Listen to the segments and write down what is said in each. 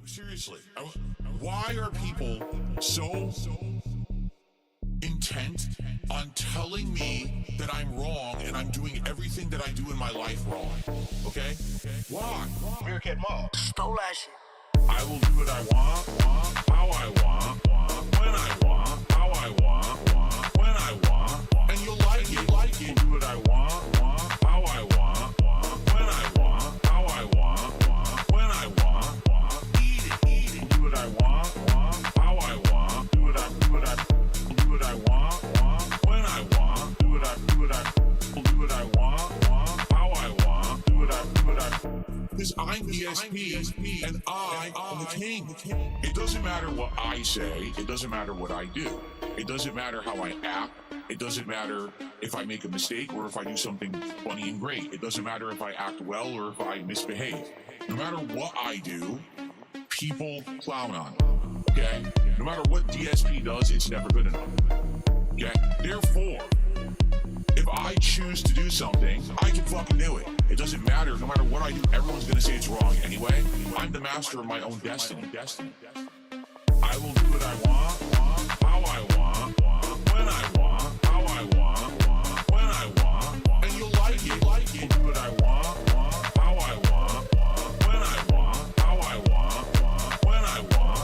Seriously, why are people so intent on telling me that I'm wrong and I'm doing everything that I do in my life wrong? Okay? Why? Meerkat Mom. Stole that shit. I will do what I want, how I want, when I want, how I want, when I want, and you'll like it. Do what I want, how I want, when I want, how I want, when I want, eat it. Do what I want, how I want, do what I want, when I want, do what I want, how I want, do what I. Because I'm DSP and I am the king. It doesn't matter what I say. It doesn't matter what I do. It doesn't matter how I act. It doesn't matter if I make a mistake or if I do something funny and great. It doesn't matter if I act well or if I misbehave. No matter what I do, people clown on it. Okay? No matter what DSP does, it's never good enough. Okay? Therefore, if I choose to do something, I can fucking do it. It doesn't matter. No matter what I do, everyone's gonna say it's wrong anyway. I'm the master of my own destiny. I will do what I want, how I want, when I want, how I want, when I want, and you'll like it. Do what I want, how I want, when I want, how I want, when I want,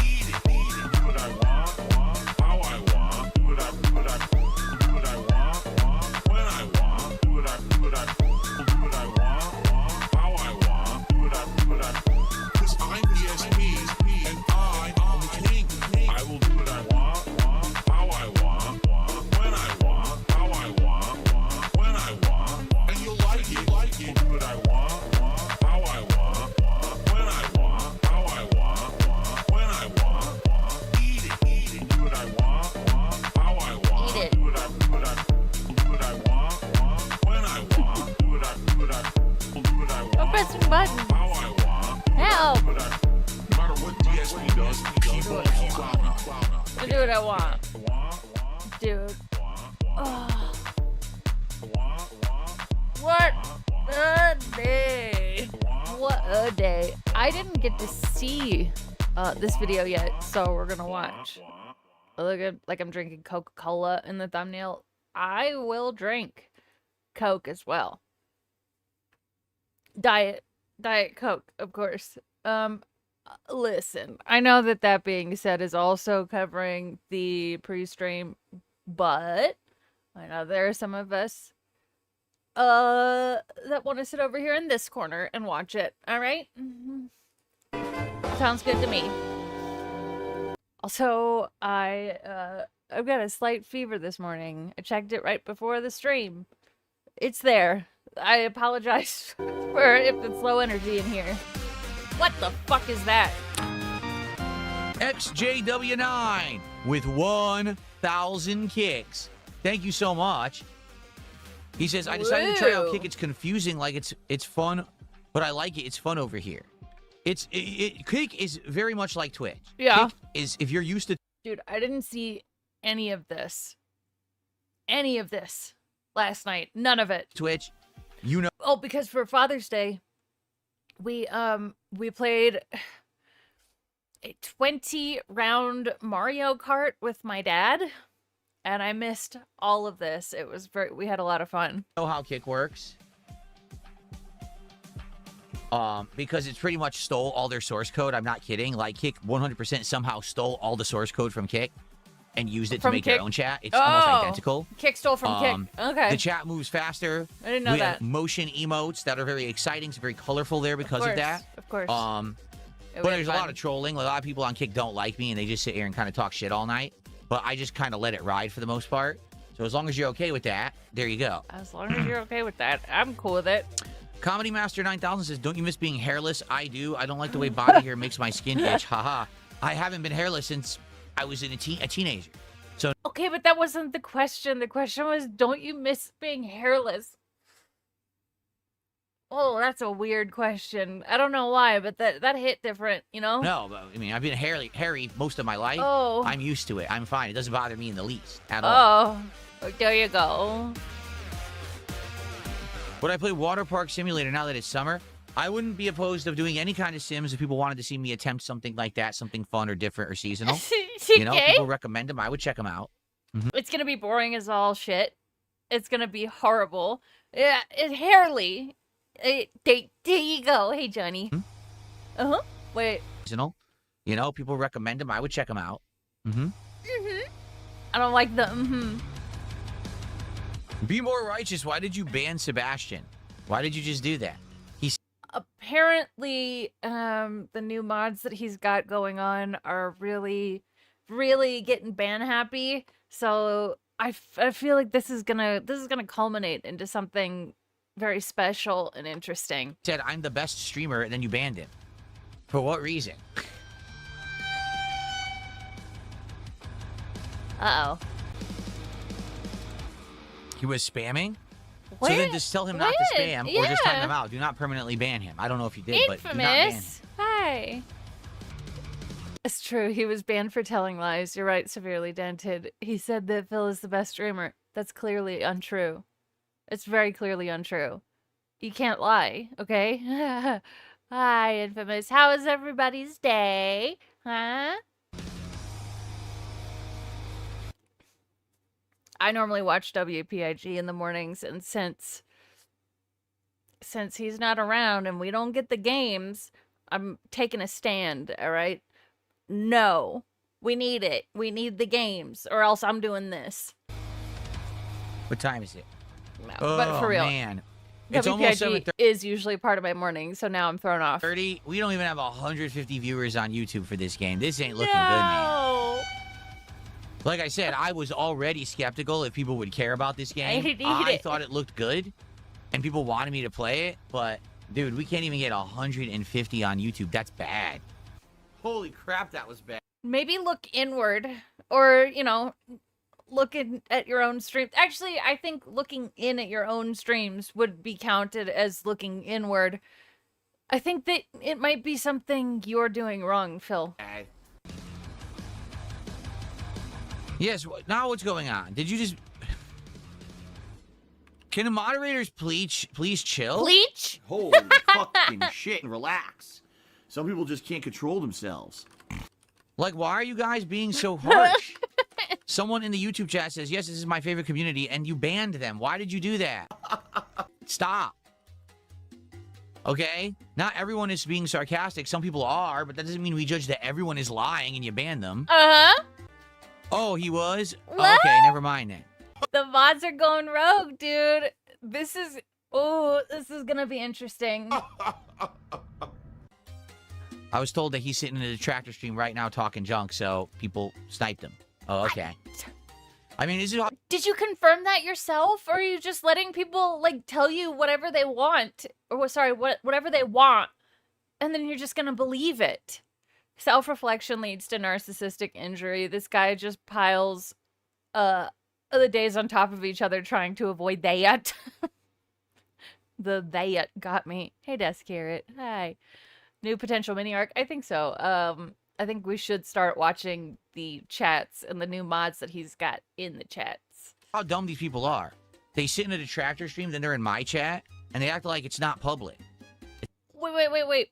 eat it. Do what I want, how I want, do what I want, when I want, do what I want, how I want, do what I. Because I'm DSP and I am the king. I will do what I want, how I want, when I want, how I want, when I want, and you'll like it. Do what I want, how I want, when I want, how I want, when I want, eat it. Do what I want, how I want, Eat it. do what I want, when I want, do what I Quit want, pressing the button. how I want. Help. No matter what DSP does, people clown on. I do what I want. Dude. Oh. What a day. What a day. I didn't get to see this video yet, so we're gonna watch. Look at like I'm drinking Coca-Cola in the thumbnail. I will drink Coke as well. Diet Coke, of course. Listen, I know that being said is also covering the pre-stream, but I know there are some of us that want to sit over here in this corner and watch it. All right? Sounds good to me. Also, I've got a slight fever this morning. I checked it right before the stream. It's there. I apologize for if it's low energy in here. What the fuck is that? XJW9 with 1,000 kicks. Thank you so much. He says, I decided to try out Kick. It's confusing, like it's fun, but I like it. It's fun over here. Kick is very much like Twitch. Yeah. Kick is, if you're used to... Dude, I didn't see any of this. Any of this last night. None of it. Twitch, you know... Oh, because for Father's Day, we played a 20-round Mario Kart with my dad, and I missed all of this. It was we had a lot of fun. Know how Kick works? Because it's pretty much stole all their source code. I'm not kidding. Like, Kick 100% somehow stole all the source code from Kick and used it to make their own chat. It's almost identical. Kick stole from Kick. Okay. The chat moves faster. I didn't know we that. have motion emotes that are very exciting. It's very colorful there because of that. Of course. But there's a lot of trolling. A lot of people on Kick don't like me, and they just sit here and kind of talk shit all night. But I just kind of let it ride for the most part. So as long as you're okay with that, there you go. As long as you're okay with that, I'm cool with it. Comedy Master 9000 says, don't you miss being hairless? I do. I don't like the way body hair makes my skin itch. Haha. I haven't been hairless since I was a teenager. So okay, but that wasn't the question. The question was, don't you miss being hairless? Oh, that's a weird question. I don't know why, but that hit different, you know? No, but I mean, I've been hairy most of my life. Oh. I'm used to it. I'm fine. It doesn't bother me in the least at all. Oh, there you go. Would I play Water Park Simulator now that it's summer? I wouldn't be opposed of doing any kind of Sims if people wanted to see me attempt something like that, something fun or different or seasonal. You know, Okay. people recommend them. I would check them out. It's gonna be boring as all shit. It's gonna be horrible. Yeah, Harley. There you go. Hey, Johnny. Uh-huh. Wait. Seasonal. You know, people recommend them. I would check them out. I don't like the Be more righteous. Why did you ban Sebastian? Why did you just do that? Apparently, the new mods that he's got going on are really, really getting ban happy. So I feel like this is gonna culminate into something very special and interesting. Said I'm the best streamer, and then you banned him. For what reason? Uh-oh. He was spamming? What? So then just tell him not to What? spam, or just time Yeah. him out. Do not permanently ban him. I don't know if you did, but do not ban him. Infamous. Hi. It's true. He was banned for telling lies. You're right, severely dented. He said that Phil is the best streamer. That's clearly untrue. It's very clearly untrue. You can't lie, okay? Hi, Infamous. How was everybody's day? Huh? I normally watch WPIG in the mornings, and since he's not around and we don't get the games, I'm taking a stand, all right? No. We need it. We need the games, or else I'm doing this. What time is it? No, Oh, but for real, man. It's almost WPIG is usually part of my morning, so now I'm thrown off. 7:30. We don't even have 150 viewers on YouTube for this game. This ain't looking good, man. Like I said, I was already skeptical if people would care about this game. I thought it looked good, and people wanted me to play it, but, dude, we can't even get 150 on YouTube. That's bad. Holy crap, that was bad. Maybe look inward, or, you know, looking at your own streams. Actually, I think looking in at your own streams would be counted as looking inward. I think that it might be something you're doing wrong, Phil. Yes, now what's going on? Did you just... Can the moderators please chill? Bleach? Holy fucking shit, and relax. Some people just can't control themselves. Like, why are you guys being so harsh? Someone in the YouTube chat says, yes, this is my favorite community, and you banned them. Why did you do that? Stop. Okay? Not everyone is being sarcastic. Some people are, but that doesn't mean we judge that everyone is lying and you ban them. Uh-huh. Oh, he was? What? Okay, never mind then. The mods are going rogue, dude. This is gonna be interesting. I was told that he's sitting in a detractor stream right now talking junk, so people sniped him. Oh, okay. I mean, is it... Did you confirm that yourself, or are you just letting people, like, tell you whatever they want? Or, sorry, whatever they want, and then you're just gonna believe it? Self-reflection leads to narcissistic injury. This guy just piles the days on top of each other trying to avoid that. The that got me. Hey, Desk Carrot. Hi. New potential mini arc? I think so. I think we should start watching the chats and the new mods that he's got in the chats. How dumb these people are. They sit in a detractor stream, then they're in my chat, and they act like it's not public. Wait.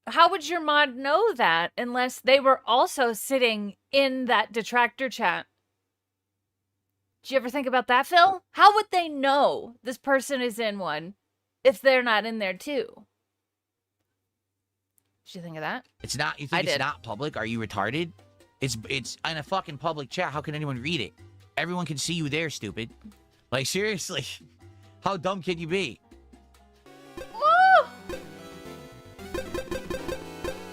How would your mod know that unless they were also sitting in that detractor chat? Did you ever think about that, Phil? How would they know this person is in one if they're not in there too? Did you think of that? It's not... You think it's not public? Are you retarded? It's in a fucking public chat. How can anyone read it? Everyone can see you there, stupid. Like, seriously. How dumb can you be? Woo!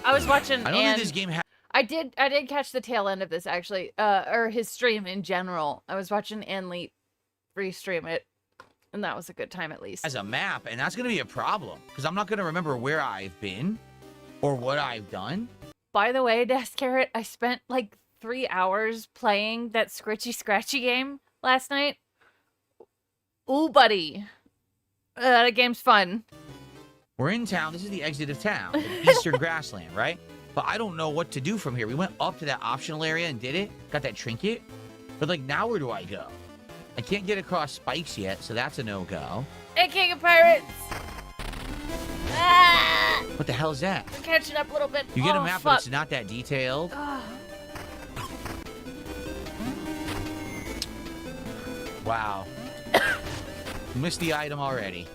I was watching... I don't think this game... I did catch the tail end of this, actually. Or his stream in general. I was watching Anleet restream it. And that was a good time, at least. As a map, and that's going to be a problem. Because I'm not going to remember where I've been. Or what I've done. By the way, Desk Carrot, I spent like 3 hours playing that Scritchy Scratchy game last night. Ooh, buddy. That game's fun. We're in town. This is the exit of town. The Eastern Grassland, right? But I don't know what to do from here. We went up to that optional area and did it. Got that trinket. But, like, now where do I go? I can't get across spikes yet, so that's a no-go. Hey, King of Pirates! Ah! What the hell is that? I'm catching up a little bit. You get Oh, a map, fuck. but it's not that detailed. Ah. Wow. Missed the item already.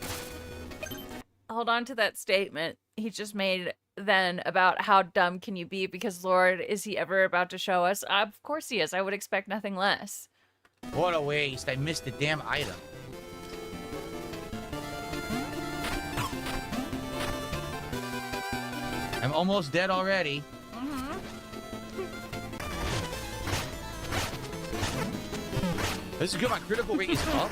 Hold on to that statement he just made then about how dumb can you be, because Lord, is he ever about to show us? Of course he is. I would expect nothing less. What a waste. I missed the damn item. I'm almost dead already. This is good. My critical rate is up,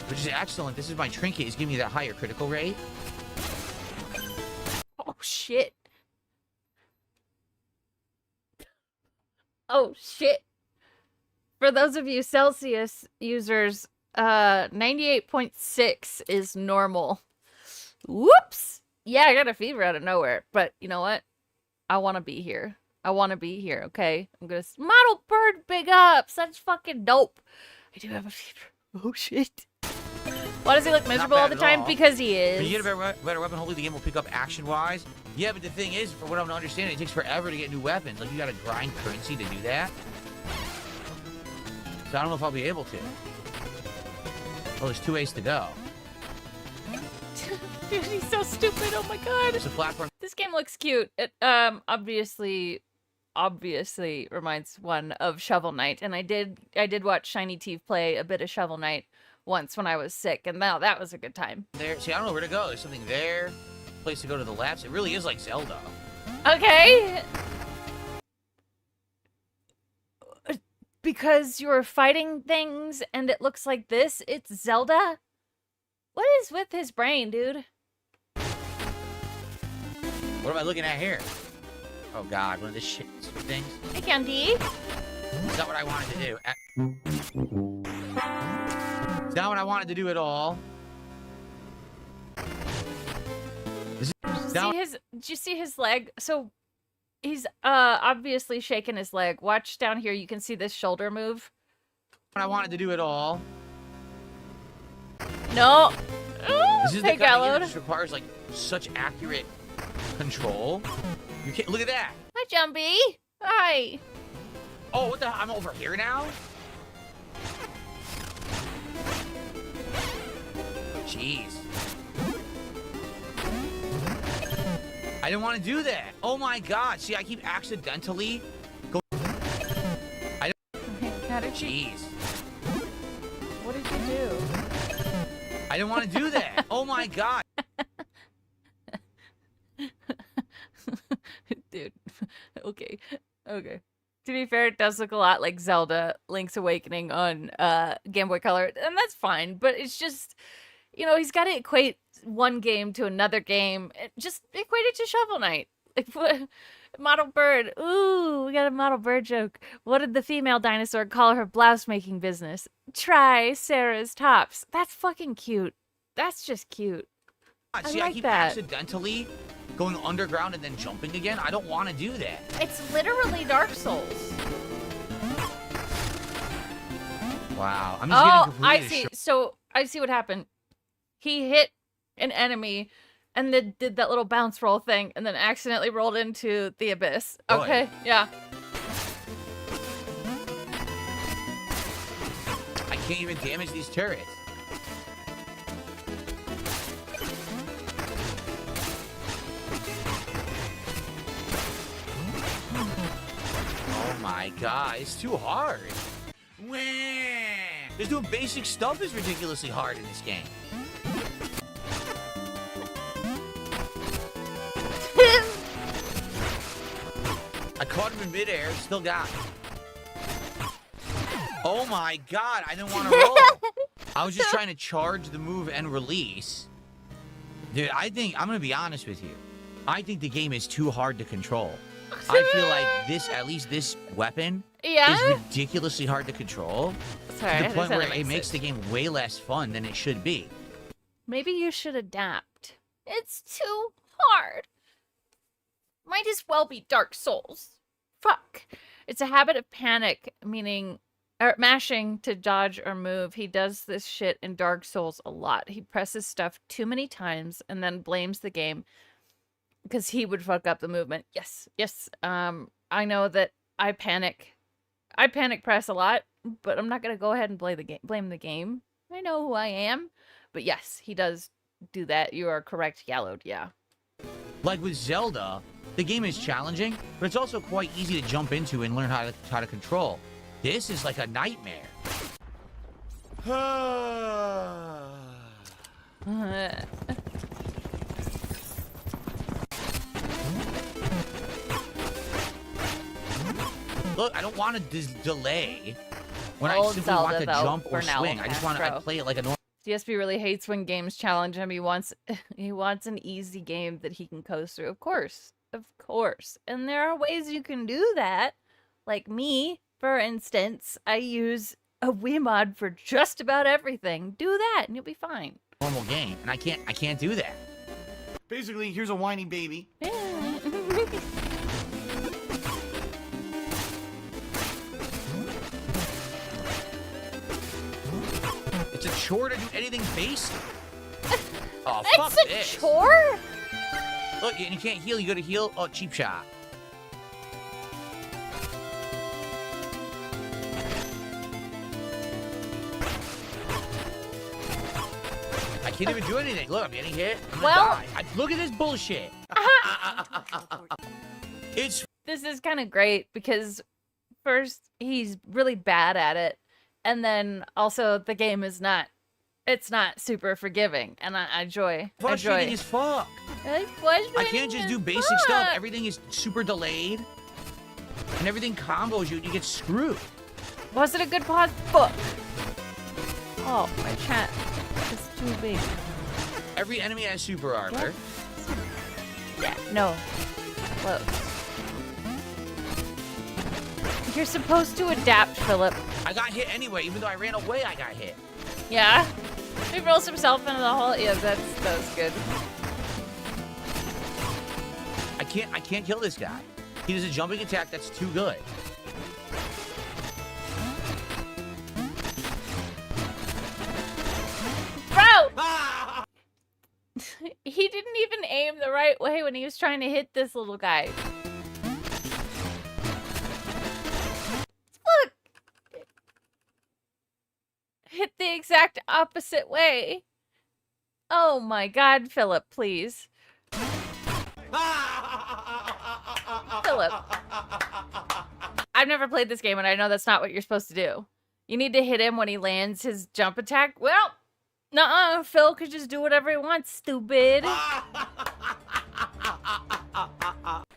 which is excellent. This is my trinket. It's giving me that higher critical rate. Oh, shit. Oh, shit. For those of you Celsius users, 98.6 is normal. Whoops! Yeah, I got a fever out of nowhere, but you know what? I want to be here. I want to be here, okay? I'm gonna... Model Bird, big up! Such fucking dope. I do have a fever. Oh, shit. Why does he look miserable all bad the at time? all. Because he is. When you get a better weapon, hopefully the game will pick up action-wise. Yeah, but the thing is, for what I'm understanding, it takes forever to get new weapons. Like, you gotta grind currency to do that. So I don't know if I'll be able to. Well, there's 2 ways to go. Dude, he's so stupid. Oh my god. There's a platform. This game looks cute. It obviously reminds one of Shovel Knight, and I did watch Shiny Teeth play a bit of Shovel Knight once when I was sick, and now that was a good time. There. See, I don't know where to go. There's something there. Place to go to the left. It really is like Zelda. Okay. Because you're fighting things and it looks like this, it's Zelda? What is with his brain, dude? What am I looking at here? Oh god, one of the shit things. Hey, Candy. It's not what I wanted to do. It's not what I wanted to do at all. Did you see his leg? So he's obviously shaking his leg. Watch down here, you can see this shoulder move. What I wanted to do at all. No. This is the Hey, kind of game that Galload. just requires like such accurate control. You can't look at that. Hi, Jumpy. Hi. Oh, what the? I'm over here now. Jeez. I didn't want to do that. Oh my god. See, I keep accidentally going. How did you? Jeez. What did you do? I didn't want to do that. Oh my god. Dude. Okay. Okay. To be fair, it does look a lot like Zelda Link's Awakening on Game Boy Color, and that's fine, but it's just, you know, he's got to equate one game to another game. Just equate it to Shovel Knight. Like, what? Model Bird. Ooh, we got a Model Bird joke. What did the female dinosaur call her blouse making business? Try Sarah's tops. That's fucking cute. That's just cute. See, I like keep that. accidentally going underground and then jumping again. I don't want to do that. It's literally Dark Souls. Wow. I'm just getting completely I see. So I see what happened. He hit an enemy and then did that little bounce roll thing and then accidentally rolled into the abyss. Boy. Okay, yeah. I can't even damage these turrets. Oh my god, it's too hard. Wah! Just doing basic stuff is ridiculously hard in this game. I caught him in midair, still got him. Oh my god, I didn't want to roll. I was just trying to charge the move and release. Dude, I think, I'm going to be honest with you. I think the game is too hard to control. I feel like this, at least this weapon, Yeah? is ridiculously hard to control. Sorry, To I the point said where it makes the game way less fun than it should be. Maybe you should adapt. It's too hard. Might as well be Dark Souls. Fuck. It's a habit of panic, meaning or mashing to dodge or move. He does this shit in Dark Souls a lot. He presses stuff too many times and then blames the game because he would fuck up the movement. Yes, yes. I know that I panic press a lot, but I'm not gonna go ahead and blame the game. I know who I am, but yes, he does do that. You are correct, Yallowed. Yeah. Like with Zelda, the game is challenging, but it's also quite easy to jump into and learn how to control. This is like a nightmare. Look, I don't want to delay when I simply Zelda, want to though, jump or for now, swing. I just want to Astro. play it like a normal. DSP really hates when games challenge him. He wants an easy game that he can coast through. Of course. And there are ways you can do that. Like me, for instance, I use a Wiimote for just about everything. Do that and you'll be fine. Normal game, and I can't do that. Basically, here's a whiny baby. It's a chore to do anything basic. Oh, fuck It's a this. chore? Look, and you can't heal. You gotta heal. Oh, cheap shot. I can't even do anything. Look, I'm getting hit. I'm gonna die. Look at this bullshit. It's This is kind of great because first he's really bad at it, and then also the game is not. It's not super forgiving, and I enjoy. frustrating as fuck. I can't just do basic stuff. Everything is super delayed, and everything combos you, and you get screwed. Was it a good pause? Fuck. Oh, my chat is too big. Every enemy has super armor. Yeah, no. Close. You're supposed to adapt, Philip. I got hit anyway, even though I ran away. I got hit. Yeah. He rolls himself into the hole. Yeah, that was good. I can't kill this guy. He does a jumping attack that's too good. Bro! He didn't even aim the right way when he was trying to hit this little guy. Look! Hit the exact opposite way. Oh my god, Philip, please. Philip. I've never played this game and I know that's not what you're supposed to do. You need to hit him when he lands his jump attack. Well, nuh-uh, Phil could just do whatever he wants, stupid.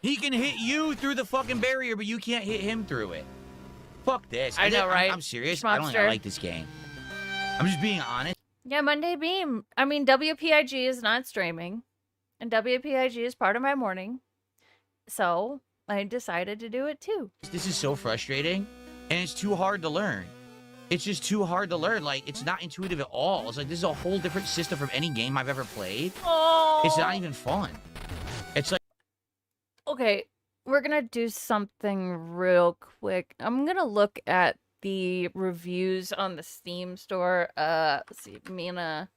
He can hit you through the fucking barrier, but you can't hit him through it. Fuck this. I know, right? I'm serious. I don't think I Schmopster. like this game. I'm just being honest. Yeah, Monday Beam. I mean, WPIG is not streaming. And WPIG is part of my morning. So, I decided to do it too. This is so frustrating, and it's too hard to learn. It's just too hard to learn. Like, it's not intuitive at all. It's like, this is a whole different system from any game I've ever played. Oh. It's not even fun. It's like... Okay, we're gonna do something real quick. I'm gonna look at the reviews on the Steam store. Let's see, Mina.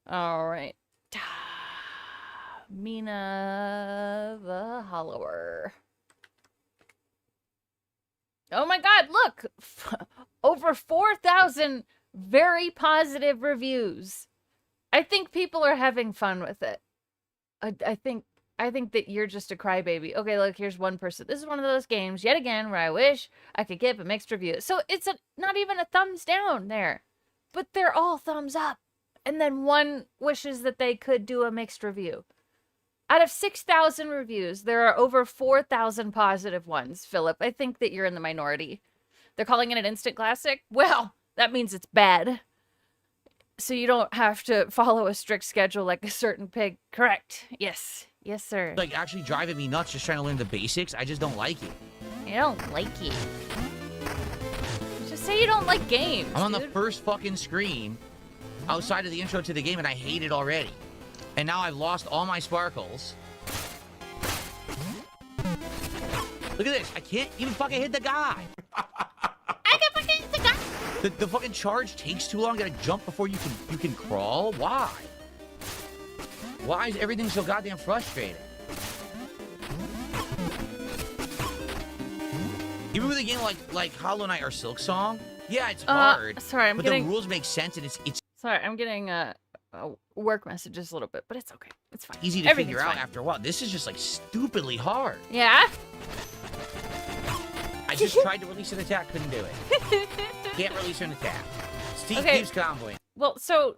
All right. Mina the Hollower. Oh my god, look! Over 4,000 very positive reviews. I think people are having fun with it. I think that you're just a crybaby. Okay, look, here's one person. This is one of those games, yet again, where I wish I could give a mixed review. So it's not even a thumbs down there. But they're all thumbs up. And then one wishes that they could do a mixed review. Out of 6,000 reviews, there are over 4,000 positive ones, Philip. I think that you're in the minority. They're calling it an instant classic? Well, that means it's bad. So you don't have to follow a strict schedule like a certain pig. Correct. Yes. Yes, sir. like actually driving me nuts just trying to learn the basics. I just don't like it. You don't like it. Just say you don't like games, I'm on the dude. first fucking screen outside of the intro to the game and I hate it already. And now I've lost all my sparkles. Look at this. I can't even fucking hit the guy. I can fucking hit the guy! The fucking charge takes too long. You gotta jump before you can crawl. Why? Why is everything so goddamn frustrating? Even with a game like Hollow Knight or Silk Song, yeah, it's hard. Sorry, but the rules make sense and it's Sorry, I'm getting work messages a little bit, but it's okay. It's fine. easy to figure out after a while. This is just like stupidly hard. Yeah. I just tried to release an attack, couldn't do it. Can't release an attack. Steve keeps convoying. Well, so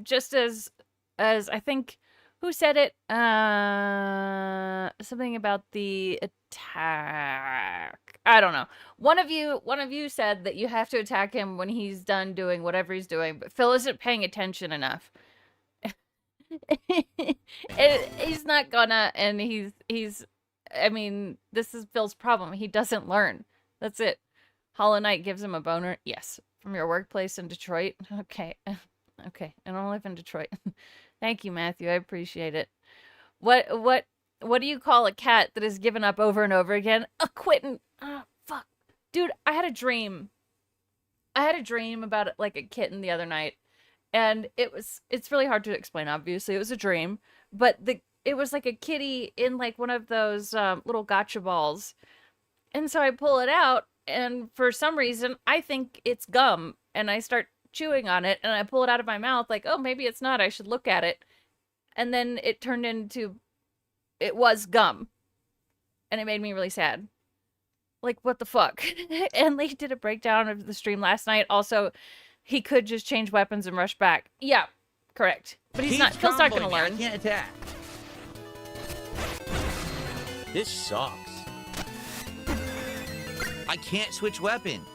just as I think who said it? Something about the attack. I don't know. One of you said that you have to attack him when he's done doing whatever he's doing, but Phil isn't paying attention enough. He's not gonna, and he's. I mean, this is Phil's problem. He doesn't learn. That's it. Hollow Knight gives him a boner. Yes, from your workplace in Detroit. Okay, okay. I don't live in Detroit. Thank you, Matthew. I appreciate it. What do you call a cat that is given up over and over again? A quittin'. Oh, fuck. Dude, I had a dream. I had a dream about it, like a kitten the other night. And it's really hard to explain, obviously. It was a dream. But it was like a kitty in like one of those little gotcha balls. And so I pull it out, and for some reason, I think it's gum. And I start chewing on it, and I pull it out of my mouth like, oh, maybe it's not. I should look at it. And then it turned into, it was gum. And it made me really sad. Like, what the fuck? And Lee did a breakdown of the stream last night. Also, he could just change weapons and rush back. Yeah, correct. But Phil's not going to learn. I can't attack. This sucks. I can't switch weapons.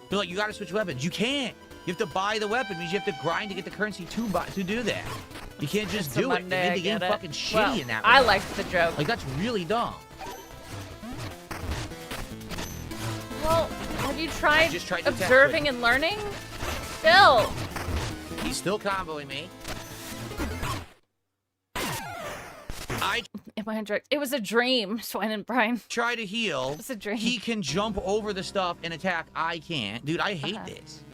They're like, you gotta switch weapons. You can't. You have to buy the weapon. It means you have to grind to get the currency to do that. You can't just do it. They made the game fucking shitty in that way. I liked the joke. Like, that's really dumb. Well, have you tried observing and learning? Phil! He's still comboing me. Am I on drugs? It was a dream, Swine and Brian. Try to heal. It's a dream. He can jump over the stuff and attack. I can't. Dude, I hate this.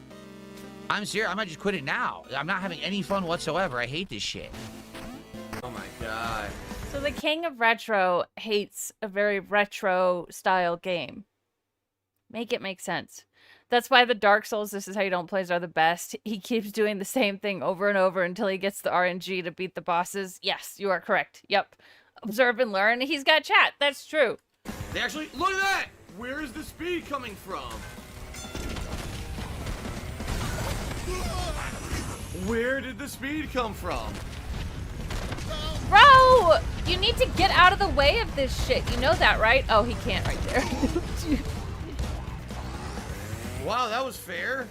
I'm serious. I might just quit it now. I'm not having any fun whatsoever. I hate this shit. Oh my god. So the king of retro hates a very retro style game. Make it make sense. That's why the Dark Souls, this is how you don't plays, are the best. He keeps doing the same thing over and over until he gets the RNG to beat the bosses. Yes, you are correct. Yep. Observe and learn. He's got chat. That's true. They actually, look at that! Where is the speed coming from? Where did the speed come from? Bro! You need to get out of the way of this shit. You know that, right? Oh, he can't right there. Wow, that was fair.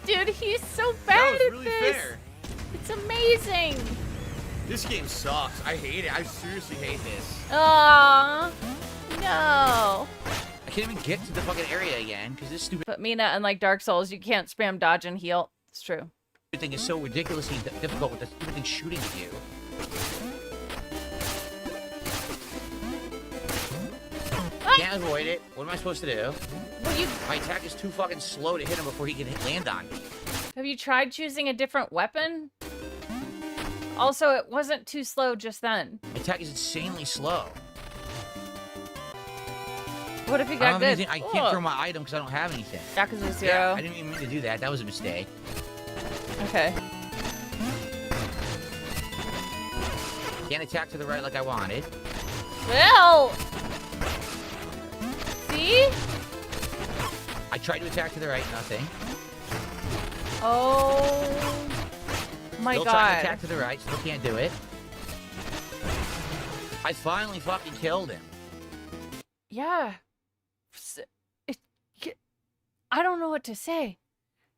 Dude, he's so bad that was at really this. Fair. It's amazing. This game sucks. I hate it. I seriously hate this. Aww. No. I can't even get to the fucking area again because this stupid But Mina, unlike Dark Souls, you can't spam dodge and heal. It's true. thing is so ridiculously difficult with this stupid thing shooting at you. Can't avoid it. What am I supposed to do? Well, My attack is too fucking slow to hit him before he can land on me. Have you tried choosing a different weapon? Also, it wasn't too slow just then. My attack is insanely slow. What if you got good? I can't throw my item because I don't have anything. Yakuza 0. Yeah, I didn't even mean to do that. That was a mistake. Okay. Can't attack to the right like I wanted. Well. See? I tried to attack to the right, nothing. Oh my Still god. trying to attack to the right, still can't do it. I finally fucking killed him. Yeah. I don't know what to say.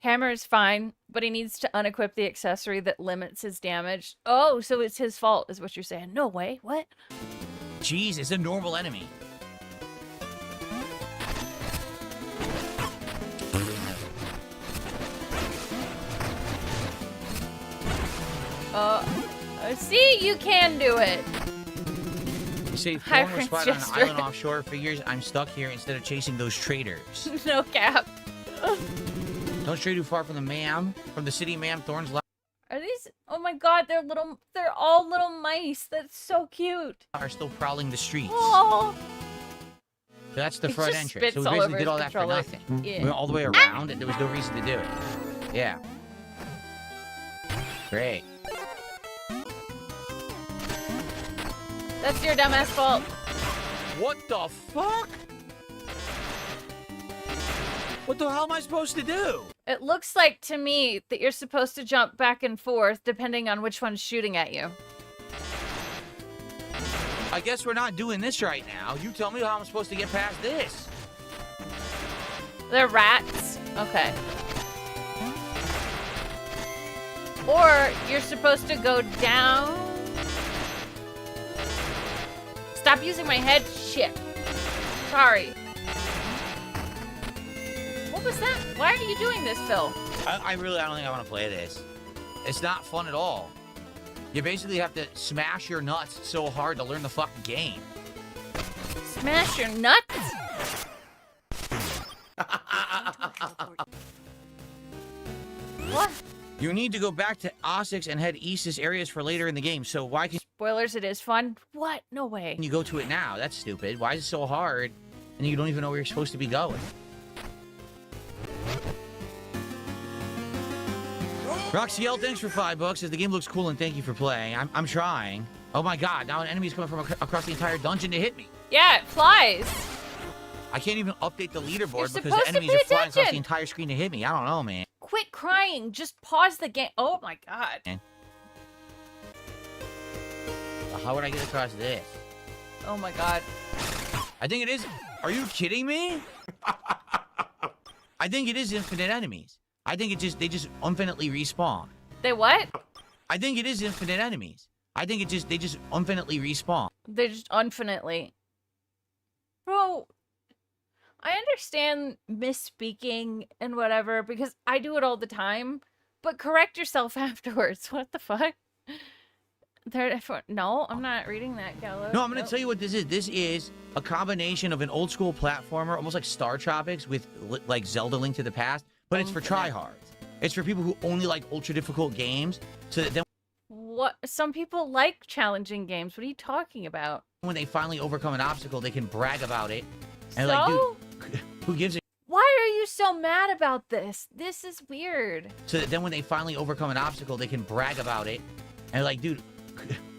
Hammer is fine, but he needs to unequip the accessory that limits his damage. Oh, so it's his fault, is what you're saying. No way. What? Jeez, it's a normal enemy. See, you can do it. You say Hi, former Prince spot on an Jester. island offshore. Figures I'm stuck here instead of chasing those traders. No cap. Don't stray too far from the city, ma'am. Thorns Are these? Oh my God, they're little. They're all little mice. That's so cute. are still prowling the streets. Oh. That's the He front just entrance. spits So we all basically over did his all that for controller. nothing. Yeah. We went all the way around, and there was no reason to do it. Yeah. Great. That's your dumbass fault. What the fuck? What the hell am I supposed to do? It looks like to me that you're supposed to jump back and forth depending on which one's shooting at you. I guess we're not doing this right now. You tell me how I'm supposed to get past this. They're rats. Okay. Or you're supposed to go down. Stop using my head. Shit. Sorry. What was that? Why are you doing this, Phil? I don't think I want to play this. It's not fun at all. You basically have to smash your nuts so hard to learn the fucking game. Smash your nuts? What? You need to go back to Osix and head east areas for later in the game, so why can Spoilers, it is fun. What? No way. you go to it now? That's stupid. Why is it so hard and you don't even know where you're supposed to be going? Roxiel, thanks for $5. Says the game looks cool and thank you for playing. I'm trying. Oh my god, now an enemy's coming from across the entire dungeon to hit me. Yeah, it flies. I can't even update the leaderboard You're because supposed the to enemies pay are flying across the attention. entire screen to hit me. I don't know, man. Quit crying. Just pause the game. Oh my god. How would I get across this? Oh my god. I think it is. Are you kidding me? I think it is infinite enemies. I think they just infinitely respawn. They what? I think it is infinite enemies. I think they just infinitely respawn. They're just infinitely. Bro, I understand misspeaking and whatever because I do it all the time, but correct yourself afterwards. What the fuck? No, I'm not reading that, Gallo. No, I'm going to tell you what this is. This is a combination of an old school platformer, almost like Star Tropics with like Zelda Link to the Past, but it's for tryhards. It's for people who only like ultra difficult games, so that then What? Some people like challenging games. What are you talking about? when they finally overcome an obstacle, they can brag about it. And So? like, dude, who gives a Why are you so mad about this? This is weird. so that then when they finally overcome an obstacle, they can brag about it. And like, dude,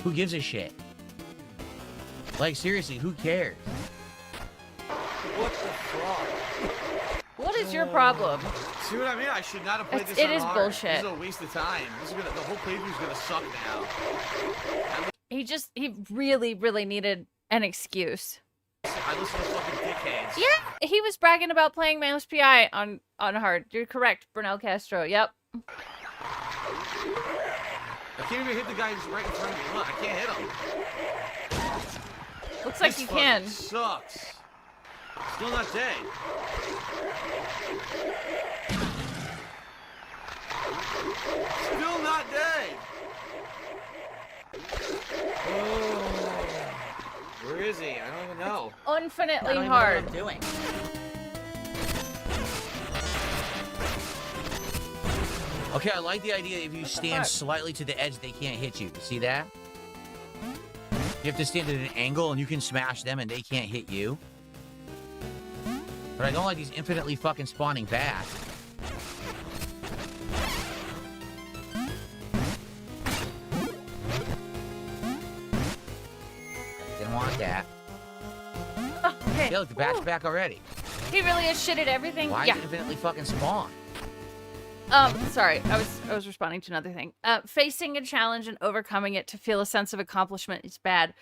who gives a shit? Like, seriously, who cares? What the fuck? What is your problem? See what I mean? I should not have played It's- this it on is hard. bullshit. This is a waste of time. The whole playthrough's gonna suck now. He really, really needed an excuse. I listen to fucking dickheads. Yeah, he was bragging about playing Mouse PI on hard. You're correct, Brunel Castro. Yep. I can't even hit the guy who's right in front of me. Look, I can't hit him. Looks like This you fucking can. Sucks. Still not dead. Still not dead. Oh. Where is he? I don't even know. Infinitely I don't even know what hard. I'm doing. Okay, I like the idea that if you stand slightly to the edge, they can't hit you. See that? You have to stand at an angle and you can smash them and they can't hit you. But I don't like these infinitely fucking spawning bats. Didn't want that. Okay. Yeah, look, the bat's Woo. back already. He really is shit at everything. Why Yeah. is it infinitely fucking spawn? Sorry, I was responding to another thing. Facing a challenge and overcoming it to feel a sense of accomplishment is bad.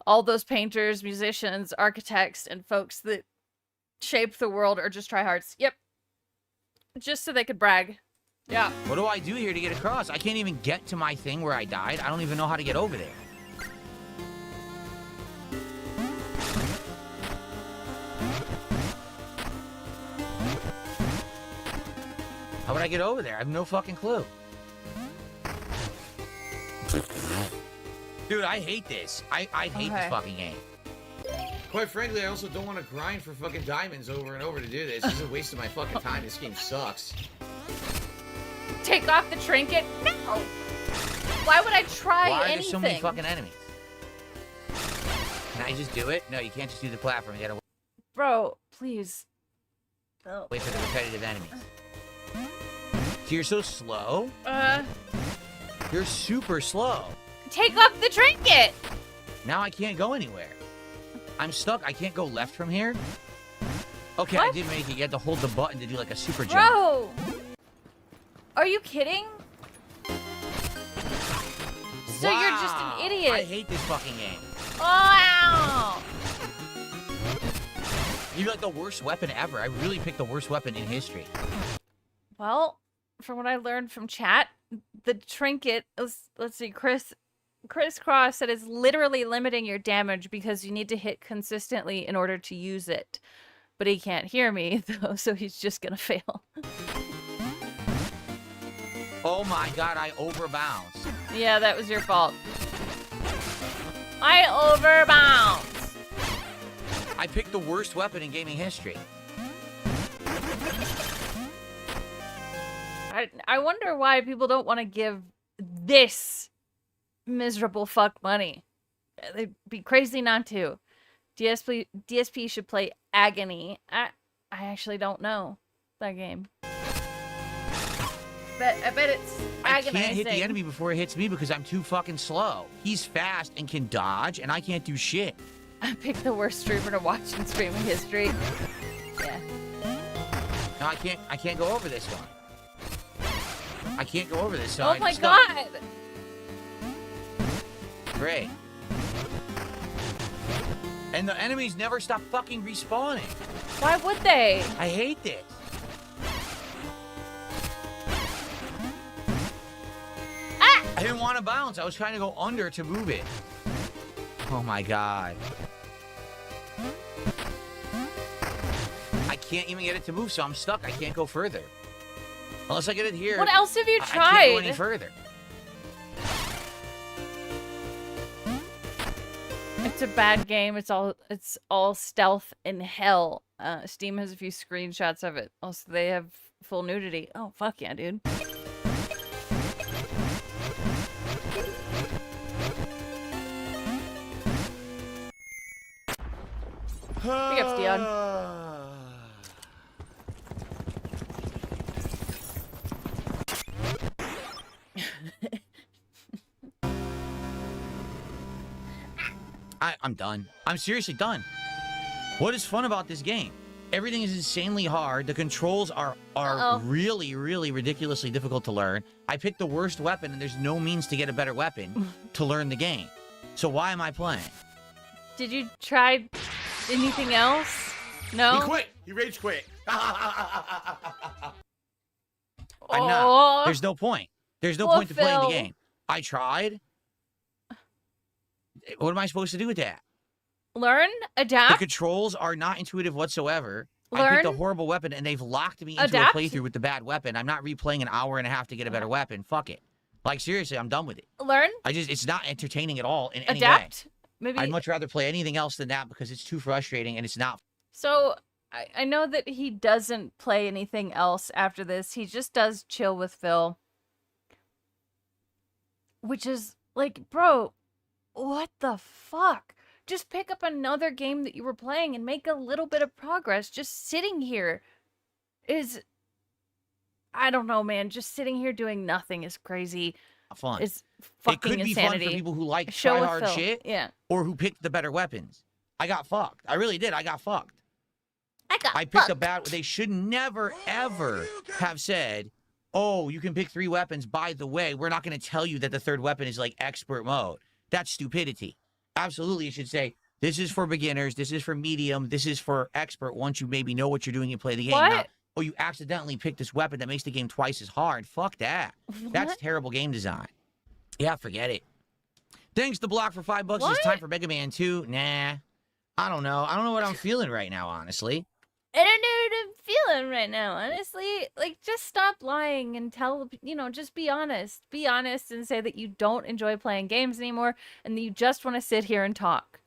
All those painters, musicians, architects, and folks that shape the world are just tryhards. Yep. Just so they could brag. Yeah. What do I do here to get across? I can't even get to my thing where I died. I don't even know how to get over there. How would I get over there? I have no fucking clue. Dude, I hate this. I hate this Okay. fucking game. Quite frankly, I also don't want to grind for fucking diamonds over and over to do this. This is a waste of my fucking time. This game sucks. take off the trinket? No. Why would I try Why are anything? there so many fucking enemies? Can I just do it? No, you can't just do the platform. You gotta Bro, please. Oh. wait for the repetitive enemies. So you're so slow? You're super slow. Take off the trinket. Now I can't go anywhere. I'm stuck. I can't go left from here. Okay, I What? did make it. You had to hold the button to do like a super jump. Bro. Are you kidding? So you're just Wow. an idiot. I hate this fucking game. Wow. You're like the worst weapon ever. I really picked the worst weapon in history. Well, from what I learned from chat, the trinket, let's see, Crisscross said is literally limiting your damage because you need to hit consistently in order to use it. But he can't hear me, though, so he's just gonna fail. Oh my god, I overbounced. Yeah, that was your fault. I overbounced. I picked the worst weapon in gaming history. I wonder why people don't want to give this miserable fuck money. They'd be crazy not to. DSP should play Agony. I actually don't know that game. But I bet it's I agonizing. can't hit the enemy before it hits me because I'm too fucking slow. He's fast and can dodge, and I can't do shit. I picked the worst streamer to watch in streaming history. Yeah. No, I can't go over this one. I can't go over this, so Oh I'm my stuck. god! Great. And the enemies never stop fucking respawning. Why would they? I hate this. Ah! I didn't want to bounce. I was trying to go under to move it. Oh my god. I can't even get it to move, so I'm stuck. I can't go further. Unless I get it here. What else have you I tried? can't go any further. It's a bad game. It's all stealth in hell. Steam has a few screenshots of it. Also, they have full nudity. Oh fuck yeah, dude. Pick up, Steon. I'm done. I'm seriously done. What is fun about this game? Everything is insanely hard. The controls are really, really ridiculously difficult to learn. I picked the worst weapon, and there's no means to get a better weapon to learn the game. So why am I playing? Did you try anything else? No? He quit. He rage quit. I'm Oh. not. There's no point. There's no Oh, point to playing the Phil. game. I tried. What am I supposed to do with that? Learn? The Adapt? controls are not intuitive whatsoever. I Learn? picked a horrible weapon, and they've locked me into Adapt? a playthrough with the bad weapon. I'm not replaying an hour and a half to get a better weapon. Fuck it. Like, seriously, I'm done with it. Learn? It's not entertaining at all in any way. Adapt? Maybe. I'd much rather play anything else than that because it's too frustrating and it's not. So, I know that he doesn't play anything else after this. He just does chill with Phil. Which is, like, bro, what the fuck? Just pick up another game that you were playing and make a little bit of progress. Just sitting here is... I don't know, man. Just sitting here doing nothing is crazy. Fun. It's It fucking could be insanity. fun for people who like Show try with hard Phil. shit Yeah. or who picked the better weapons. I got fucked. I really did. I got fucked. I picked fucked. a bad. They should never, ever have said, oh, you can pick 3 weapons. By the way, we're not going to tell you that the third weapon is like expert mode. That's stupidity. Absolutely, you should say, this is for beginners. This is for medium. This is for expert once you maybe know what you're doing and play the game. What? Not, oh, you accidentally picked this weapon that makes the game twice as hard. Fuck that. That's What? terrible game design. Yeah, forget it. Thanks to Block for $5. What? It's time for Mega Man 2. Nah. I don't know. I don't know what I'm feeling right now, honestly. I don't know what I'm feeling right now, honestly. Like, just stop lying and tell, just be honest. Be honest and say that you don't enjoy playing games anymore and that you just want to sit here and talk.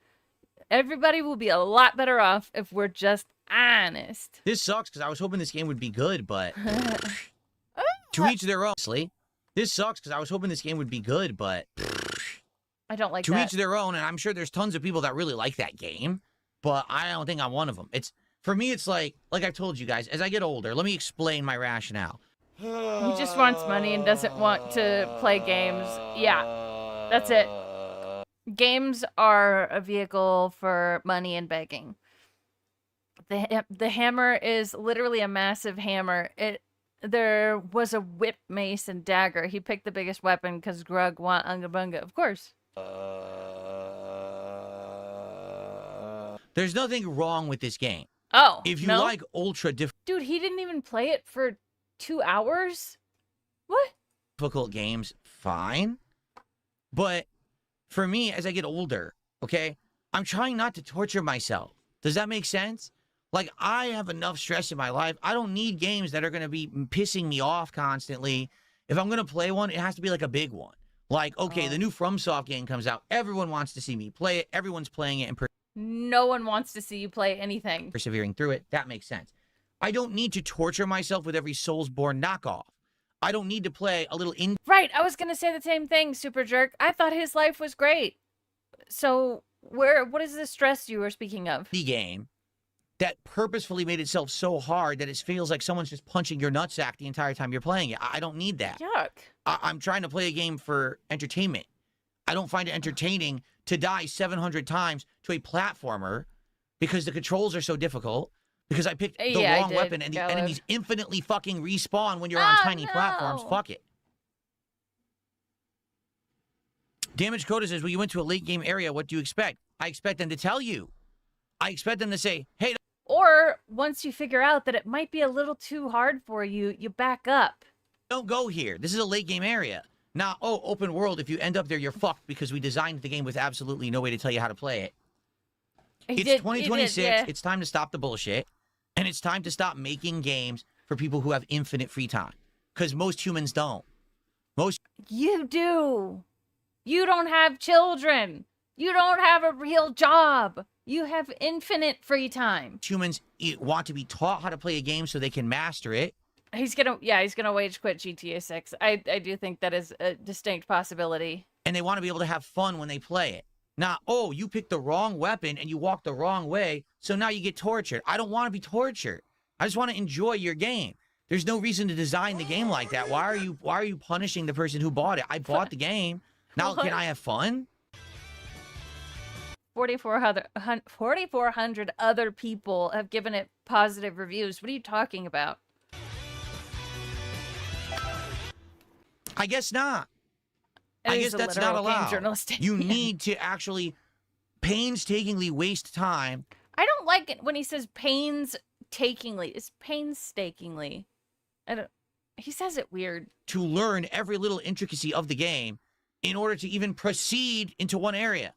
Everybody will be a lot better off if we're just honest. This sucks because I was hoping this game would be good, but To each their own. Honestly, this sucks because I was hoping this game would be good, but I don't like to that. each their own. And I'm sure there's tons of people that really like that game, but I don't think I'm one of them. It's for me. It's like I've told you guys. As I get older, let me explain my rationale. He just wants money and doesn't want to play games. Yeah, that's it. Games are a vehicle for money and begging. The hammer is literally a massive hammer. There was a whip, mace, and dagger. He picked the biggest weapon because Grug want Unga Bunga. Of course. There's nothing wrong with this game. Oh, If you no? like ultra Dude, he didn't even play it for 2 hours? What? difficult games, fine. But for me, as I get older, okay, I'm trying not to torture myself. Does that make sense? Like, I have enough stress in my life. I don't need games that are going to be pissing me off constantly. If I'm going to play one, it has to be like a big one. Like, okay, the new FromSoft game comes out. Everyone wants to see me play it. Everyone's playing it and No one wants to see you play anything. persevering through it. That makes sense. I don't need to torture myself with every Soulsborne knockoff. I don't need to play a little indie Right, I was gonna say the same thing, Super Jerk. I thought his life was great. So, what is the stress you were speaking of? game that purposefully made itself so hard that it feels like someone's just punching your nutsack the entire time you're playing it. I don't need that. Yuck. I'm trying to play a game for entertainment. I don't find it entertaining to die 700 times to a platformer because the controls are so difficult, because I picked the Yeah, I wrong did, weapon and the Galad. enemies infinitely fucking respawn when you're on Oh, tiny platforms. no. Fuck it. Damage Coda says, well, you went to a late game area. What do you expect? I expect them to tell you. I expect them to say, hey, Or, once you figure out that it might be a little too hard for you, you back up. don't go here. This is a late game area. Now, oh, open world, if you end up there, you're fucked because we designed the game with absolutely no way to tell you how to play it. He It's did- 2026. he did, yeah. It's time to stop the bullshit. And it's time to stop making games for people who have infinite free time. Because most humans don't. Most You do. You don't have children. You don't have a real job. You have infinite free time. humans want to be taught how to play a game so they can master it. He's gonna wage quit GTA 6. I do think that is a distinct possibility. And they want to be able to have fun when they play it. Not, oh, you picked the wrong weapon and you walked the wrong way, so now you get tortured. I don't want to be tortured. I just want to enjoy your game. There's no reason to design the game like that. Why are you punishing the person who bought it? I bought the game. Now can I have fun? 4,400 other people have given it positive reviews. What are you talking about? I guess not. It I is guess a that's not literal game allowed. journalistic You opinion. need to actually painstakingly waste time. I don't like it when he says painstakingly. It's painstakingly. He says it weird. To learn every little intricacy of the game in order to even proceed into one area.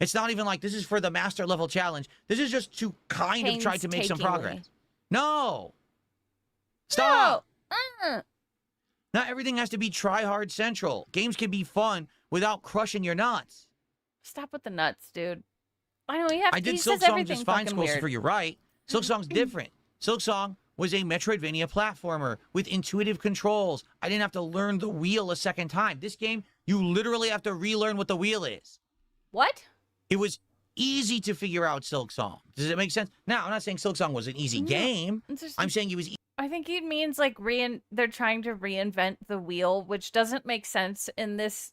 It's not even like this is for the master level challenge. This is just to kind of try to make some progress. Painstakingly. No. Stop. No. Not everything has to be try hard central. Games can be fun without crushing your nuts. Stop with the nuts, dude. I know I did he Silk says Song everything just fine, fucking Squirrel, weird. for you're right. Silk Song's different. Silk Song was a Metroidvania platformer with intuitive controls. I didn't have to learn the wheel a second time. This game, you literally have to relearn what the wheel is. What? It was easy to figure out Silk Song. Does it make sense? Now, I'm not saying Silk Song was an easy game. It's just- I'm saying it was I think he means like they're trying to reinvent the wheel, which doesn't make sense in this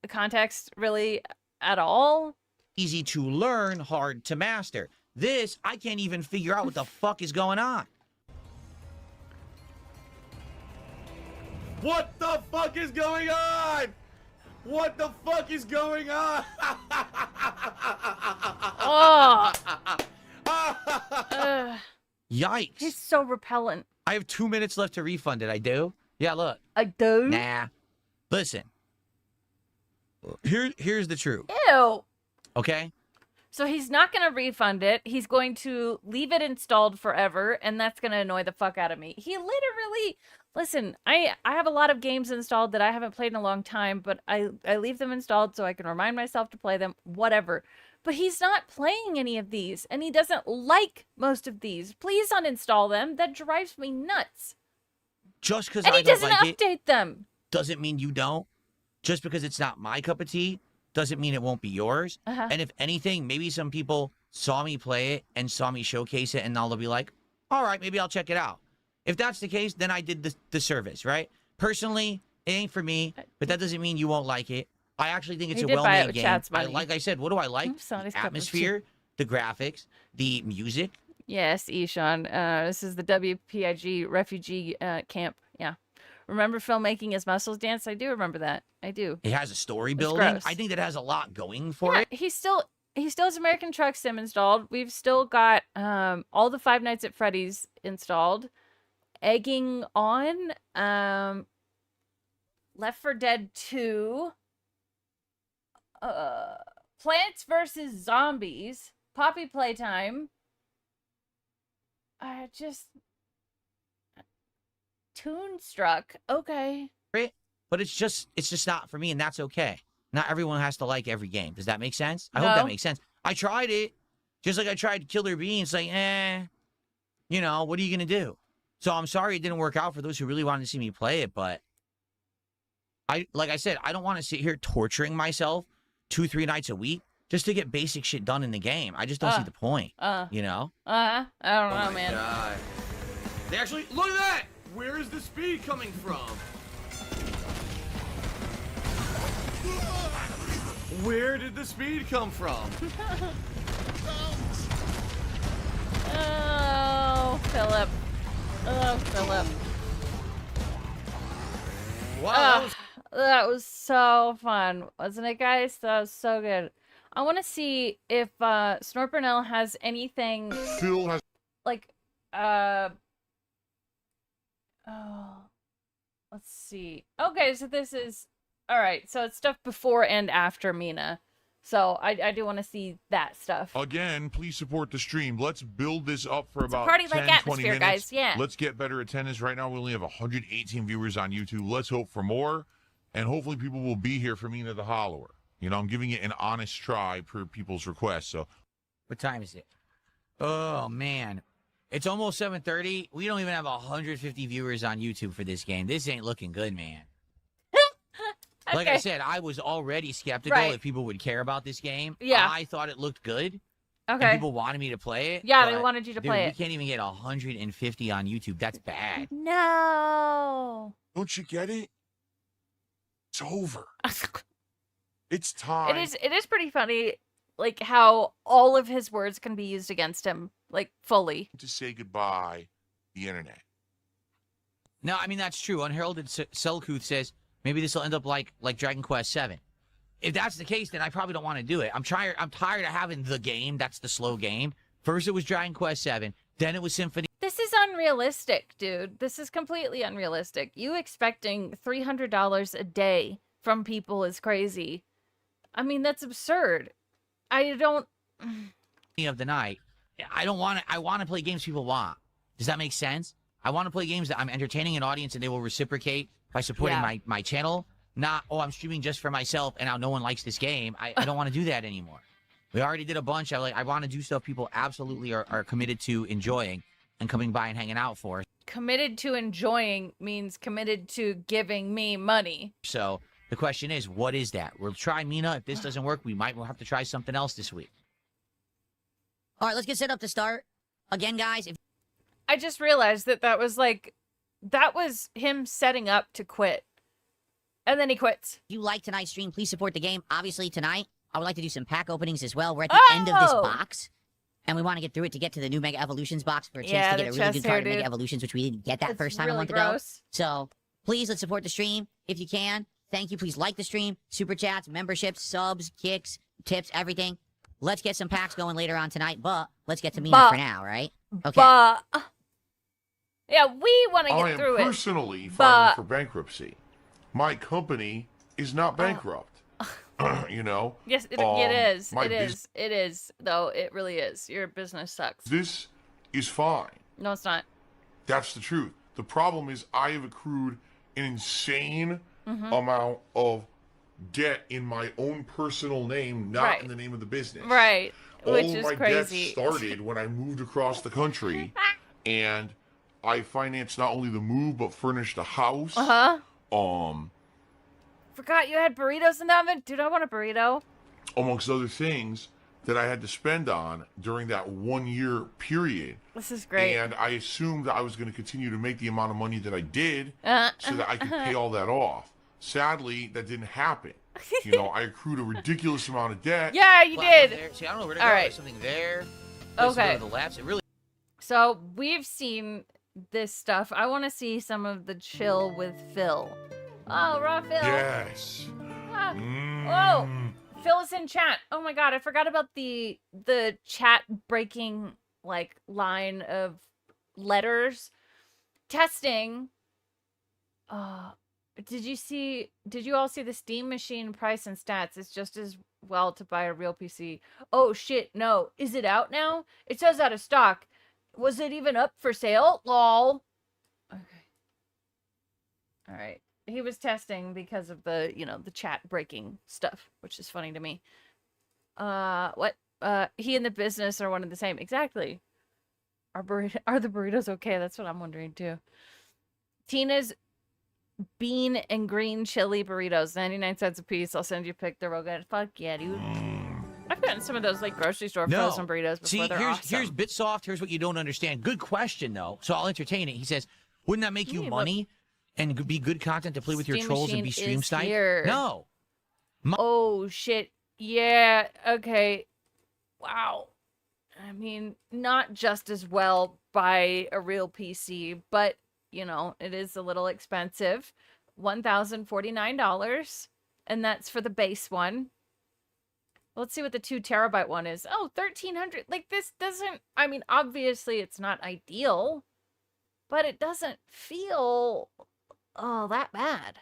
context really at all. easy to learn, hard to master. This, I can't even figure out what the fuck is going on. What the fuck is going on? What the fuck is going on? Oh, ugh, Yikes. he's so repellent. I have 2 minutes left to refund it. I do? Yeah, look. I do. Nah. Listen. Here's the truth, Ew. okay? So he's not going to refund it. He's going to leave it installed forever, and that's going to annoy the fuck out of me. He literally... Listen, I have a lot of games installed that I haven't played in a long time, but I leave them installed so I can remind myself to play them, whatever. But he's not playing any of these, and he doesn't like most of these. Please uninstall them. That drives me nuts. Just because And I he don't doesn't like update them. doesn't mean you don't. Just because it's not my cup of tea doesn't mean it won't be yours. Uh-huh. And if anything, maybe some people saw me play it and saw me showcase it, and now they'll be like, all right, maybe I'll check it out. If that's the case, then I did the service, right? Personally, it ain't for me, but that doesn't mean you won't like it. I actually think it's He a did buy it well-made with game. Chad's money. Like I said, what do I like? Somebody's The cup of tea. atmosphere, the graphics, the music. Yes, Eshan. This is the WPIG refugee camp. Yeah. Remember filmmaking his muscles dance? I do remember that. I do. It has a story It's building. gross. I think that has a lot going for Yeah, it. he still has American Truck Sim installed. We've still got all the Five Nights at Freddy's installed. Egging on Left 4 Dead 2. Plants vs. Zombies. Poppy Playtime. Just Toonstruck. Okay. But it's just not for me, and that's okay. Not everyone has to like every game. Does that make sense? I hope No. that makes sense. I tried it, just like I tried Killer Bee. It's like, you know, what are you gonna do? So I'm sorry it didn't work out for those who really wanted to see me play it, but like I said, I don't want to sit here torturing myself 2-3 nights a week just to get basic shit done in the game. I just don't see the point. You know? I don't know, Oh my man. God. They actually look at that. Where is the speed coming from? Where did the speed come from? Oh, Philip. Oh, Philip. Wow. That was so fun, wasn't it, guys? That was so good. I want to see if Snorpernell has anything Phil has like let's see. Okay, so this is all right. So it's stuff before and after Mina. So I do want to see that stuff. again. Please support the stream. Let's build this up for about party-like 10, 20 atmosphere, minutes. guys, yeah. Let's get better attendance. Right now, we only have 118 viewers on YouTube. Let's hope for more, and hopefully, people will be here for Mina the Hollower. You know, I'm giving it an honest try per people's request. So, What time is it? Oh man, it's almost 7:30. We don't even have 150 viewers on YouTube for this game. This ain't looking good, man. Like I Okay. said, I was already skeptical Right. if people would care about this game. Yeah. I thought it looked good. Okay. And people wanted me to play it. Yeah, they but, wanted you to dude, play we it. can't even get 150 on YouTube. That's bad. No. don't you get it? It's over. It's time. It is pretty funny, like how all of his words can be used against him, like fully. to say goodbye, the internet. No, I mean, that's true. Unheralded Selkuth says, maybe this will end up like Dragon Quest VII. If that's the case, then I probably don't want to do it. I'm tired of having the game. That's the slow game. First it was Dragon Quest VII. Then it was Symphony. This is unrealistic, dude. This is completely unrealistic. You expecting $300 a day from people is crazy. I mean, that's absurd. I don't... of the night. I don't want to. I want to play games people want. Does that make sense? I want to play games that I'm entertaining an audience and they will reciprocate by supporting Yeah. my channel. Not, oh, I'm streaming just for myself and now no one likes this game. I don't want to do that anymore. We already did a bunch. I want to do stuff people absolutely are committed to enjoying and coming by and hanging out for. Committed to enjoying means committed to giving me money. So the question is, what is that? We'll try Mina. If this doesn't work, we'll have to try something else this week. All right, let's get set up to start. Again, guys, if I just realized that was him setting up to quit. And then he quits. you like tonight's stream, please support the game. Obviously, tonight, I would like to do some pack openings as well. We're at the end of this Oh! box, and we want to get through it to get to the new Mega Evolutions box for a chance Yeah, to get the a really chest good card hair, of Mega dude. Evolutions, which we didn't get that It's first time really a month ago. gross. So, please, let's support the stream if you can. Thank you. Please like the stream. Super chats, memberships, subs, kicks, tips, everything. Let's get some packs going later on tonight, but let's get to Mina But- for now, right? Okay. But yeah, we want to I get am through it. personally but- filing for bankruptcy. My company is not bankrupt. You know, Yes, it is. my It is. It is. Though it really is. Your business sucks. this is fine. No, it's not. That's the truth. The problem is I have accrued an insane Mm-hmm. amount of debt in my own personal name, not Right. in the name of the business. Right. Which All is of my crazy. debts started when I moved across the country, and I financed not only the move but furnished a house. Forgot you had burritos in the oven. Dude, I want a burrito. Amongst other things that I had to spend on during that 1 year period. This is great. And I assumed that I was going to continue to make the amount of money that I did so that I could pay all that off. Sadly, that didn't happen. You know, I accrued a ridiculous amount of debt. Yeah, you Platform did. there. See, I don't know where to go. All right. There's something there. There's Okay. To the left. It really. So we've seen this stuff. I want to see some of the chill with Phil. Oh, raw Phil. Yes. Ah. Mm. Oh, Phil is in chat. Oh my god, I forgot about the chat breaking like line of letters. Testing. Did you all see the Steam Machine price and stats? It's just as well to buy a real PC. Oh shit, no. Is it out now? It says out of stock. Was it even up for sale? Lol. Okay. All right. He was testing because of the, the chat breaking stuff, which is funny to me. What? He and the business are one and the same. Exactly. Are the burritos okay? That's what I'm wondering too. Tina's bean and green chili burritos, 99 cents a piece. I'll send you a pic. They're real good. Fuck yeah, dude. I've gotten some of those like grocery store frozen burritos before. See, they're here's awesome. Bitsoft. Here's what you don't understand. Good question though, so I'll entertain it. He says, "Wouldn't that make you money and be good content to play with your Steam trolls and be Machine stream is sniped?" here. No. Oh shit. Yeah, okay. Wow. I mean, not just as well by a real PC, but it is a little expensive. $1,049, and that's for the base one. Let's see what the 2 terabyte one is. Oh, $1,300. Like, this doesn't, I mean, obviously it's not ideal, but it doesn't feel that bad.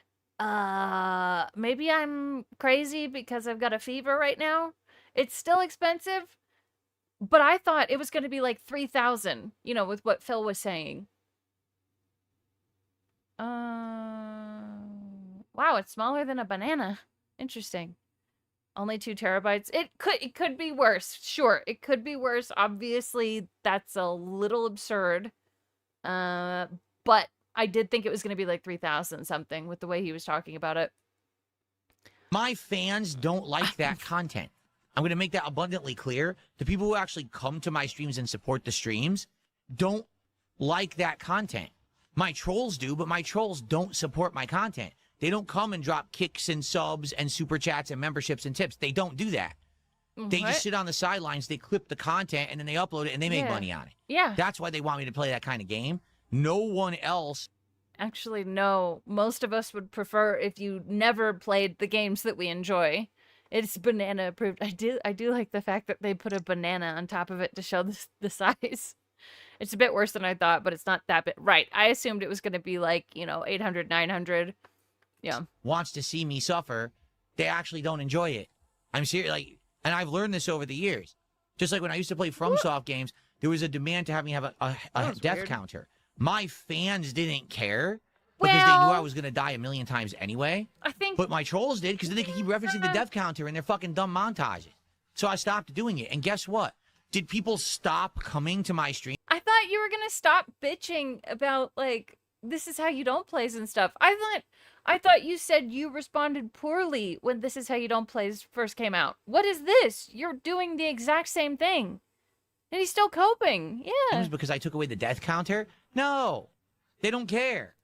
Maybe I'm crazy because I've got a fever right now. It's still expensive, but I thought it was going to be like 3,000, with what Phil was saying. Wow, it's smaller than a banana. Interesting. Only 2 terabytes. It could be worse. Sure, it could be worse. Obviously, that's a little absurd. But I did think it was going to be like 3,000 something with the way he was talking about it. My fans don't like that content. I'm going to make that abundantly clear. The people who actually come to my streams and support the streams don't like that content. My trolls do, but my trolls don't support my content. They don't come and drop kicks and subs and super chats and memberships and tips. They don't do that. They just sit on the sidelines, they clip the content, and then they upload it, and they make money on it. Yeah. That's why they want me to play that kind of game. No one else. Actually, no. Most of us would prefer if you never played the games that we enjoy. It's banana approved. I do like the fact that they put a banana on top of it to show the size. It's a bit worse than I thought, but it's not that bit. Right. I assumed it was going to be like, 800, 900. Yeah. Wants to see me suffer. They actually don't enjoy it. I'm serious. And I've learned this over the years. Just like when I used to play FromSoft games, there was a demand to have me have a death weird. counter. My fans didn't care because they knew I was going to die a million times anyway. I think. But my trolls did because they could keep referencing the death counter in their fucking dumb montages. So I stopped doing it. And guess what? Did people stop coming to my stream? I thought you were going to stop bitching about, this is how you don't plays and stuff. I thought you said you responded poorly when This Is How You Don't Plays first came out. What is this? You're doing the exact same thing. And he's still coping. Yeah. Because I took away the death counter? No. They don't care.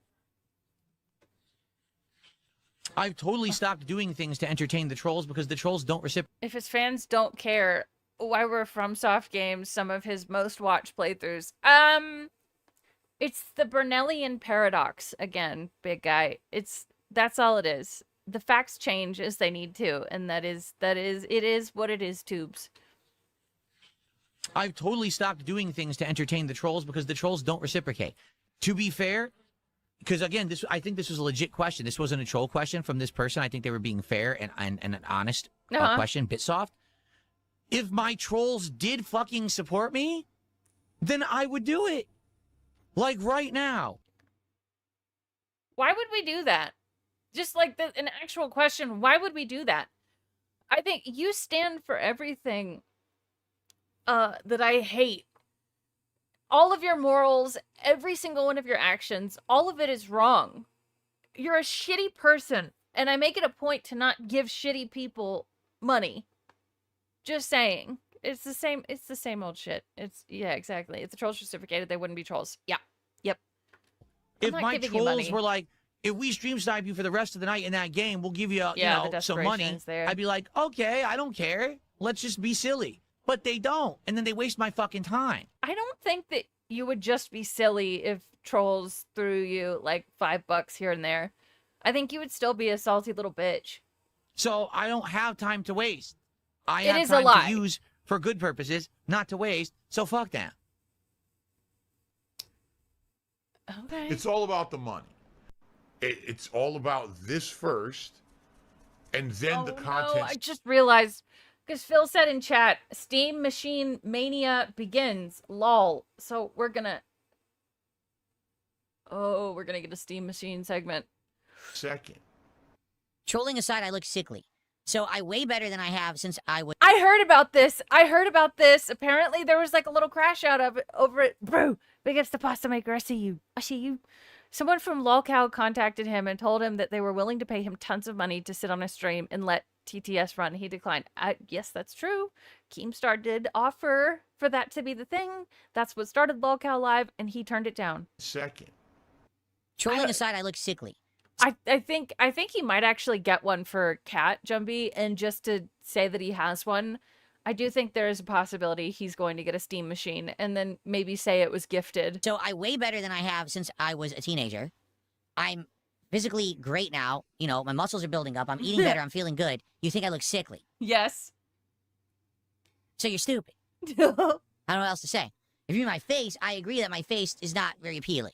I've totally stopped doing things to entertain the trolls because the trolls don't reciprocate. If his fans don't care, why were FromSoft games some of his most watched playthroughs? It's the Bernellian paradox again, big guy. That's all it is. The facts change as they need to, and it is what it is, tubes. I've totally stopped doing things to entertain the trolls because the trolls don't reciprocate. To be fair, because again, I think this was a legit question. This wasn't a troll question from this person. I think they were being fair and an honest question. Bitsoft. If my trolls did fucking support me, then I would do it. Like right now. Why would we do that? Just like an actual question, why would we do that? I think you stand for everything that I hate. All of your morals, every single one of your actions, all of it is wrong. You're a shitty person, and I make it a point to not give shitty people money. Just saying. It's the same old shit. Yeah, exactly. If the trolls reciprocated, they wouldn't be trolls. Yeah. Yep. If my trolls were like, if we stream snipe you for the rest of the night in that game, we'll give you, some money. There. I'd be like, okay, I don't care. Let's just be silly. But they don't. And then they waste my fucking time. I don't think that you would just be silly if trolls threw you like $5 here and there. I think you would still be a salty little bitch. So I don't have time to waste. I It have is time a lie. to use for good purposes, not to waste. So fuck them. Okay. It's all about the money. It's all about this first, and then the content. No, I just realized, because Phil said in chat, Steam Machine Mania begins, lol. So we're gonna get a Steam Machine segment. Second. Trolling aside, I look sickly. So I weigh better than I have since I was. I heard about this. Apparently there was like a little crash out of it over it. Bro, big ups to Pasta Maker. I see you. Someone from LolCow contacted him and told him that they were willing to pay him tons of money to sit on a stream and let TTS run. He declined. Yes, that's true. Keemstar did offer for that to be the thing. That's what started LolCow Live, and he turned it down. Second. Trolling aside, I look sickly. I think he might actually get one for Cat Jumbie, and just to say that he has one, I do think there is a possibility he's going to get a Steam Machine and then maybe say it was gifted. So I weigh better than I have since I was a teenager. I'm physically great now. You know, my muscles are building up. I'm eating better. I'm feeling good. You think I look sickly. Yes. So you're stupid. I don't know what else to say. If you're my face, I agree that my face is not very appealing.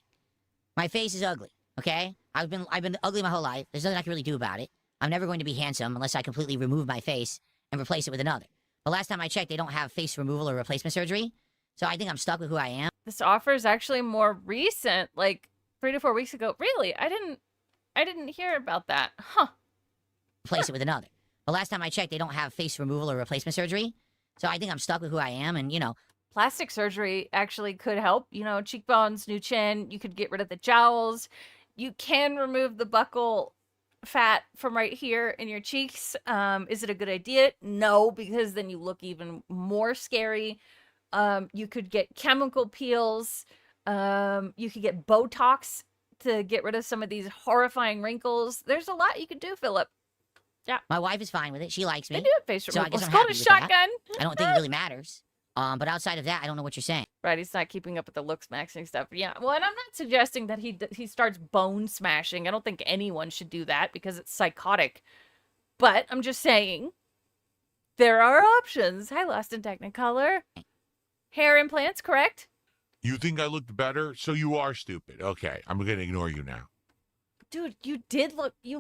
My face is ugly, okay? I've been ugly my whole life. There's nothing I can really do about it. I'm never going to be handsome unless I completely remove my face and replace it with another. But last time I checked, they don't have face removal or replacement surgery. So I think I'm stuck with who I am. This offer is actually more recent, like 3 to 4 weeks ago. Really? I didn't hear about that. Huh. Replace it with another. But last time I checked, they don't have face removal or replacement surgery. So I think I'm stuck with who I am, and, Plastic surgery actually could help. Cheekbones, new chin. You could get rid of the jowls. You can remove the buccal fat from right here in your cheeks. Is it a good idea? No, because then you look even more scary. You could get chemical peels. You could get Botox to get rid of some of these horrifying wrinkles. There's a lot you could do, Philip. Yeah. My wife is fine with it. She likes me. They do have face So I removal. guess It's I'm called a happy with that. shotgun. I don't think it really matters. But outside of that, I don't know what you're saying. Right, he's not keeping up with the look smashing stuff. Yeah, well, and I'm not suggesting that he starts bone smashing. I don't think anyone should do that because it's psychotic. But I'm just saying, there are options. Hi, Lost in Technicolor. Hair implants, correct? You think I looked better? So you are stupid. Okay, I'm going to ignore you now. Dude, you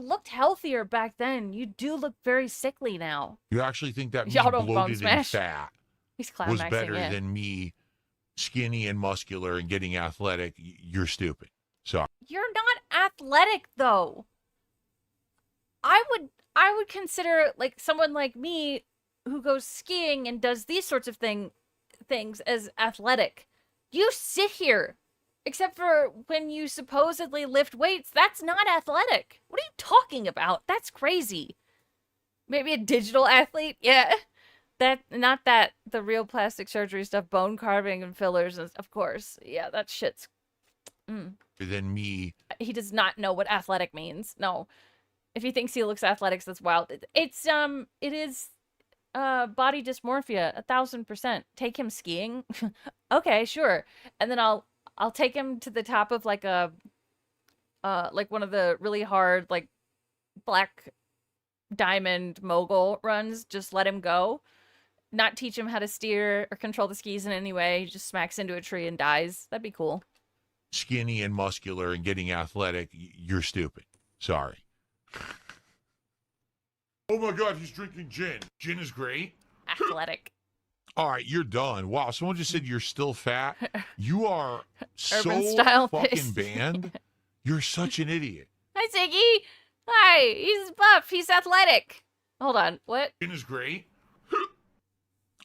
looked healthier back then. You do look very sickly now. You actually think that me Y'all don't bone bloated and smash. fat He's was climaxing better it. than me skinny and muscular and getting athletic? You're stupid. Sorry. You're not athletic though. I would consider like someone like me who goes skiing and does these sorts of things as athletic. You sit here, except for when you supposedly lift weights, that's not athletic. What are you talking about? That's crazy. Maybe a digital athlete? Yeah. Not the real plastic surgery stuff, bone carving and fillers, and of course. Yeah, that shit's Than me. He does not know what athletic means. No. If he thinks he looks athletic, that's wild. It is body dysmorphia, 1000%. Take him skiing. Okay, sure. And then I'll take him to the top of like a like one of the really hard like black diamond mogul runs. Just let him go. Not teach him how to steer or control the skis in any way. He just smacks into a tree and dies. That'd be cool. Skinny and muscular and getting athletic, you're stupid. Sorry. Oh my God, he's drinking gin. Gin is great. Athletic. All right, you're done. Wow, someone just said you're still fat. You are Urban so style fucking face. banned. You're such an idiot. Hi, Ziggy. Hi, he's buff. He's athletic. Hold on. What? Skin is great.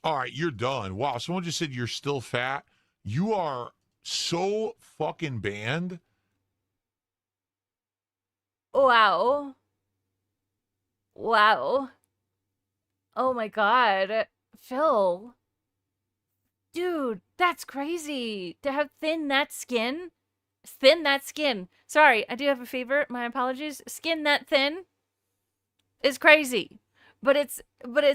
All right, you're done. Wow, someone just said you're still fat. You are so fucking banned. Wow. Wow. Oh my god. Phil. Dude, that's crazy. To have thin that skin. Thin that skin. Sorry, I do have a fever. My apologies. Skin that thin is crazy. But it's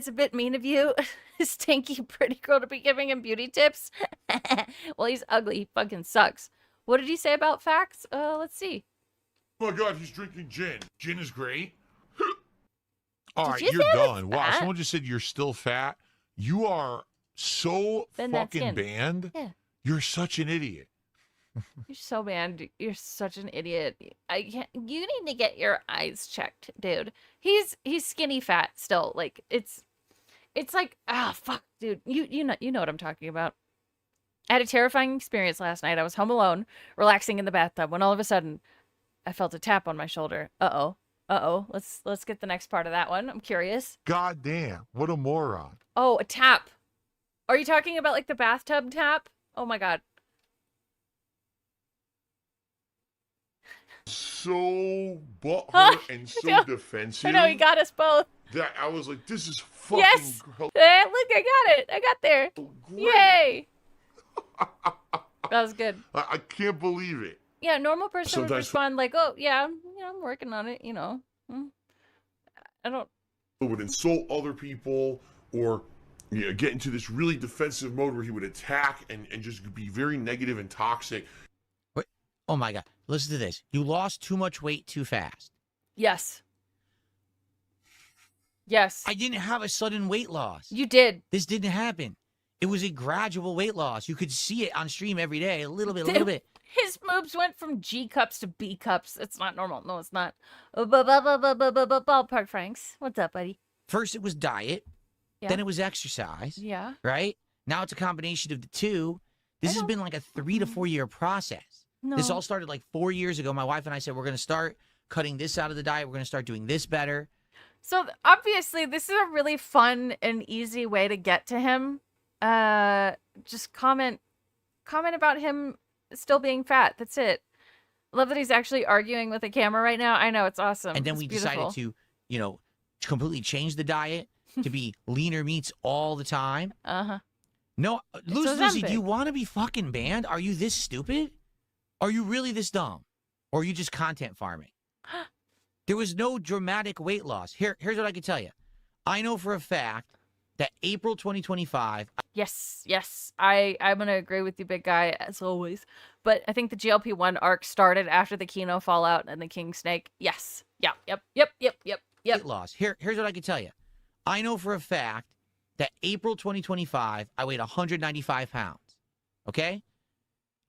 a bit mean of you, stinky pretty girl, to be giving him beauty tips. Well, he's ugly. He fucking sucks. What did he say about facts? Let's see. Oh my god, he's drinking gin. Gin is great. All Did right, you you're say I was done. Wow, fat? someone just said you're still fat. You are so Thin that fucking skin. banned. Yeah. You're such an idiot. You're so bad. You're such an idiot. I can't, you need to get your eyes checked, dude. He's skinny fat still. Like it's like fuck, dude. You know what I'm talking about. I had a terrifying experience last night. I was home alone, relaxing in the bathtub, when all of a sudden I felt a tap on my shoulder. Uh-oh. Let's get the next part of that one. I'm curious. God damn, what a moron. Oh, a tap. Are you talking about like the bathtub tap? Oh my god. So butthurt and so defensive. I know, he got us both. that I was like, this is fucking Yes! Look, I got it. I got there. great. Yay! That was good. I can't believe it. Yeah, a normal person would Sometimes- respond like, oh, yeah, I'm working on it, I don't... Would insult other people or get into this really defensive mode where he would attack and just be very negative and toxic. Wait, oh my God. Listen to this. You lost too much weight too fast. Yes. Yes. I didn't have a sudden weight loss. You did. This didn't happen. It was a gradual weight loss. You could see it on stream every day, a little bit. His moves went from G cups to B cups. It's not normal. No, it's not. Ballpark Franks. What's up, buddy? First it was diet, Yeah. then it was exercise, Yeah. right? Now it's a combination of the two. This has been like a 3 to 4 year process. No. This all started like 4 years ago. My wife and I said, we're going to start cutting this out of the diet. We're going to start doing this better. So obviously, this is a really fun and easy way to get to him. Just comment about him still being fat. That's it. Love that he's actually arguing with the camera right now. I know, it's awesome. And then It's we beautiful. decided to, completely change the diet to be leaner meats all the time. Uh-huh. No, Lucy, do Ozempic. you want to be fucking banned? Are you this stupid? Are you really this dumb? Or are you just content farming? There was no dramatic weight loss. Here's what I can tell you. I know for a fact that April 2025, Yes. I'm gonna agree with you, big guy, as always. But I think the GLP-1 arc started after the Kino fallout and the King Snake. Yes. Yep. weight loss. Here's what I can tell you. I know for a fact that April 2025, I weighed 195 pounds. Okay?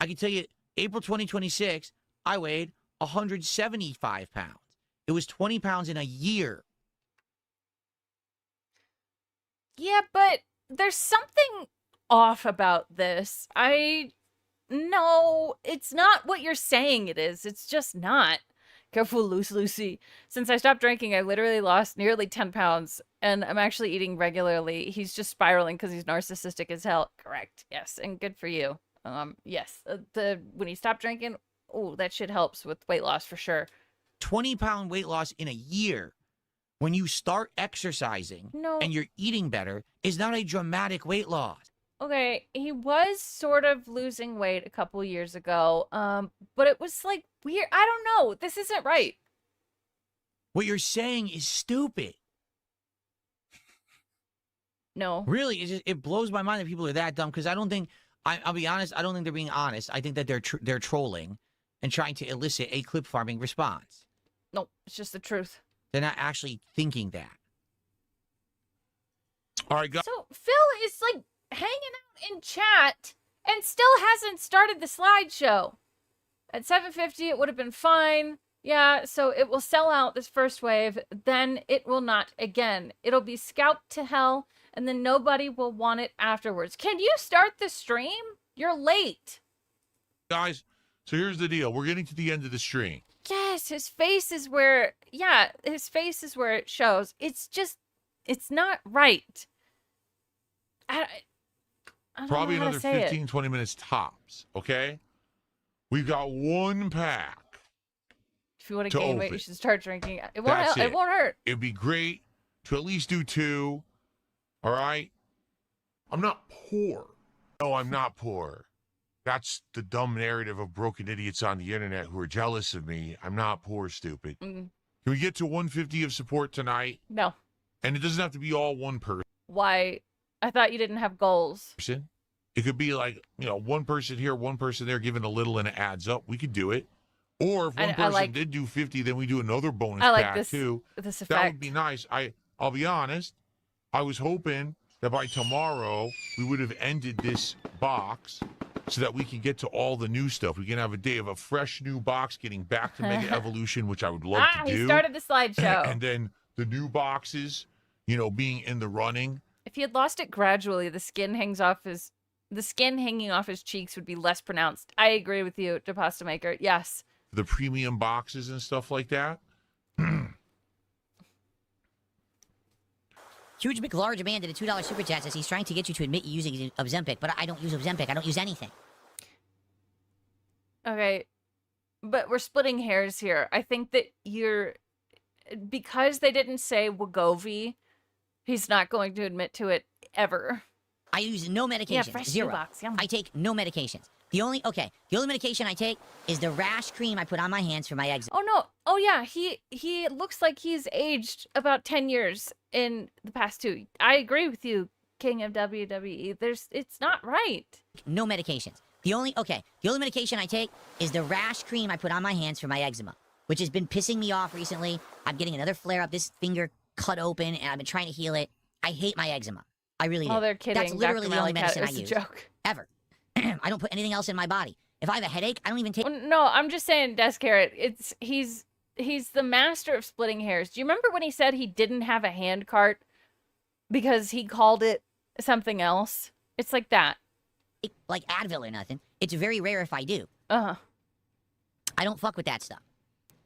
I can tell you April 2026, I weighed 175 pounds. It was 20 pounds in a year. Yeah, but there's something off about this. No, it's not what you're saying it is. It's just not. Careful, Lucy. Since I stopped drinking, I literally lost nearly 10 pounds, and I'm actually eating regularly. He's just spiraling because he's narcissistic as hell. Correct. Yes, and good for you. Yes. When he stopped drinking, oh, that shit helps with weight loss for sure. 20-pound weight loss in a year when you start exercising No. and you're eating better is not a dramatic weight loss. Okay, he was sort of losing weight a couple years ago, but it was like weird. I don't know. This isn't right. What you're saying is stupid. No. Really, it blows my mind that people are that dumb because I don't think, I'll be honest, I don't think they're being honest. I think that they're trolling and trying to elicit a clip farming response. No, it's just the truth. They're not actually thinking that. All right, guys. So Phil is like hanging out in chat and still hasn't started the slideshow. At 750, it would have been fine. Yeah, so it will sell out this first wave, then it will not again. It'll be scalped to hell, and then nobody will want it afterwards. Can you start the stream? You're late. Guys, so here's the deal. We're getting to the end of the stream. Yes, his face is where, yeah, his face is where it shows. It's just, it's not right. I don't Probably know how another to say 15, 20 minutes tops, okay? We've got one pack. If you want to to gain weight, open. you should start drinking. It won't. That's It won't hurt. It'd be great to at least do 2. All right? I'm not poor. No, I'm not poor. That's the dumb narrative of broken idiots on the internet who are jealous of me. I'm not poor, stupid. Mm, Can we get to 150 of support tonight? no. And it doesn't have to be all one Why? I thought you didn't have goals. person. It could be like, one person here, one person there, giving a little and it adds up. We could do it. Or if one person did do 50, then we do another bonus I like pack this, too. this effect. That would be nice. I'll be honest. I was hoping that by tomorrow we would have ended this box so that we can get to all the new stuff. We can have a day of a fresh new box getting back to Mega Evolution, which I would love to do. He started the slideshow. And then the new boxes, being in the running. If he had lost it gradually, the skin hanging off his cheeks would be less pronounced. I agree with you, DePasta Maker. Yes. The premium boxes and stuff like that. Huge McLarge man did a $2 super chat says he's trying to get you to admit you using Ozempic, but I don't use Ozempic. I don't use anything. Okay. But we're splitting hairs here. I think that because they didn't say Wegovy, he's not going to admit to it ever. I use no medications. Yeah, fresh Zero. box. Yum. I take no medications. The only medication I take is the rash cream I put on my hands for my eczema. Oh no. Oh yeah, he looks like he's aged about 10 years in the past 2. I agree with you, King of WWE. It's not right. No medications. The only medication I take is the rash cream I put on my hands for my eczema, which has been pissing me off recently. I'm getting another flare up, this finger cut open, and I've been trying to heal it. I hate my eczema. I really do. Oh, they're kidding. That's literally Dr. the only Malachi, medicine I it was use. a joke. Ever. I don't put anything else in my body. If I have a headache, I don't even take... Well, no, I'm just saying, Desk Carrot, he's the master of splitting hairs. Do you remember when he said he didn't have a hand cart because he called it something else? It's like that. Like Advil or nothing. It's very rare if I do. Uh-huh. I don't fuck with that stuff.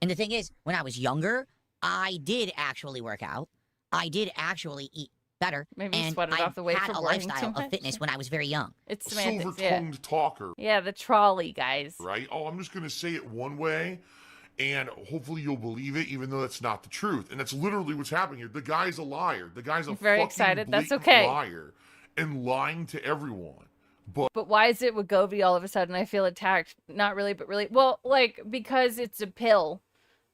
And the thing is, when I was younger, I did actually work out. I did actually eat better. Maybe you and sweated I off the weight had from a working lifestyle too of much. fitness when I was very young. It's semantics, yeah. Silver-tongued talker, Yeah, the trolley, guys. right? Oh, I'm just going to say it one way, and hopefully you'll believe it, even though that's not the truth. And that's literally what's happening here. The guy's a liar. The guy's a Very fucking excited. That's blatant okay. liar and lying to everyone. But why is it Wegovy all of a sudden? I feel attacked. Not really, but really. Well, like, because it's a pill.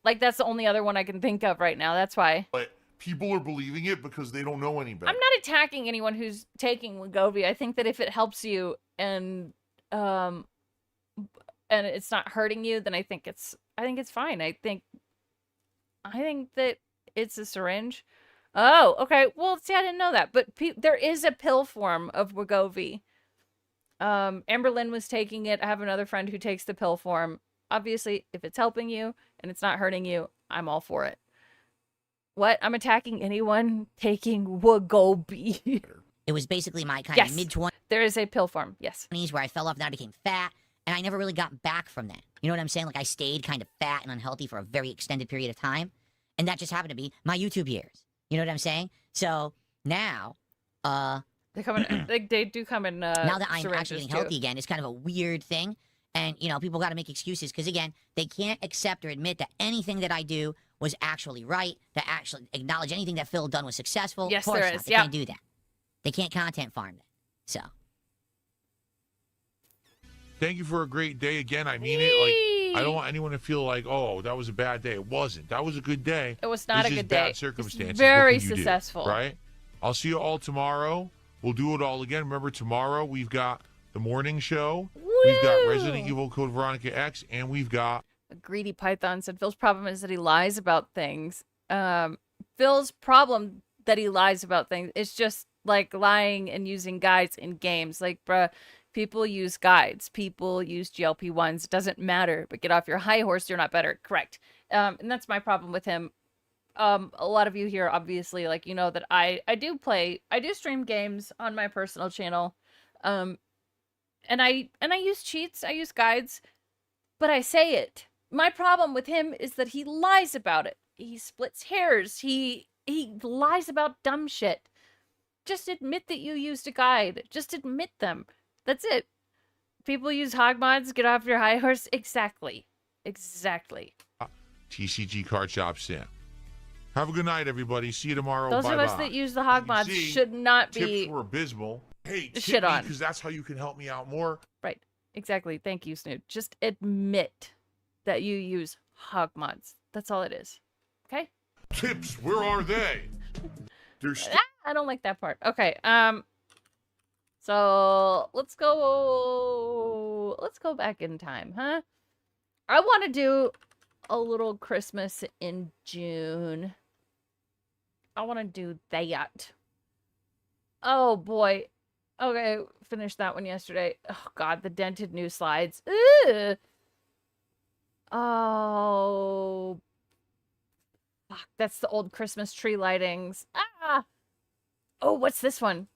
Like, that's the only other one I can think of right now. That's why. But people are believing it because they don't know any better. I'm not attacking anyone who's taking Wegovy. I think that if it helps you and it's not hurting you, then I think it's fine. I think that it's a syringe. Oh, okay. Well, see, I didn't know that. But there is a pill form of Wegovy. Amberlynn was taking it. I have another friend who takes the pill form. Obviously, if it's helping you and it's not hurting you, I'm all for it. What? I'm attacking anyone taking Wegovy. It was basically my kind Yes. of mid-20s There is a pill form. Yes. where I fell off and I became fat, and I never really got back from that. You know what I'm saying? Like, I stayed kind of fat and unhealthy for a very extended period of time, and that just happened to be my YouTube years. You know what I'm saying? So, now, They come in. they do come in. now that I'm syringes, actually getting too. healthy again, it's kind of a weird thing. And, people got to make excuses because, again, they can't accept or admit that anything that I do was actually right, to actually acknowledge anything that Phil done was successful. Yes, of course there not. is. They Yep. can't do that. They can't content farm that. So, Thank you for a great day again. I mean it. Like, I don't want anyone to feel like, oh, that was a bad day. It wasn't. That was a good day. It was not It's a just good day. bad It's circumstances. very What can you do, successful. right? I'll see you all tomorrow. We'll do it all again. Remember, tomorrow we've got the morning show. We've got Resident Evil Code Veronica X, and we've got... A greedy Python said Phil's problem is that he lies about things. Phil's problem that he lies about things is just like lying and using guides in games. Like, bruh, people use guides. People use GLP-1s. It doesn't matter. But get off your high horse. You're not better. Correct. And that's my problem with him. A lot of you here, obviously, like, you know that I do stream games on my personal channel. And I use cheats. I use guides. But I say it My problem with him is that he lies about it. He splits hairs. He lies about dumb shit. Just admit that you used a guide. Just admit them. That's it. People use hog mods, get off your high horse. Exactly. Exactly. TCG Card Shop sent. Have a good night, everybody. See you tomorrow. Those Bye-bye. of us that use the hog mods See, should not tips be... were abysmal. Hey, tip shit me, on. because that's how you can help me out more. Right. Exactly. Thank you, Snoot. Just admit that you use hog mods. That's all it is. Okay? Tips, where are they? They're still I don't like that part. Okay. So let's go back in time, huh? I want to do a little Christmas in June. I want to do that. Oh boy. Okay, finished that one yesterday. Oh god, the dented new slides. Ugh. Oh. Fuck, that's the old Christmas tree lightings. Ah. Oh, what's this one?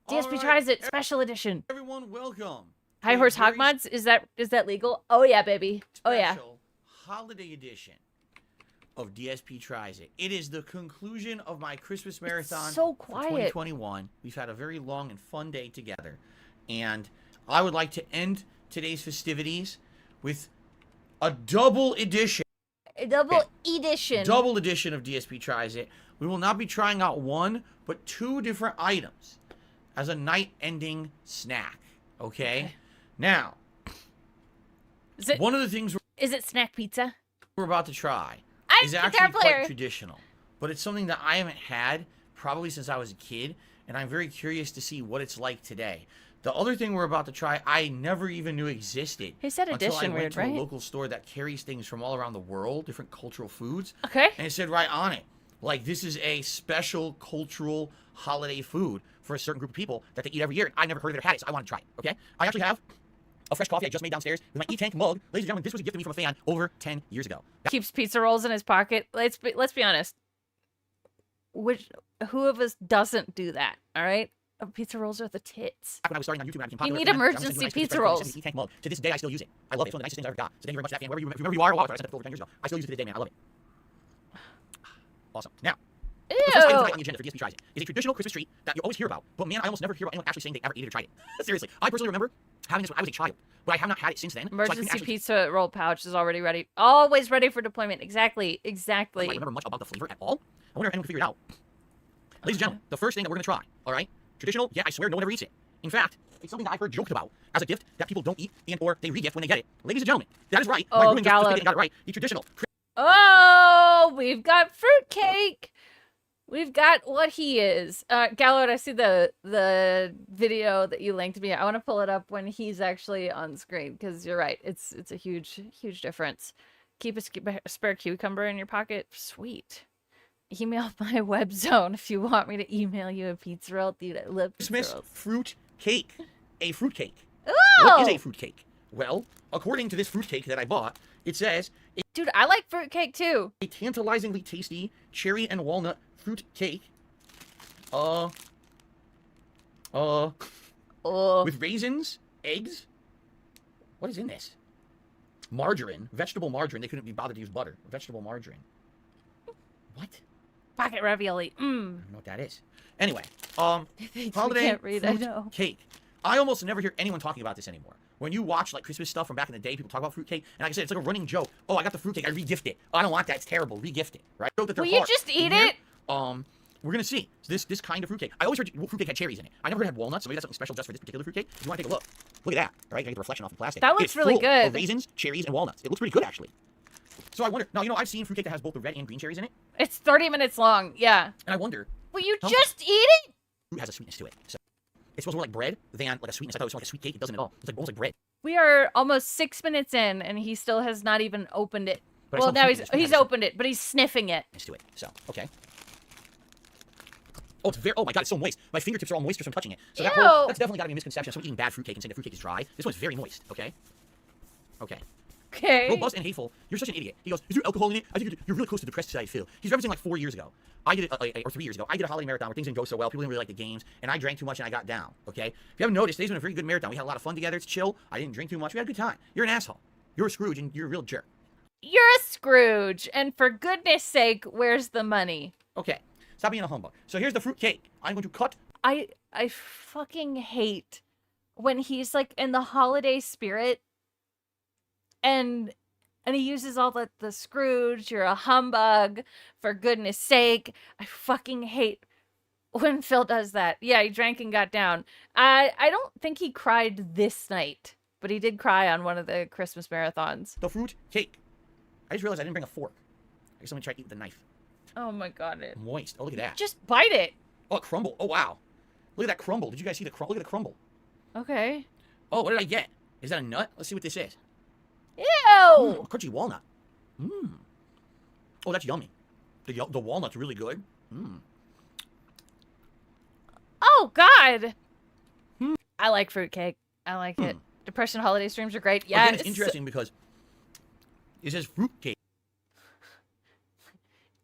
DSP tries it, special edition. Everyone, welcome. High to a horse hog very mods? Is that legal? Oh yeah, baby. Oh yeah. special holiday edition of DSP Tries It. It is the conclusion of my Christmas marathon so for quiet. 2021. We've had a very long and fun day together. And I would like to end today's festivities with a double edition. A double edition. Double edition of DSP Tries It. We will not be trying out one, but two different items as a night-ending snack. Okay? Now, one of the things Is it snack pizza? we're about to try I'm is the actually guitar player. quite traditional, but it's something that I haven't had probably since I was a kid, and I'm very curious to see what it's like today. The other thing we're about to try, I never even knew existed. He said until I edition went weird, to right? a local store that carries things from all around the world, different cultural foods, Okay. and it said right on it, like, this is a special cultural holiday food for a certain group of people that they eat every year. I never heard of it or had it, so I want to try it, okay? I actually have a fresh coffee I just made downstairs with my E-Tank mug. Ladies and gentlemen, this was a gift to me from a fan over 10 years ago. Keeps pizza rolls in his pocket. Let's be honest. Who of us doesn't do that? All right. Pizza rolls are the tits. Back when I was starting on YouTube, and I became popular, need and I was emergency sending nice pizza pictures of my rolls. E-Tank mug. To this day, I still use it. I love it. It's one of the nicest things I ever got. So thank you very much to that fan. Whoever you are, I sent it over 10 years ago. I still use it to this day, man. I love it. Awesome. Now, the first item tonight on the agenda for DSP Tries It is a traditional Christmas treat that you always hear about, but man, I almost never hear about anyone actually saying they ever ate it or tried it. Seriously, I personally remember having this when I was a child, but I have not had it since then. Emergency pizza roll pouch is already ready. Always ready for deployment. Exactly. I Exactly. don't remember much about the flavor at all. I wonder if anyone can figure it out. Ladies and gentlemen, the first thing that we're going to try, all right? Traditional, yeah, I swear no one ever eats it. In fact, it's something that I've heard joked about as a gift that people don't eat and or they re-gift when they get it. Ladies and gentlemen, that is right. Oh, My ruling just Gallo. got it right. The traditional. Oh, we've got fruitcake. We've got what he is. Gallard, I see the video that you linked me. I want to pull it up when he's actually on screen because you're right. It's a huge difference. Keep a spare cucumber in your pocket. Sweet. Email my web zone if you want me to email you a pizza roll. Dude, I love pizza Christmas rolls. fruit cake. A fruit cake. Ooh! What is a fruit cake? Well, according to this fruit cake that I bought, it says Dude, I like fruitcake too. a tantalizingly tasty cherry and walnut fruit cake. Oh. With raisins, eggs. What is in this? Margarine, vegetable margarine. They couldn't be bothered to use butter. Vegetable margarine. What? Pocket ravioli. I don't know what that is. Anyway, holiday can't read, I fruit know. cake. I almost never hear anyone talking about this anymore. When you watch like Christmas stuff from back in the day, people talk about fruitcake, and like I said, it's like a running joke. Oh, I got the fruitcake, I re-gift it. Oh, I don't want that, it's terrible. Re-gift it, right? Joke that they're Will you hard. just eat In here, it? We're gonna see. So this kind of fruitcake. I always heard fruitcake had cherries in it. I never had walnuts, so maybe that's something special just for this particular fruitcake. If you want to take a look, look at that. All right, get the reflection off the plastic. That looks It's really full good. Of raisins, cherries, and walnuts. It looks pretty good actually. So I wonder. Now I've seen fruitcake that has both the red and green cherries in it, It's 30 minutes long. Yeah. and I wonder Will you How- just eat it? fruit has a sweetness to it. So it smells more like bread than like a sweetness. I thought it was like a sweet cake. It doesn't at all. It's like almost like bread. We are almost 6 minutes in, and he still has not even opened it. But I Well, smell now sweetness. It he's has a opened it, but he's sniffing it. sweetness to it. So okay. Oh, it's very. Oh my god, it's so moist. My fingertips are all moist just from touching it. So that's Ew. definitely got to be a misconception. Someone eating bad fruitcake and saying the fruitcake is dry. This one's very moist. Okay. Okay. Okay. Robust and hateful. You're such an idiot. He goes, is there alcohol in it? I think you're really close to depressed as I feel. He's referencing like 4 years ago. I did it, or 3 years ago. I did a holiday marathon where things didn't go so well. People didn't really like the games, and I drank too much and I got down. Okay. If you haven't noticed, today's been a very good marathon. We had a lot of fun together. It's chill. I didn't drink too much. We had a good time. You're an asshole. You're a Scrooge, and you're a real jerk. You're a Scrooge, and for goodness sake, where's the money? Okay. Stop being a humbug. So here's the fruit cake. I'm going to cut. I fucking hate when he's like in the holiday spirit and he uses all the Scrooge, you're a humbug, for goodness sake. I fucking hate when Phil does that. Yeah, he drank and got down. I don't think he cried this night, but he did cry on one of the Christmas marathons. The fruit cake. I just realized I didn't bring a fork. I guess I'm going to try to eat with a knife. Oh my god, it. Moist. Oh, look at that. Just bite it. Oh, it crumbled. Oh, wow. Look at that crumble. Did you guys see the crumble? Look at the crumble. Okay. Oh, what did I get? Is that a nut? Let's see what this is. Ew! A crunchy walnut. Mmm. Oh, that's yummy. The walnut's really good. Mmm. Oh god! I like fruitcake. I like it. Depression holiday streams are great. Yeah, Again, it's interesting because it says fruit cake.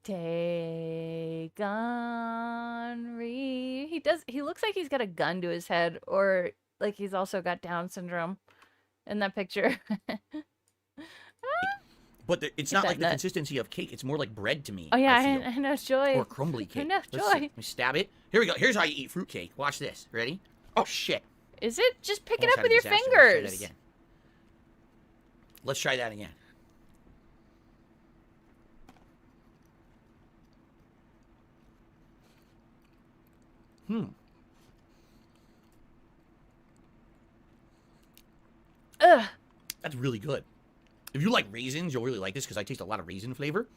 Take on He does. He looks like he's got a gun to his head, or like he's also got Down syndrome in that picture. But it's Get not that like the nut. consistency of cake. It's more like bread to me. Oh yeah, I feel. I know Joy. Or crumbly cake. I know Let's see. Joy. Let me stab it. Here we go. Here's how you eat fruit cake. Watch this. Ready? Oh shit. Is it? Just pick it Almost up had with a your disaster. Let's try that fingers. again. Let's try that again. Ugh. That's really good. If you like raisins, you'll really like this because I taste a lot of raisin flavor.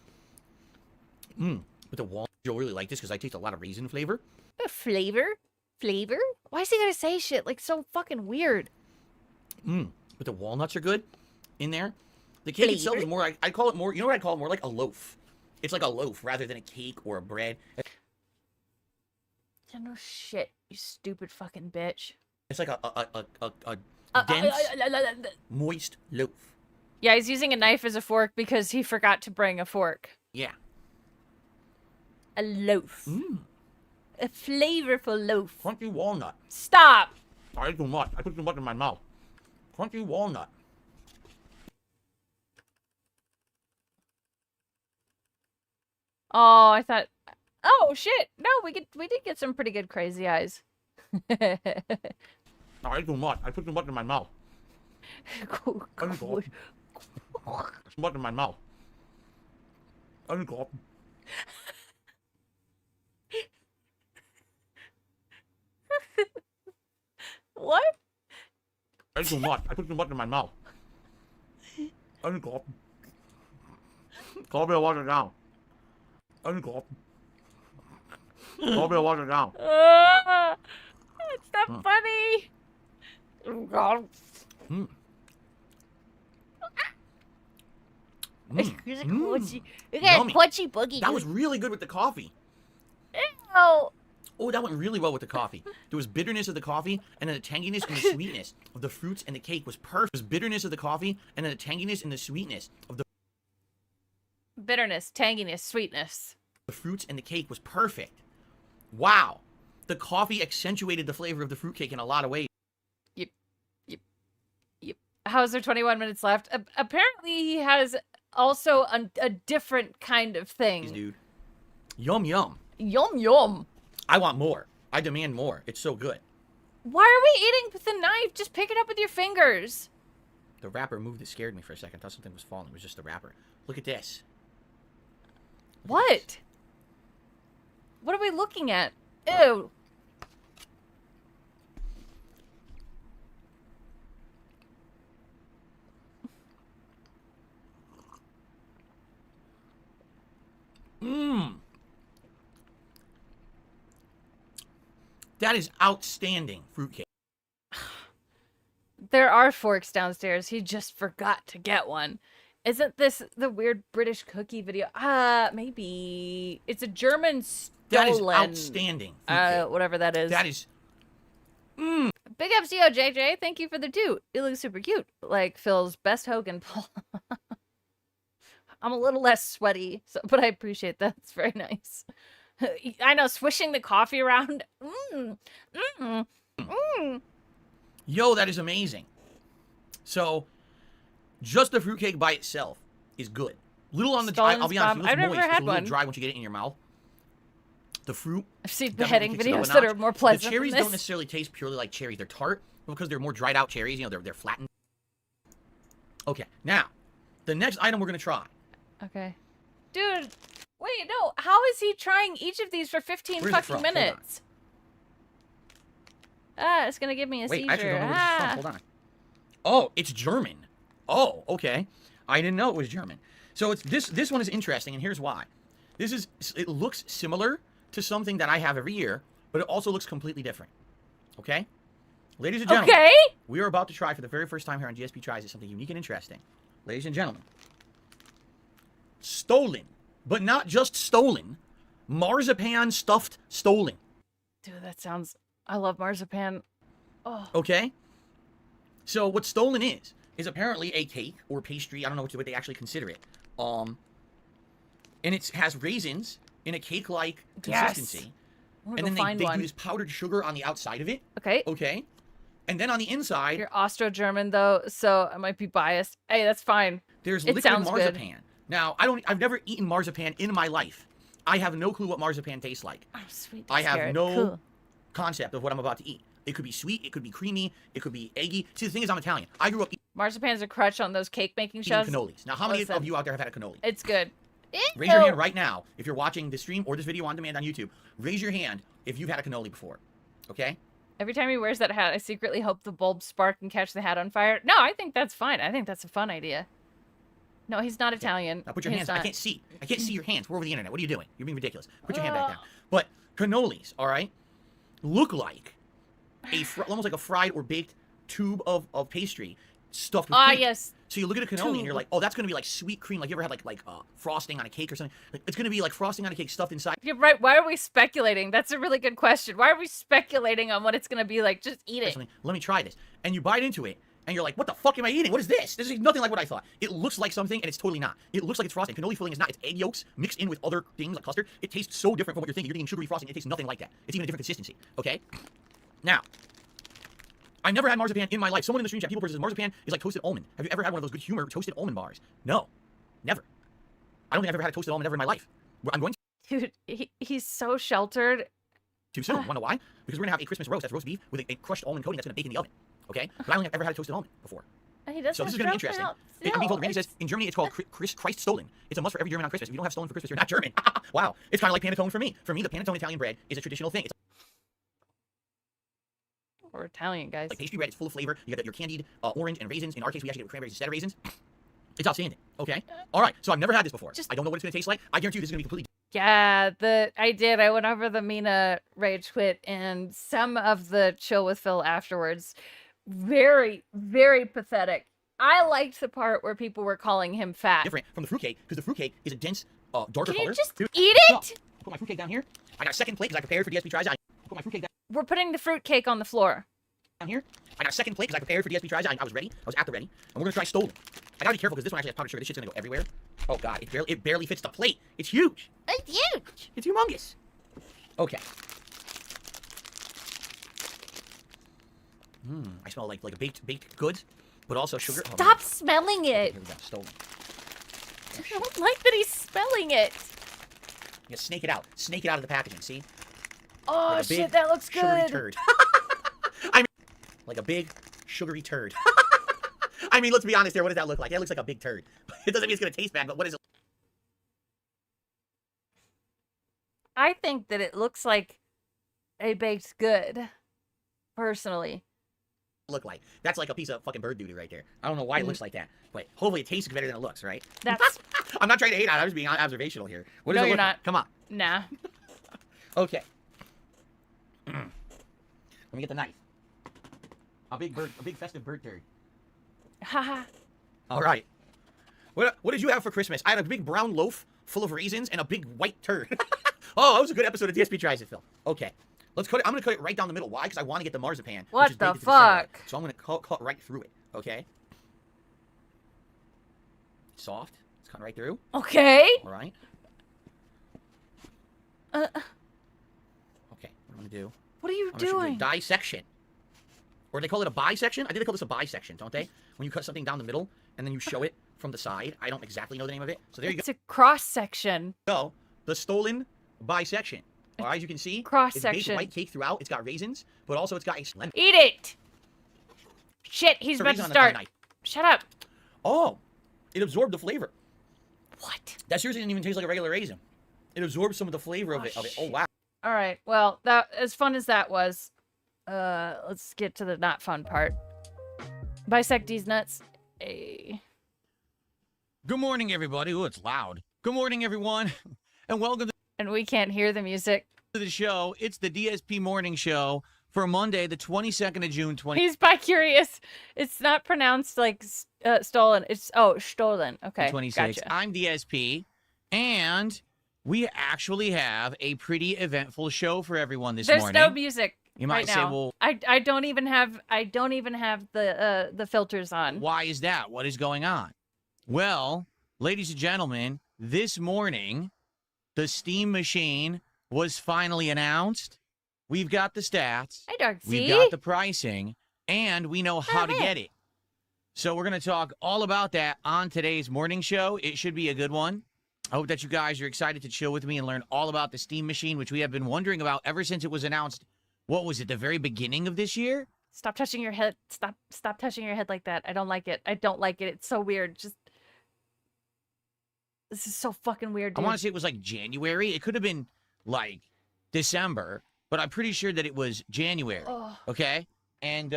With the walnut, you'll really like this because I taste a lot of raisin flavor. Flavor? Flavor? Why is he gonna say shit like so fucking weird? But the walnuts are good in there. The cake itself is more, I call it more, you know what I call it? More like a loaf. It's like a loaf rather than a cake or a bread. No shit, you stupid fucking bitch. It's like a dense, moist loaf. Yeah, he's using a knife as a fork because he forgot to bring a fork. Yeah. A loaf. A flavorful loaf. Crunchy walnut. Stop! I ate too much. I put too much in my mouth. Crunchy walnut. Oh, I thought. Oh shit! No, we did get some pretty good crazy eyes. I ate too much. I put too much in my mouth. Too much in my mouth. What? I ate too much. I put too much in my mouth. Call me to wash it down. Call me to wash it down. It's not funny. Here's a quetchy. Look at Yummy. that quetchy boogie. That was really good with the coffee. Oh, Oh, that went really well with the coffee. There was bitterness of the coffee, and then the tanginess and the sweetness of the fruits and the cake was perfect. There was bitterness of the coffee, and then the tanginess and the sweetness of the bitterness, tanginess, sweetness. fruits and the cake was perfect. Wow. The coffee accentuated the flavor of the fruitcake in a lot of ways. Yep. How is there 21 minutes left? Apparently, he has also a different kind of thing. Dude. Yum, yum. Yum yum. I want more. I demand more. It's so good. Why are we eating with the knife? Just pick it up with your fingers. The wrapper moved. It scared me for a second. I thought something was falling. It was just the wrapper. Look at this. What? What are we looking at? Ew. That is outstanding fruitcake. There are forks downstairs. He just forgot to get one. Isn't this the weird British cookie video? Maybe. It's a German stolen. That is outstanding fruitcake. Whatever that is. That is. Big ups to you, JJ. Thank you for the toot. It looks super cute. Like Phil's best Hogan pull. I'm a little less sweaty, but I appreciate that. It's very nice. I know, swishing the coffee around. Yo, that is amazing. So, just the fruitcake by itself is good. Little on the dry. I'll be honest, I've never moist. It's had a little one. dry once you get it in your mouth. The fruit. I've seen definitely beheading kicks it up a videos that notch. are more pleasant. The cherries than don't this. necessarily taste purely like cherries. They're tart because they're more dried out cherries. You know, they're flattened. Okay, now the next item we're gonna try. Okay. Dude, wait, no. How is he trying each of these for 15 Where's it fucking from? Hold on. minutes? Ah, it's gonna give me a Wait, seizure. I actually don't know where this is from. Hold on. Oh, it's German. Oh, okay. I didn't know it was German. So it's this one is interesting, and here's why. It looks similar to something that I have every year, but it also looks completely different. Okay? Ladies and gentlemen, Okay. we are about to try for the very first time here on DSP Tries is something unique and interesting. Ladies and gentlemen, stolen, but not just stolen, marzipan stuffed stolen. Dude, that sounds. I love marzipan. Oh. Okay? So what stolen is apparently a cake or pastry. I don't know what they actually consider it. And it has raisins in a cake-like consistency. I'm And gonna then find they one. do this powdered sugar on the outside of it. Okay. Okay? And then on the inside, You're Austro-German though, so I might be biased. Hey, that's fine. there's It liquid sounds good. marzipan. Now, I've never eaten marzipan in my life. I have no clue what marzipan tastes like. Oh, sweet. I have carrot. no Cool. concept of what I'm about to eat. It could be sweet, it could be creamy, it could be eggy. See, the thing is, I'm Italian. I grew up Marzipan's a crutch on those cake making eating shows. cannolis. Now, how many Listen. of you out there have had a cannoli? It's good. Raise your hand right now if you're watching this stream or this video on demand on YouTube. Raise your hand if you've had a cannoli before. Okay? Every time he wears that hat, I secretly hope the bulbs spark and catch the hat on fire. No, I think that's fine. I think that's a fun idea. No, he's not Italian. Now put your He's hands. not. I can't see. I can't see your hands. We're over the internet. What are you doing? You're being ridiculous. Put your hand back down. But cannolis, all right, look like almost like a fried or baked tube of pastry stuffed with Ah, cream. yes. So you look at a cannoli and Tube. you're like, oh, that's gonna be like sweet cream. Like you ever had like frosting on a cake or something? Like, it's gonna be like frosting on a cake stuffed inside. You're right. Why are we speculating? That's a really good question. Why are we speculating on what it's going to be like? Just eat it. Something. Let me try this. And you bite into it, and you're like, what the fuck am I eating? What is this? This is nothing like what I thought. It looks like something, and it's totally not. It looks like it's frosting. Cannoli filling is not. It's egg yolks mixed in with other things like custard. It tastes so different from what you're thinking. You're eating sugary frosting. It tastes nothing like that. It's even a different consistency. Okay? Now, I never had marzipan in my life. Someone in the stream chat, people says marzipan is like toasted almond. Have you ever had one of those good humor toasted almond bars? No. Never. I don't think I've ever had a toasted almond ever in my life. I'm going Dude, he's so sheltered. too soon. Want to know why? Because we're going to have a Christmas roast. That's roast beef with a crushed almond coating that's going to bake in the oven. Okay? But I don't think I've ever had a toasted almond before. He does So this is going to be interesting. I'm being told, Randy says, in Germany it's called Christ Stolen. It's a must for every German on Christmas. If you don't have Stolen for Christmas, you're not German. Wow. It's kind of like panettone for me. For me, the panettone Italian bread is a traditional thing. It's We're Italian, guys. like pastry bread. It's full of flavor. You got your candied orange and raisins. In our case, we actually get cranberries instead of raisins. It's outstanding. Okay? All right. So I've never had this before. I don't know what it's going to taste like. I guarantee you this is going to be completely Yeah, I did. I went over the Mina rage quit and some of the chill with Phil afterwards. Very, very pathetic. I liked the part where people were calling him fat. different from the fruitcake because the fruitcake is a dense, darker Can color. you just Dude, eat no. it? Put my fruitcake down here. I got a second plate because I prepared for DSP Tries. I put my fruitcake We're putting the fruitcake on the floor. down here. I got a second plate because I prepared for DSP Tries. I was ready. I was at the ready. And we're going to try Stolen. I got to be careful because this one actually has powdered sugar. This shit's going to go everywhere. Oh, God. It barely fits the plate. It's huge. It's huge. It's humongous. Okay. I smell like a baked goods, but also sugar. Oh, Stop man. smelling it. Here we go. Stolen. I don't like that he's smelling it. You snake it out. Snake it out of the packaging. See? Oh, Like a big shit, that looks Sugary good. turd. I mean, like a big sugary turd. I mean, let's be honest here. What does that look like? That looks like a big turd. It doesn't mean it's going to taste bad, but what does it I think that it looks like a baked good, personally. look like? That's like a piece of fucking bird doo-doo right there. I don't know why it looks like that, but hopefully it tastes better than it looks, right? That's I'm not trying to hate on it. I'm just being observational here. What does No, it you're look like? not. Come on. nah. Okay. Let me get the knife. A big festive bird turd. Haha. All right. What did you have for Christmas? I had a big brown loaf full of raisins and a big white turd. Oh, that was a good episode of DSP Tries It, Phil. Okay. Let's cut it. I'm gonna cut it right down the middle. Why? Because I want to get the marzipan. What which is the baked into center of it. fuck? So I'm gonna cut right through it. Okay. Soft. It's cutting right through. Okay. All right. Uh, Okay. What I'm gonna do? what are you I'm gonna show you doing? a dissection. Or they call it a bisection? I think they call this a bisection, don't they? When you cut something down the middle and then you show it from the side. I don't exactly know the name of it. So there you It's a cross section. go. The stolen bisection. All right, as you can see, Cross it's baked section. white cake throughout. It's got raisins, but also it's got a lemon. Eat it. Shit, he's about to on the start. knife. Shut up. Oh, it absorbed the flavor. What? That seriously didn't even taste like a regular raisin. It absorbed some of the flavor of Oh, it. Oh shit. wow. All right. Well, that as fun as that was, let's get to the not fun part. Bisect these nuts. Hey. Good morning, everybody. Oh, it's loud. Good morning, everyone, and welcome And we can't hear the music. to the show. It's the DSP Morning Show for Monday, the 22nd of June, He's bi-curious. It's not pronounced like stolen. It's stolen. Okay, 2026. gotcha. I'm DSP, and we actually have a pretty eventful show for everyone this There's morning. no music You might right say, now. well, I don't even have the filters on. why is that? What is going on? Well, ladies and gentlemen, this morning, the Steam Machine was finally announced. We've got the stats. Hey, Dark We've Z. got the pricing, and we know how to hey. get it. So we're going to talk all about that on today's morning show. It should be a good one. I hope that you guys are excited to chill with me and learn all about the Steam Machine, which we have been wondering about ever since it was announced. What was it, the very beginning of this year? Stop touching your head. Stop touching your head like that. I don't like it. I don't like it. It's so weird. Just this is so fucking weird, I dude. want to say it was like January. It could have been like December, but I'm pretty sure that it was January. Oh. Okay? And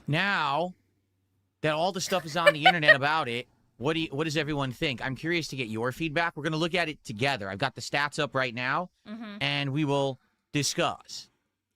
now that all the stuff is on the internet about it, what does everyone think? I'm curious to get your feedback. We're going to look at it together. I've got the stats up right now, and we will discuss.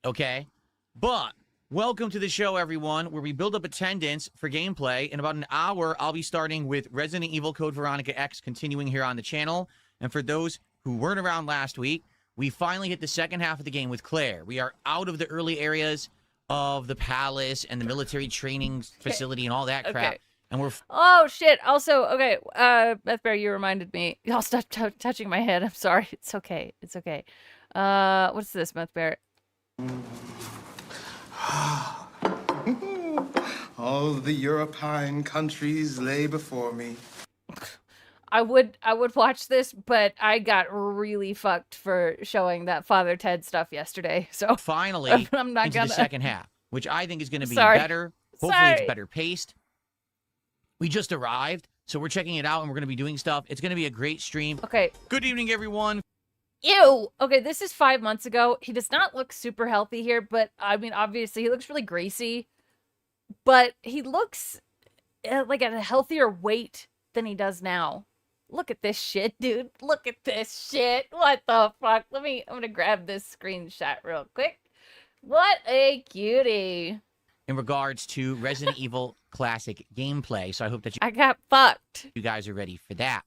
Okay? But welcome to the show, everyone, where we build up attendance for gameplay. In about an hour, I'll be starting with Resident Evil Code Veronica X, continuing here on the channel. And for those who weren't around last week, we finally hit the second half of the game with Claire. We are out of the early areas of the palace and the military training facility and all that crap. Okay. And we're Oh shit. Also, okay. Beth Bear, you reminded me. Y'all stop touching my head. I'm sorry. It's okay. It's okay. What's this, Beth Bear? All the European countries lay before me. I would watch this, but I got really fucked for showing that Father Ted stuff yesterday. So finally I'm not into gonna. the second half, which I think is going to be Sorry. better. Hopefully Sorry. it's better paced. We just arrived, so we're checking it out, and we're going to be doing stuff. It's going to be a great stream. Okay. Good evening, everyone. Ew. Okay, this is 5 months ago. He does not look super healthy here, but I mean, obviously, he looks really greasy. But he looks like at a healthier weight than he does now. Look at this shit, dude. Look at this shit. What the fuck? I'm gonna grab this screenshot real quick. What a cutie. In regards to Resident Evil Classic gameplay, so I hope that I got fucked. you guys are ready for that.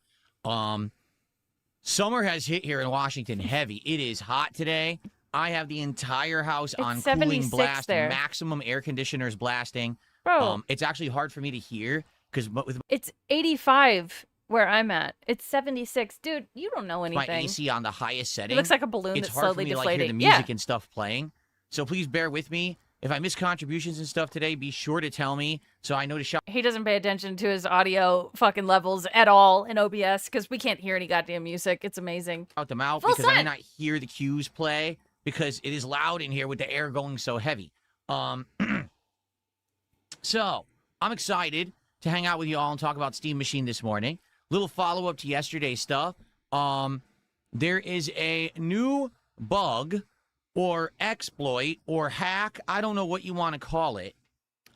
Summer has hit here in Washington heavy. It is hot today. I have the entire house It's on 76 cooling blast, there. maximum air conditioners blasting. Bro, It's actually hard for me to hear because with it's 85 where I'm at. It's 76. Dude, you don't know my anything. AC on the highest setting, It looks like a balloon it's that's hard for slowly me to like hear deflating. the Yeah. music and stuff playing. So please bear with me. If I miss contributions and stuff today, be sure to tell me so I know to shout He doesn't pay attention to his audio fucking levels at all in OBS because we can't hear any goddamn music. It's amazing. them out Full because I may set. not hear the cues play because it is loud in here with the air going so heavy. So I'm excited to hang out with you all and talk about Steam Machine this morning. Little follow-up to yesterday's stuff. There is a new bug or exploit or hack, I don't know what you want to call it,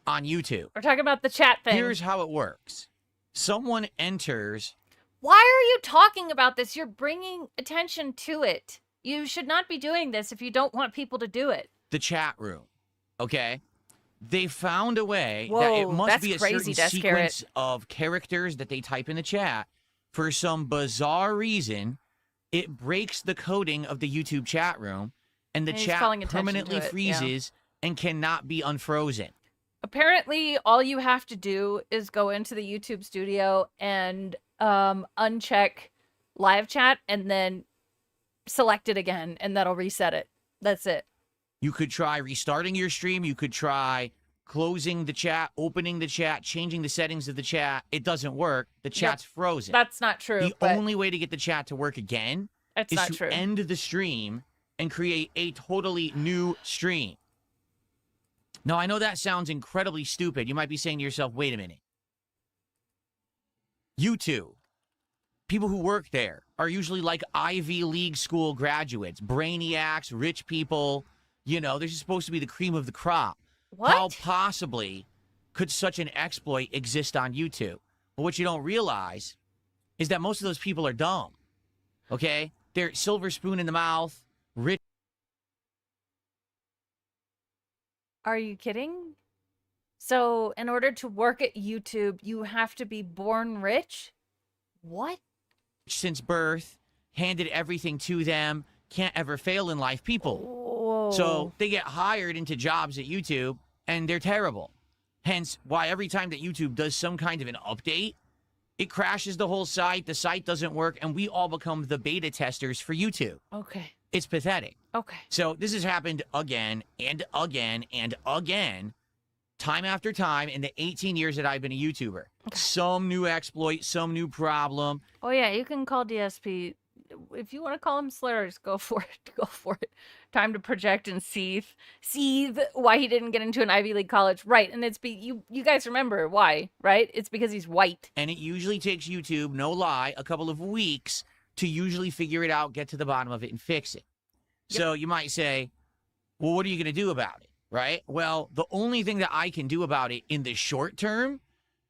on YouTube. We're talking about the chat thing. Here's how it works. Someone enters. Why are you talking about this? You're bringing attention to it. You should not be doing this if you don't want people to do it. The chat room, okay? They found a way that Whoa, it must that's be a crazy, certain Death Carrot. sequence of characters that they type in the chat. For some bizarre reason, it breaks the coding of the YouTube chat room, and the And he's chat calling attention to permanently it, yeah. freezes and cannot be unfrozen. Apparently, all you have to do is go into the YouTube studio and uncheck live chat and then select it again, and that'll reset it. That's it. You could try restarting your stream. You could try closing the chat, opening the chat, changing the settings of the chat. It doesn't work. The chat's frozen. That's not true. The but only way to get the chat to work again it's is not to true. end the stream and create a totally new stream. Now, I know that sounds incredibly stupid. You might be saying to yourself, wait a minute. YouTube, people who work there are usually like Ivy League school graduates, brainiacs, rich people. You know, they're supposed to be the cream of the crop. What? How possibly could such an exploit exist on YouTube? But what you don't realize is that most of those people are dumb. Okay? They're silver spoon in the mouth, rich. Are you kidding? So, in order to work at YouTube, you have to be born rich? What? Since birth, handed everything to them, can't ever fail in life people. Whoa. So they get hired into jobs at YouTube, and they're terrible. Hence, why every time that YouTube does some kind of an update, it crashes the whole site, the site doesn't work, and we all become the beta testers for YouTube. Okay. It's pathetic. Okay. So this has happened again and again and again, time after time in the 18 years that I've been a YouTuber. Okay. Some new exploit, some new problem. Oh, yeah, you can call DSP. If you want to call him slurs, go for it. Go for it. Time to project and seethe why he didn't get into an Ivy League college. Right. And it's you guys remember why, right? It's because he's white. And it usually takes YouTube, no lie, a couple of weeks to usually figure it out, get to the bottom of it, and fix it. Yep. So you might say, well, what are you going to do about it, right? Well, the only thing that I can do about it in the short term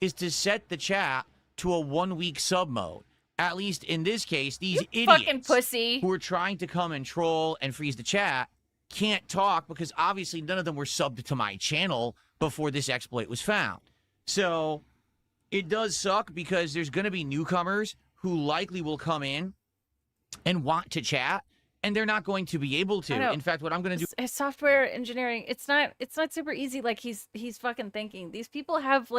is to set the chat to a 1-week sub mode. At least in this case, these Fucking idiots pussy. who are trying to come and troll and freeze the chat can't talk because obviously none of them were subbed to my channel before this exploit was found. So it does suck because there's going to be newcomers who likely will come in and want to chat, and they're not going to be able I to. know. In fact, what I'm going to do... Software engineering, it's not super easy like he's fucking thinking. These people have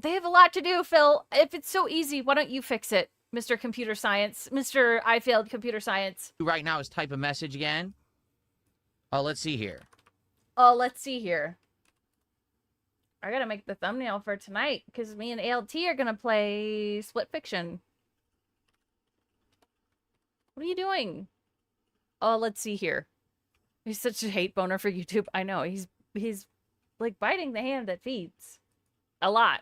they have a lot to do, Phil. If it's so easy, why don't you fix it, Mr. Computer Science, Mr. I failed computer science. right now is type a message again. Let's see here. Oh, let's see here. I gotta make the thumbnail for tonight because me and ALT are gonna play Split Fiction. What are you doing? Oh, let's see here. He's such a hate boner for YouTube. I know. He's like biting the hand that feeds. A lot.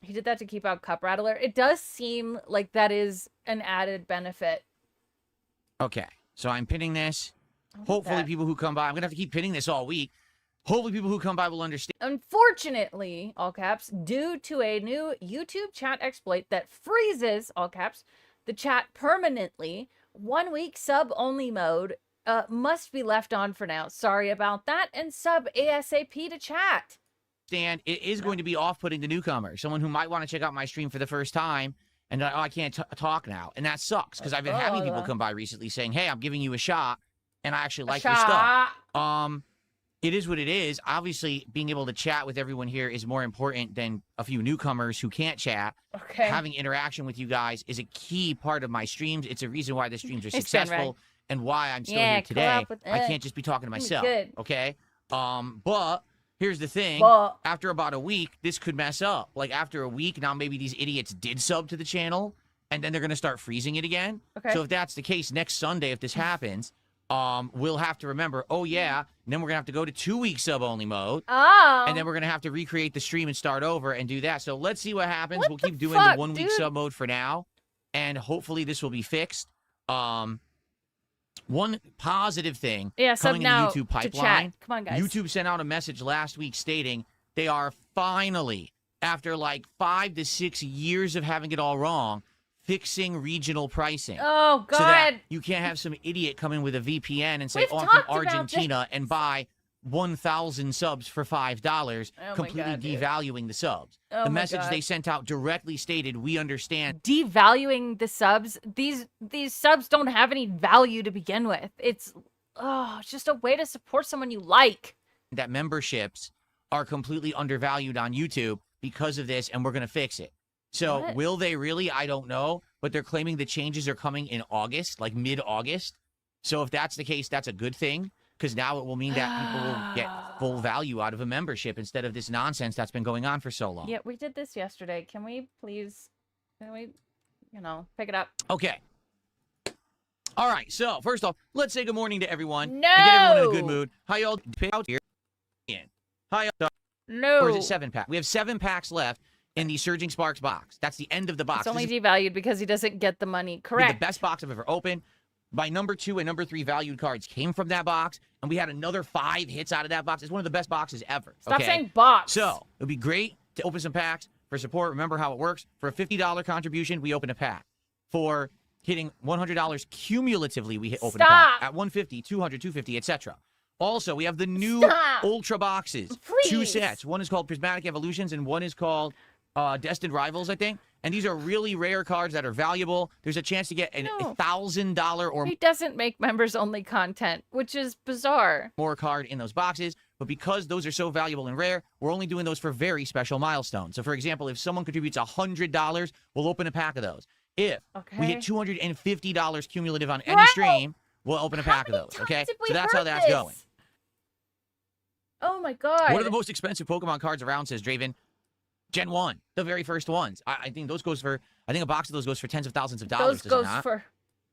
He did that to keep out Cup Rattler. It does seem like that is an added benefit. Okay, so I'm pinning this. Look at Hopefully that. people who come by... I'm going to have to keep pinning this all week. Hopefully people who come by will understand. Unfortunately, all caps, due to a new YouTube chat exploit that freezes, all caps, the chat permanently, 1-week sub-only mode must be left on for now. Sorry about that, and sub ASAP to chat. It is going to be off-putting to newcomers, someone who might want to check out my stream for the first time, and I can't talk now, and that sucks because I've been having people come by recently saying, "Hey, I'm giving you a shot, and I actually like your stuff." It is what it is. Obviously, being able to chat with everyone here is more important than a few newcomers who can't chat. Okay. Having interaction with you guys is a key part of my streams. It's a reason why the streams are Hey, Stan successful and why I'm still Yeah, here come today. up with I it. can't just be talking to Give me myself. good. Okay. But here's the thing. But- After about a week, this could mess up. Like after a week, now maybe these idiots did sub to the channel, and then they're gonna start freezing it again. Okay. So if that's the case, next Sunday, if this happens, we'll have to remember, oh yeah, and then we're gonna have to go to 2-week sub-only mode. Oh. And then we're going to have to recreate the stream and start over and do that. So let's see what happens. What we'll the keep doing fuck, the 1-week dude? sub mode for now. And hopefully this will be fixed. One positive thing Yeah, sub coming in now the YouTube to pipeline. chat. Come on, guys. YouTube sent out a message last week stating they are finally, after like 5 to 6 years of having it all wrong, fixing regional pricing. Oh, God. So that you can't have some idiot come in with a VPN and say, We've oh, I'm talked from about Argentina and buy 1,000 subs for $5, Oh my completely God, dude. devaluing the subs. Oh the my message God. they sent out directly stated, "We understand Devaluing the subs. These subs don't have any value to begin with. It's just a way to support someone you like. that memberships are completely undervalued on YouTube because of this, and we're going to fix it." So What? will they really? I don't know, but they're claiming the changes are coming in August, like mid-August. So if that's the case, that's a good thing, because now it will mean that people will get full value out of a membership instead of this nonsense that's been going on for so long. Yeah, we did this yesterday. Can we, pick it up? Okay. All right. So first off, let's say good morning to everyone. No! And get everyone in a good mood. How y'all pick out here? Hi, y'all. No. Or is it 7-pack? We have 7 packs left in the Surging Sparks box. That's the end of the box. It's only This is devalued because he doesn't get the money. the Correct. best box I've ever opened. My number 2 and number 3 valued cards came from that box, and we had another 5 hits out of that box. It's one of the best boxes ever. Stop okay? saying box. So it would be great to open some packs for support. Remember how it works. For a $50 contribution, we open a pack. For hitting $100 cumulatively, we open a pack. Stop. At 150, 200, 250, etc. Also, we have the new Stop. Ultra boxes. 2 Please. sets. One is called Prismatic Evolutions, and one is called Destined Rivals, I think. And these are really rare cards that are valuable. There's a chance to get a No. $1,000 or He doesn't make members-only content, which is bizarre. more card in those boxes. But because those are so valuable and rare, we're only doing those for very special milestones. So, for example, if someone contributes $100, we'll open a pack of those. If we hit Okay. $250 cumulative on any Bro! stream, we'll open a How pack of many those. times Okay? have we So that's how heard that's this? going. Oh my God. One of the most expensive Pokemon cards around, says Draven. Gen 1, the very first ones. I think those goes for, I think a box of those goes for tens of thousands of dollars, Those does it goes not? for.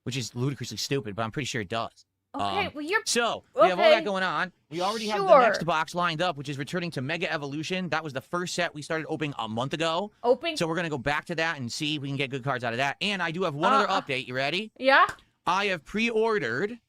Which is ludicrously stupid, but I'm pretty sure it does. Okay, well you're. So, we have all Okay. that going on. We already have the Sure. next box lined up, which is returning to Mega Evolution. That was the first set we started opening a month ago. Open. So we're going to go back to that and see if we can get good cards out of that. And I do have one other update. You ready? Yeah. I have pre-ordered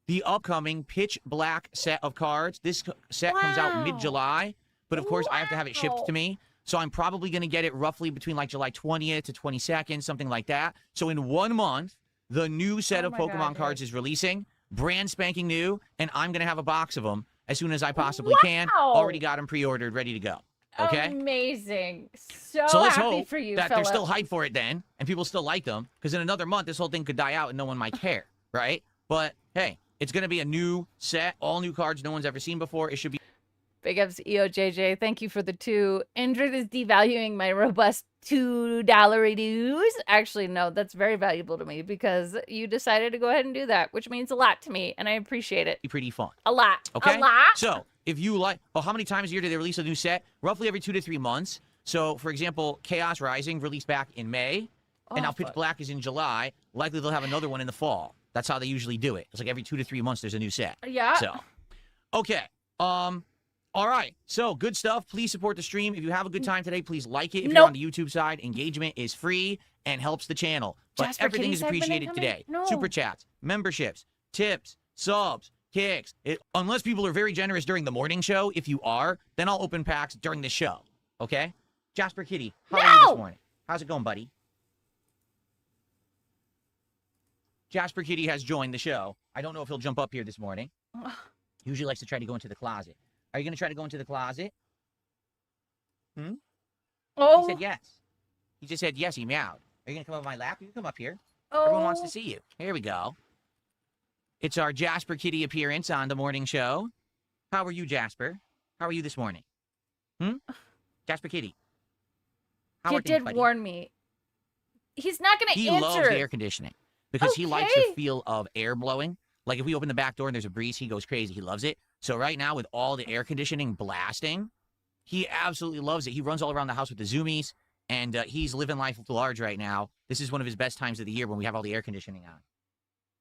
the upcoming Pitch Black set of cards. This set comes out Wow. mid-July, but of course I have to have it shipped Wow. to me. So I'm probably going to get it roughly between like July 20th to 22nd, something like that. So in 1 month, the new set Oh of my God, Pokemon dude. cards is releasing, brand spanking new, and I'm going to have a box of them as soon as I possibly can. Wow. Already got them pre-ordered, ready to go. Okay? Amazing. So, So let's happy hope for you, that fella. there's still hype for it then, and people still like them, because in another month, this whole thing could die out and no one might care, right? But hey, it's going to be a new set, all new cards no one's ever seen before. It should be Big ups, EOJJ. Thank you for the 2. Indrid is devaluing my robust $2 dues. Actually, no, that's very valuable to me because you decided to go ahead and do that, which means a lot to me, and I appreciate it. pretty fun. A lot. Okay? A lot. So if you like, how many times a year do they release a new set? Roughly every 2 to 3 months. So, for example, Chaos Rising released back in May, and now Pitch fuck. Black is in July. Likely they'll have another one in the fall. That's how they usually do it. It's like every 2 to 3 months there's a new set. Yeah. So, okay. All right. So, good stuff. Please support the stream. If you have a good time today, please like it. If you're Nope. on the YouTube side, engagement is free and helps the channel. But Jasper everything Kitty is segment appreciated incoming? today. No. Super chats, memberships, tips, subs, kicks. Unless people are very generous during the morning show, if you are, then I'll open packs during the show. Okay? Jasper Kitty, how are you No! this morning? How's it going, buddy? Jasper Kitty has joined the show. I don't know if he'll jump up here this morning. Usually likes to try to go into the closet. Are you going to try to go into the closet? He Oh. said yes. He just said yes. He meowed. Are you going to come up my lap? You can come up here. Oh. Everyone wants to see you. Here we go. It's our Jasper Kitty appearance on the morning show. How are you, Jasper? How are you this morning? Jasper Kitty. How You are things, did buddy? warn me. He's not going to He answer. loves the air conditioning because he likes the Okay. feel of air blowing. Like if we open the back door and there's a breeze, he goes crazy. He loves it. So right now with all the air conditioning blasting, he absolutely loves it. He runs all around the house with the zoomies, and he's living life large right now. This is one of his best times of the year when we have all the air conditioning on.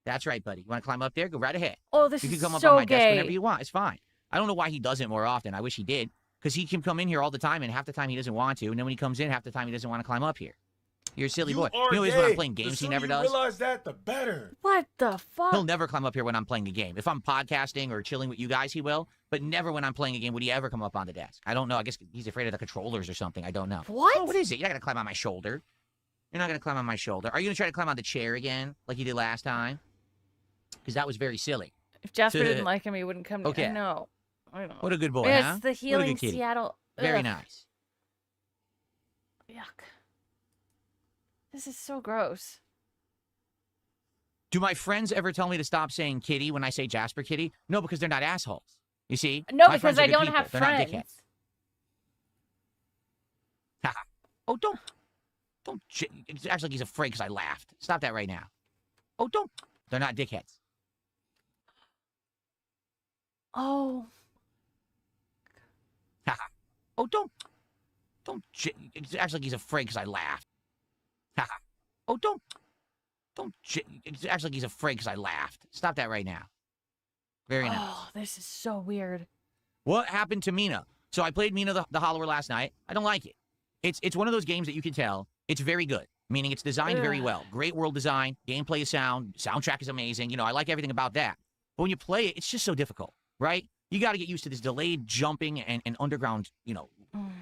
That's right, buddy. You want to climb up there? Go right ahead. Oh, this You can is come up so on my desk whenever gay. you want. It's fine. I don't know why he does it more often. I wish he did, because he can come in here all the time, and half the time he doesn't want to, and then when he comes in, half the time he doesn't want to climb up here. You're a silly boy. You know, when I'm playing games, he never does. realize that, the better. What the fuck? He'll never climb up here when I'm playing a game. If I'm podcasting or chilling with you guys, he will. But never when I'm playing a game would he ever come up on the desk. I don't know. I guess he's afraid of the controllers or something. I don't know. What? Oh, what is it? You're not going to climb on my shoulder. You're not going to climb on my shoulder. Are you going to try to climb on the chair again like you did last time? Because that was very silly. If Jasper didn't like him, he wouldn't come to Okay. I know. I know. What a good boy, It's huh? the What a healing good kitty. Seattle. Very Ugh. nice. Yuck. This is so gross. Do my friends ever tell me to stop saying kitty when I say Jasper kitty? No, because they're not assholes. You see? No, My friends because are I good don't people. have They're not friends. dickheads. Oh, don't. It's actually, he's afraid because I laughed. Stop that right now. Oh, don't. They're not dickheads. Oh. Oh, don't. It's actually, he's afraid because I laughed. Oh, don't. It's actually, he's afraid because I laughed. Stop that right now. Very nice. Oh, this is so weird. What happened to Mina? So I played Mina the Hollower last night. I don't like it. It's one of those games that you can tell it's very good, meaning it's designed very well. Great world design, gameplay is sound, soundtrack is amazing. You know, I like everything about that. But when you play it, it's just so difficult, right? You got to get used to this delayed jumping and underground, you know,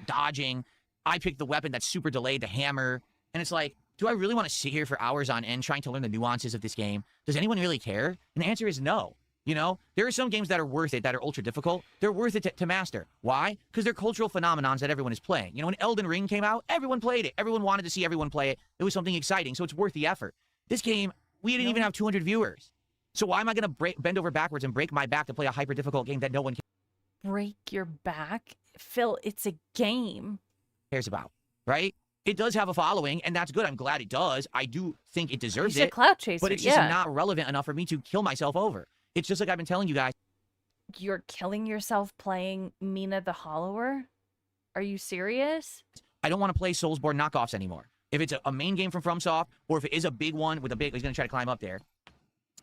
dodging. I picked the weapon that's super delayed, the hammer. And it's like, do I really want to sit here for hours on end trying to learn the nuances of this game? Does anyone really care? And the answer is no. You know, there are some games that are worth it, that are ultra difficult. They're worth it to master. Why? Because they're cultural phenomenons that everyone is playing. You know, when Elden Ring came out, everyone played it. Everyone wanted to see everyone play it. It was something exciting, so it's worth the effort. This game, we didn't even have 200 viewers. So why am I going to bend over backwards and break my back to play a hyper difficult game that no one Break your back? Phil, it's a game. cares about, right? It does have a following, and that's good. I'm glad it does. I do think it deserves He's a it, clout chaser, but it's just not relevant enough for me to kill myself over. It's just like I've been telling you guys. You're killing yourself playing Mina the Hollower? Are you serious? I don't want to play Soulsborne knockoffs anymore. If it's a main game from FromSoft, or if it is a big one with a big, he's going to try to climb up there.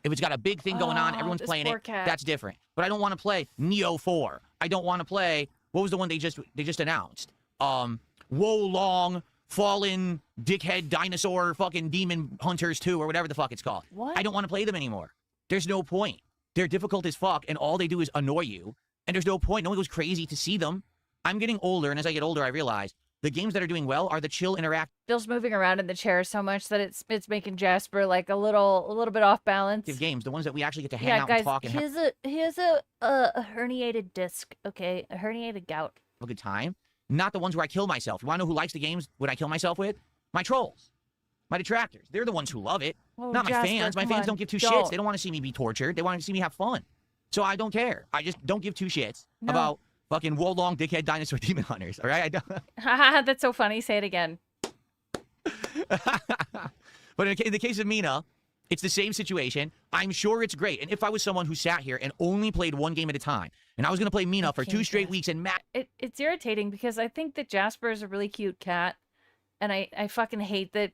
If it's got a big thing going on, everyone's this playing poor it, cat. that's different. But I don't want to play Neo 4. I don't want to play, what was the one they just announced? Wolong, Fallen, Dickhead, Dinosaur, fucking Demon Hunters 2, or whatever the fuck it's called. What? I don't want to play them anymore. There's no point. They're difficult as fuck, and all they do is annoy you. And there's no point. No one goes crazy to see them. I'm getting older, and as I get older, I realize the games that are doing well are the chill, interactive Phil's moving around in the chair so much that it's making Jasper like a little bit off balance. games, the ones that we actually get to hang Yeah, out guys, and talk and he has a herniated disc, okay? A herniated gout. have a good time. Not the ones where I kill myself. You want to know who likes the games when I kill myself with? My trolls. My detractors. They're the ones who love it. Oh, Not my Jasper, fans. My come fans on, don't give two don't. shits. They don't want to see me be tortured. They want to see me have fun. So I don't care. I just don't give two shits about fucking Wolong, Dickhead, Dinosaur, Demon Hunters. All right? I don't. Haha, that's so funny. Say it again. But in the case of Mina, it's the same situation. I'm sure it's great. And if I was someone who sat here and only played one game at a time, and I was going to play Mina for 2 straight weeks and It's irritating because I think that Jasper is a really cute cat, and I fucking hate that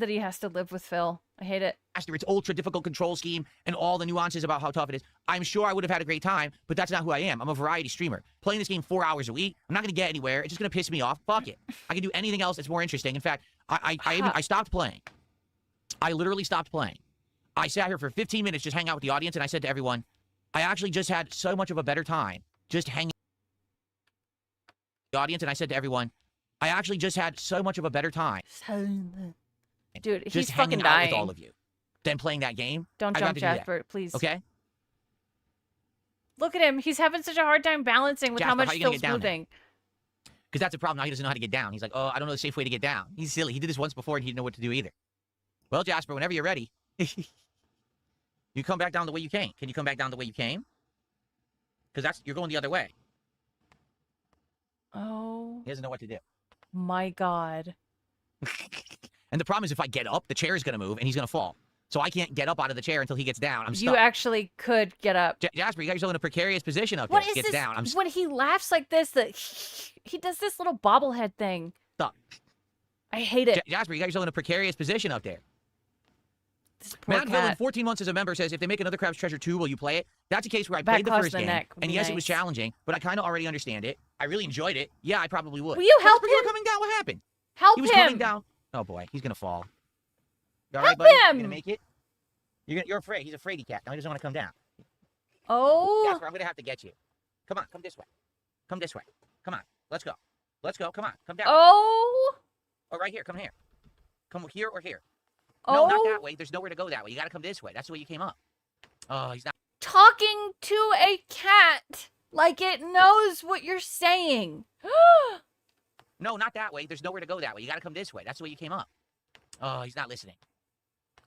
he has to live with Phil. I hate it. master its ultra difficult control scheme and all the nuances about how tough it is, I'm sure I would have had a great time, but that's not who I am. I'm a variety streamer. Playing this game 4 hours a week, I'm not going to get anywhere. It's just going to piss me off. Fuck it. I can do anything else that's more interesting. In fact, I stopped playing. I literally stopped playing. I sat here for 15 minutes just hanging out with the audience, and I said to everyone, I actually just had so much of a better time just hanging with the audience, and I said to everyone, I actually just had so much of a better time. Dude, Just he's hanging fucking out dying. with all of you than playing that game. Don't I got jump, to do that. Jasper, please. Okay? Look at him. He's having such a hard time balancing with how Jasper, much how you gonna Phil's get down moving. Because that's a problem. Now he doesn't know how to get down. He's like, oh, I don't know the safe way to get down. He's silly. He did this once before and he didn't know what to do either. Well, Jasper, whenever you're ready, you come back down the way you came. Can you come back down the way you came? Because you're going the other way. Oh He doesn't know what to do. my God. And the problem is if I get up, the chair is going to move and he's going to fall. So I can't get up out of the chair until he gets down. I'm You stuck. actually could get up. Jasper, you got yourself in a precarious position up What there. is Gets this? down. I'm When he laughs like this, that he does this little bobblehead thing. stuck. I hate it. Jasper, you got yourself in a precarious position up there. This poor Matt Villain, cat. 14 months as a member, says, if they make another Crab's Treasure 2, will you play it? That's a case where I Back played the across first the game, neck would and be yes, it was nice. challenging, but I kind of already understand it. I really enjoyed it. Yeah, I probably would. Will you help Jasper, you him? were coming down. What happened? Help He was him. coming down. Oh, boy. He's going to fall. You all right, Help buddy? You him. going to make it? You're afraid. He's a fraidy cat. Now he doesn't want to come down. Oh. Jasper, I'm going to have to get you. Come on. Come this way. Come this way. Come on. Let's go. Let's go. Come on. Come down. Oh. Oh, right here. Come here. Come here or here. Oh. No, not that way. There's nowhere to go that way. You got to come this way. That's the way you came up. Oh, he's not. Talking to a cat Like it knows what you're saying. No, not that way. There's nowhere to go that way. You got to come this way. That's the way you came up. Oh, he's not listening.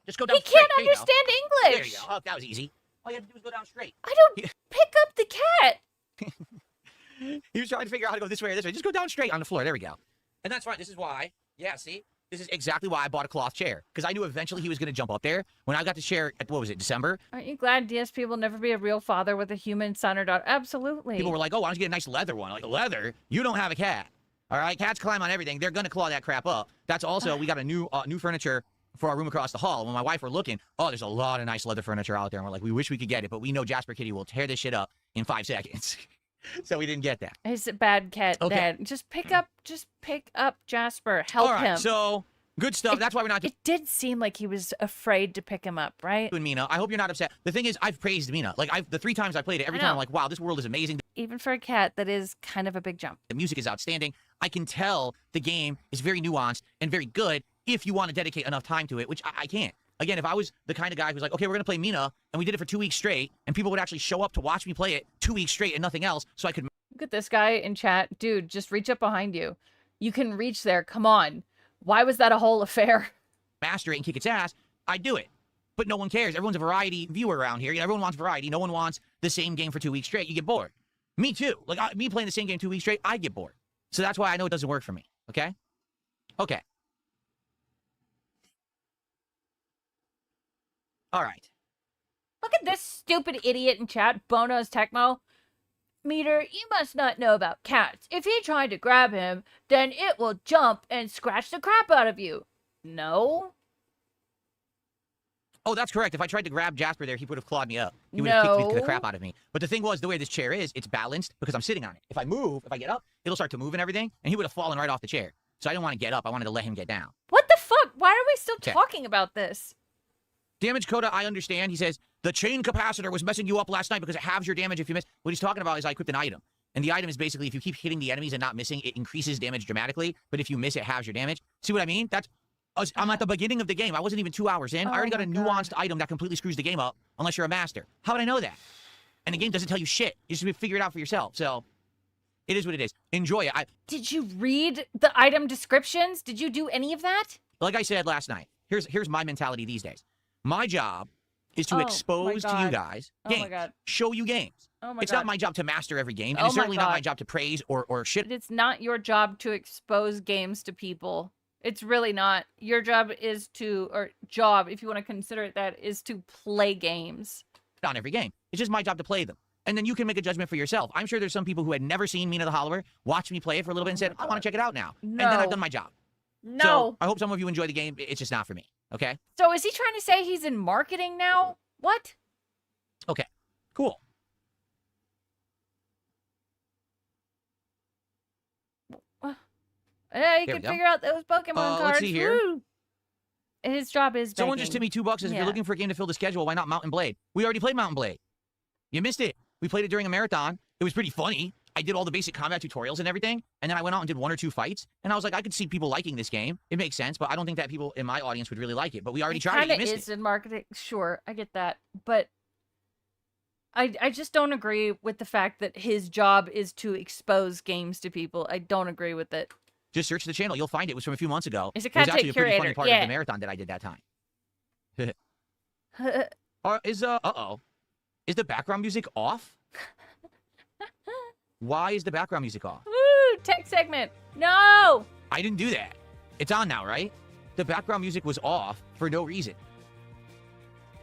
Just go down He straight. can't There you go. understand There English. you go. Oh, that was easy. All you have to do is go down straight. I don't pick up the cat. He was trying to figure out how to go this way or this way. Just go down straight on the floor. There we go. And that's fine. This is why. Yeah, see? This is exactly why I bought a cloth chair. Because I knew eventually he was going to jump up there. When I got the chair at, what was it, December? Aren't you glad DSP will never be a real father with a human son or daughter? Absolutely. People were like, oh, why don't you get a nice leather one? Like, leather? You don't have a cat. All right? Cats climb on everything. They're going to claw that crap up. That's also, we got a new furniture for our room across the hall. When my wife were looking, oh, there's a lot of nice leather furniture out there. And we're like, we wish we could get it, but we know Jasper Kitty will tear this shit up in 5 seconds. So we didn't get that. He's a bad cat, Okay. Dad. Just pick up Jasper. Help All right, him. so good stuff. That's why we're not It did seem like he was afraid to pick him up, right? doing Mina. I hope you're not upset. The thing is, I've praised Mina. Like, the 3 times I played it, every I time I'm know. like, wow, this world is amazing. Even for a cat, that is kind of a big jump. The music is outstanding. I can tell the game is very nuanced and very good if you want to dedicate enough time to it, which I can't. Again, if I was the kind of guy who's like, okay, we're going to play Mina, and we did it for 2 weeks straight, and people would actually show up to watch me play it 2 weeks straight and nothing else, so I could Look at this guy in chat. Dude, just reach up behind you. You can reach there. Come on. Why was that a whole affair? master it and kick its ass, I'd do it. But no one cares. Everyone's a variety viewer around here. You know, everyone wants variety. No one wants the same game for 2 weeks straight. You get bored. Me too. Like, me playing the same game 2 weeks straight, I get bored. So that's why I know it doesn't work for me. Okay? Okay. All right. Look at this stupid idiot in chat, Bono's Techno. Meter, you must not know about cats. If he tried to grab him, then it will jump and scratch the crap out of you. No? Oh, that's correct. If I tried to grab Jasper there, he would have clawed me up. He would have kicked the No. crap out of me. But the thing was, the way this chair is, it's balanced because I'm sitting on it. If I move, if I get up, it'll start to move and everything, and he would have fallen right off the chair. So I didn't want to get up. I wanted to let him get down. What the fuck? Why are we still Okay. talking about this? Damage Coda, I understand. He says, the chain capacitor was messing you up last night because it halves your damage if you miss. What he's talking about is I equipped an item. And the item is basically, if you keep hitting the enemies and not missing, it increases damage dramatically. But if you miss, it halves your damage. See what I mean? I'm at the beginning of the game. I wasn't even 2 hours in. I already got a nuanced item that completely screws the game up, unless you're a master. How would I know that? And the game doesn't tell you shit. You just figure it out for yourself. So, it is what it is. Enjoy it. Did you read the item descriptions? Did you do any of that? Like I said last night, here's my mentality these days. My job is to Oh, my expose to you God. guys Oh my games, God. show you games. Oh my It's God. not my job to master every game, and Oh it's my certainly not my God. job to praise or shit. It's not your job to expose games to people. It's really not. Your job is to, or job, if you want to consider it that, is to play games. On every game. It's just my job to play them. And then you can make a judgment for yourself. I'm sure there's some people who had never seen Mina the Hollower, watched me play it for a little bit and said, I want to check it out now. And then I've done my job. No. So I hope some of you enjoy the game. It's just not for me. Okay? So is he trying to say he's in marketing now? What? Okay. Cool. Yeah, you There can we go. figure out those Pokemon cards. Let's see here. Woo. His job is Someone begging. just tipped me $2 and says, if Yeah. you're looking for a game to fill the schedule, why not Mountain Blade? We already played Mountain Blade. You missed it. We played it during a marathon. It was pretty funny. I did all the basic combat tutorials and everything, and then I went out and did 1 or 2 fights, and I was like, I could see people liking this game. It makes sense, but I don't think that people in my audience would really like it. But we already tried it. Kinda You missed is it. in marketing. Sure, I get that, but I just don't agree with the fact that his job is to expose games to people. I don't agree with it. Just search the channel. You'll find it. It was from a few months ago. It's a It was content actually a pretty funny curator, part of yeah. the marathon that I did that time. Is the background music off? Why is the background music off? Woo! Tech segment. No. I didn't do that. It's on now, right? The background music was off for no reason.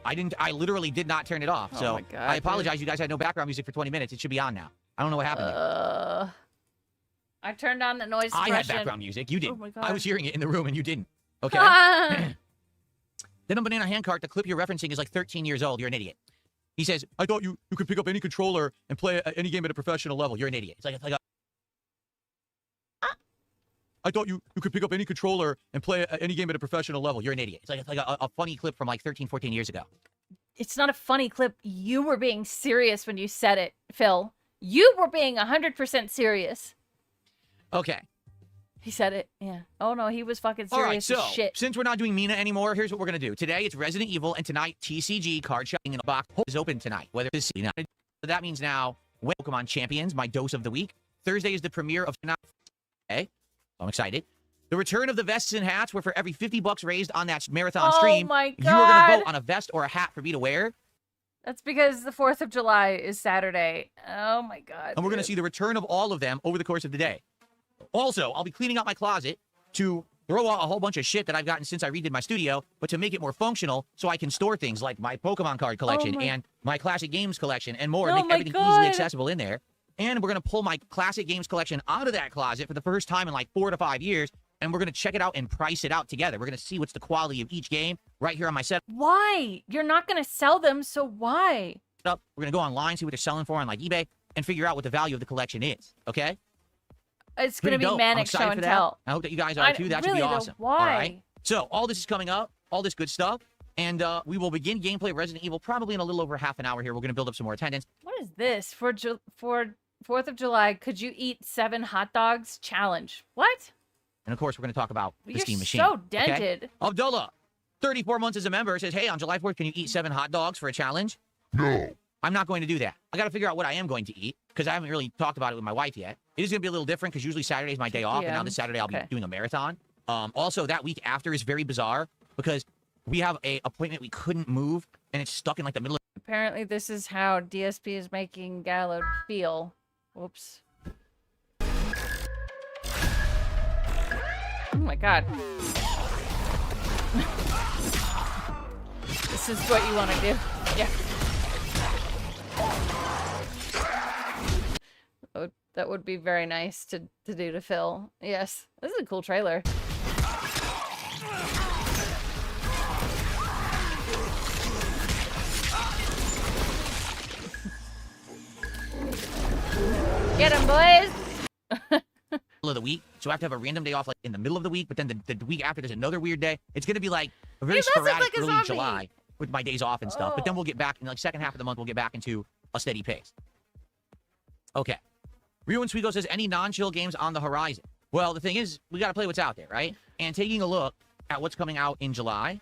I literally did not turn it off. Oh So my God, I apologize. You guys had no background music for 20 minutes. It should be on now. I don't know what happened there. I turned on the noise I suppression. had background music. You didn't. my I God. was hearing it in the room and you didn't. Okay? Ah! Then on Banana Handcart, the clip you're referencing is like 13 years old. You're an idiot. He says, I thought you could pick up any controller and play any game at a professional level. You're an idiot. It's like a I thought you could pick up any controller and play any game at a professional level. You're an idiot. It's like a funny clip from like 13, 14 years ago. It's not a funny clip. You were being serious when you said it, Phil. You were being 100% serious. Okay. He said it. Yeah. Oh no, he was fucking All right, serious so as shit. since we're not doing Mina anymore, here's what we're going to do. Today, it's Resident Evil, and tonight, TCG card shopping in a box is open tonight. Whether it's, so that means now Pokemon Champions, my dose of the week. Thursday is the premiere of... Okay, I'm excited. The return of the vests and hats, where for every $50 raised on that marathon stream, my you are going to God. vote on a vest or a hat for me to wear. That's because the 4th of July is Saturday. Oh my God. And we're going to see the return of all of them over the course of the day. Also, I'll be cleaning out my closet to throw out a whole bunch of shit that I've gotten since I redid my studio, but to make it more functional so I can store things like my Pokemon card collection and my classic games collection and more, and make everything easily accessible in there. And we're going to pull my classic games collection out of that closet for the first time in like 4 to 5 years, and we're going to check it out and price it out together. We're going to see what's the quality of each game right here on my setup. Why? You're not going to sell them, so why? We're going to go online, see what they're selling for on like eBay, and figure out what the value of the collection is, okay? It's going to be dope. I'm manic excited show for and that. tell. I hope that you guys are too. That should be Really, though, awesome. why? All right. So all this is coming up, all this good stuff, and we will begin gameplay of Resident Evil probably in a little over half an hour here. We're going to build up some more attendance. What is this? For 4th of July, could you eat 7 hot dogs? Challenge. What? And of course, we're going to talk about the You're Steam machine. so okay? dented. Abdullah, 34 months as a member, says, hey, on July 4th, can you eat 7 hot dogs for a challenge? No. I'm not going to do that. I got to figure out what I am going to eat because I haven't really talked about it with my wife yet. It is going to be a little different because usually Saturday is my day off, and now this Saturday I'll be doing a marathon. Also, that week after is very bizarre because we have a appointment we couldn't move, and it's stuck in like the middle of... Apparently, this is how DSP is making Gallo feel. Whoops. Oh my God. This is what you want to do. Yeah. Oh, that would be very nice to do to Phil. Yes. This is a cool trailer. Get him, boys! of the week, so I have to have a random day off like in the middle of the week, but then the week after there's another weird day. It's going to be like a very sporadic early July with my days off and stuff, but then we'll get back in like second half of the month, we'll get back into a steady pace. Okay. Rio and Sweego says, any non-chill games on the horizon? Well, the thing is, we got to play what's out there, right? And taking a look at what's coming out in July,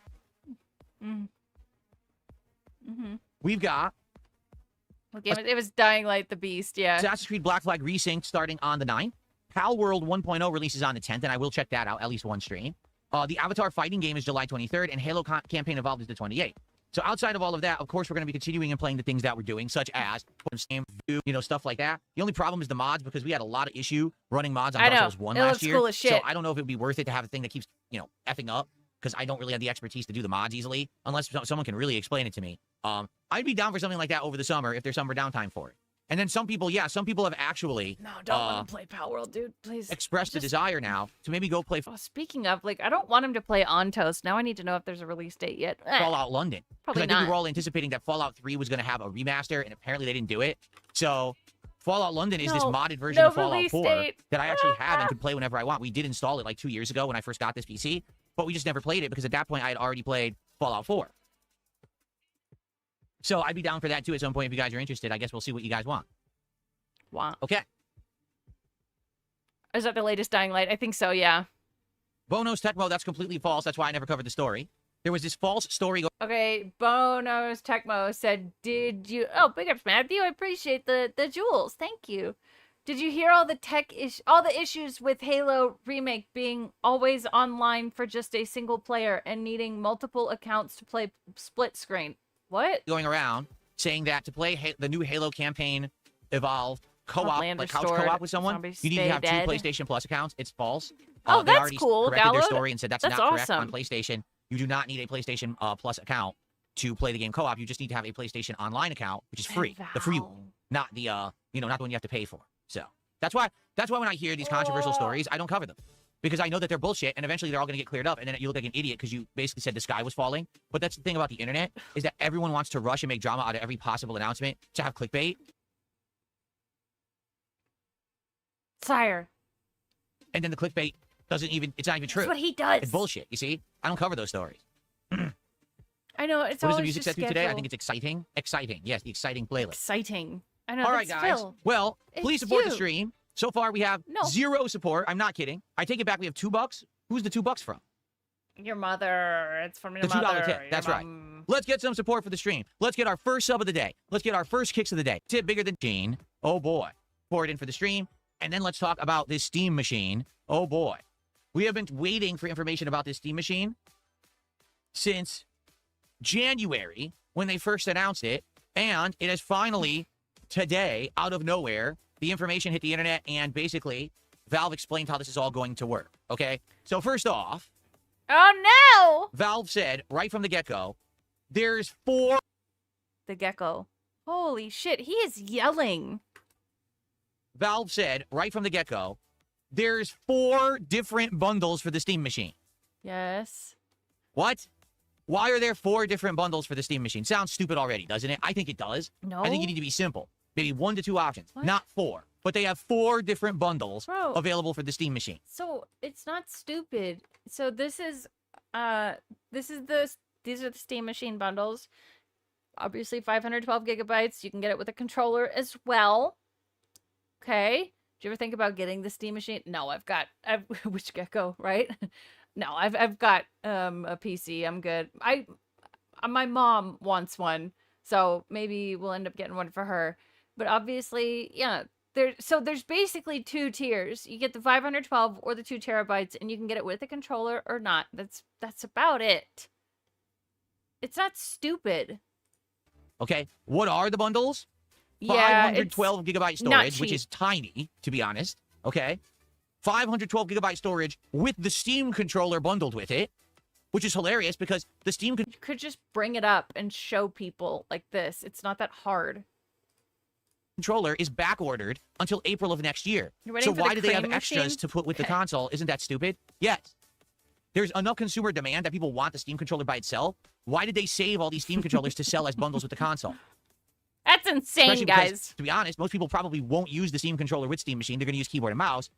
we've got It was Dying Light the Beast, yeah. Assassin's Creed Black Flag Resync starting on the 9th. Pal World 1.0 releases on the 10th, and I will check that out, at least one stream. The Avatar fighting game is July 23rd, and Halo Campaign Evolved is the 28th. So outside of all of that, of course, we're going to be continuing and playing the things that we're doing, such as stuff like that. The only problem is the mods, because we had a lot of issue running mods on Dark Souls 1 last year. Cool as shit. So I don't know if it would be worth it to have a thing that keeps, effing up, because I don't really have the expertise to do the mods easily, unless someone can really explain it to me. I'd be down for something like that over the summer if there's summer downtime for it. And then some people have actually No, don't let him play Pal World, dude. Please. expressed the desire now to maybe go play Oh, speaking of, I don't want him to play On Toast. Now I need to know if there's a release date yet. Fallout London. Probably I think we not. were all anticipating that Fallout 3 was going to have a remaster, and apparently they didn't do it. So Fallout London is this No, modded version no of Fallout release 4 date. that I actually have and could play whenever I want. We did install it like 2 years ago when I first got this PC, but we just never played it because at that point I had already played Fallout 4. So I'd be down for that too at some point if you guys are interested. I guess we'll see what you guys want. Wow. Okay. Is that the latest Dying Light? I think so, yeah. Bono's Tecmo, that's completely false. That's why I never covered the story. There was this false story Okay, Bono's Tecmo said, did you... Oh, big ups, Matthew. I appreciate the jewels. Thank you. Did you hear all the issues with Halo Remake being always online for just a single player and needing multiple accounts to play split screen? What? going around saying that to play the new Halo campaign Evolved co-op, Outlander like couch Stored, co-op with someone, Zombies you need to Stay have Dead. 2 PlayStation Plus accounts. It's false. Oh, they that's already cool, corrected their Gallo. story and said that's That's not correct on awesome. PlayStation. You do not need a PlayStation Plus account to play the game co-op. You just need to have a PlayStation Online account, which is free, the free one, not the not the one you have to pay for. So that's why when I hear these controversial stories, I don't cover them. Because I know that they're bullshit, and eventually they're all going to get cleared up, and then you look like an idiot because you basically said the sky was falling. But that's the thing about the internet, is that everyone wants to rush and make drama out of every possible announcement to have clickbait. Sire. And then the clickbait it's not even true. That's what he does. It's bullshit, you see? I don't cover those stories. I know, it's What always is the music just set to today? I schedule. think it's exciting. Exciting. Yes, the exciting playlist. Exciting. I know, All right, that's guys. Phil. Well, please support the you. stream. So far, we have No. 0 support. I'm not kidding. I take it back. We have $2. Who's the $2 from? Your mother. It's from your The $2 mother. tip. Your That's right. mom. Let's get some support for the stream. Let's get our first sub of the day. Let's get our first kicks of the day. Tip bigger than Gene. Oh boy. Pour it in for the stream. And then let's talk about this steam machine. Oh boy. We have been waiting for information about this steam machine since January when they first announced it. And it has finally, today, out of nowhere, the information hit the internet and basically Valve explained how this is all going to work. Okay? So first off, Oh no! Valve said right from the get-go, there's 4 The gecko. Holy shit, he is yelling. Valve said right from the get-go, there's 4 different bundles for the Steam machine. Yes. What? Why are there 4 different bundles for the Steam machine? Sounds stupid already, doesn't it? I think it does. No. I think you need to be simple. Maybe 1 to 2 options, What? not 4. But they have 4 different bundles Bro. available for the Steam machine. So it's not stupid. So these are the Steam Machine bundles. Obviously 512 gigabytes. You can get it with a controller as well. Okay. Do you ever think about getting the Steam Machine? No, I've which gecko, right? No, I've got a PC. I'm good. My mom wants one, so maybe we'll end up getting one for her. But obviously, yeah, there's basically 2 tiers. You get the 512 or the 2 terabytes, and you can get it with a controller or not. That's about it. It's not stupid. Okay, what are the bundles? Yeah, 512 gigabyte not storage, which cheap. is tiny, to be honest. Okay, 512 gigabyte storage with the Steam controller bundled with it, which is hilarious because the Steam You could just bring it up and show people like this. It's not that hard. controller is back ordered until April of next year. You're waiting So for the why do they have cream extras machine? to put with the Okay. console? Isn't that stupid? Yes. There's enough consumer demand that people want the Steam controller by itself. Why did they save all these Steam controllers to sell as bundles with the console? That's insane, Especially because, guys. to be honest, most people probably won't use the Steam controller with Steam Machine. They're going to use keyboard and mouse.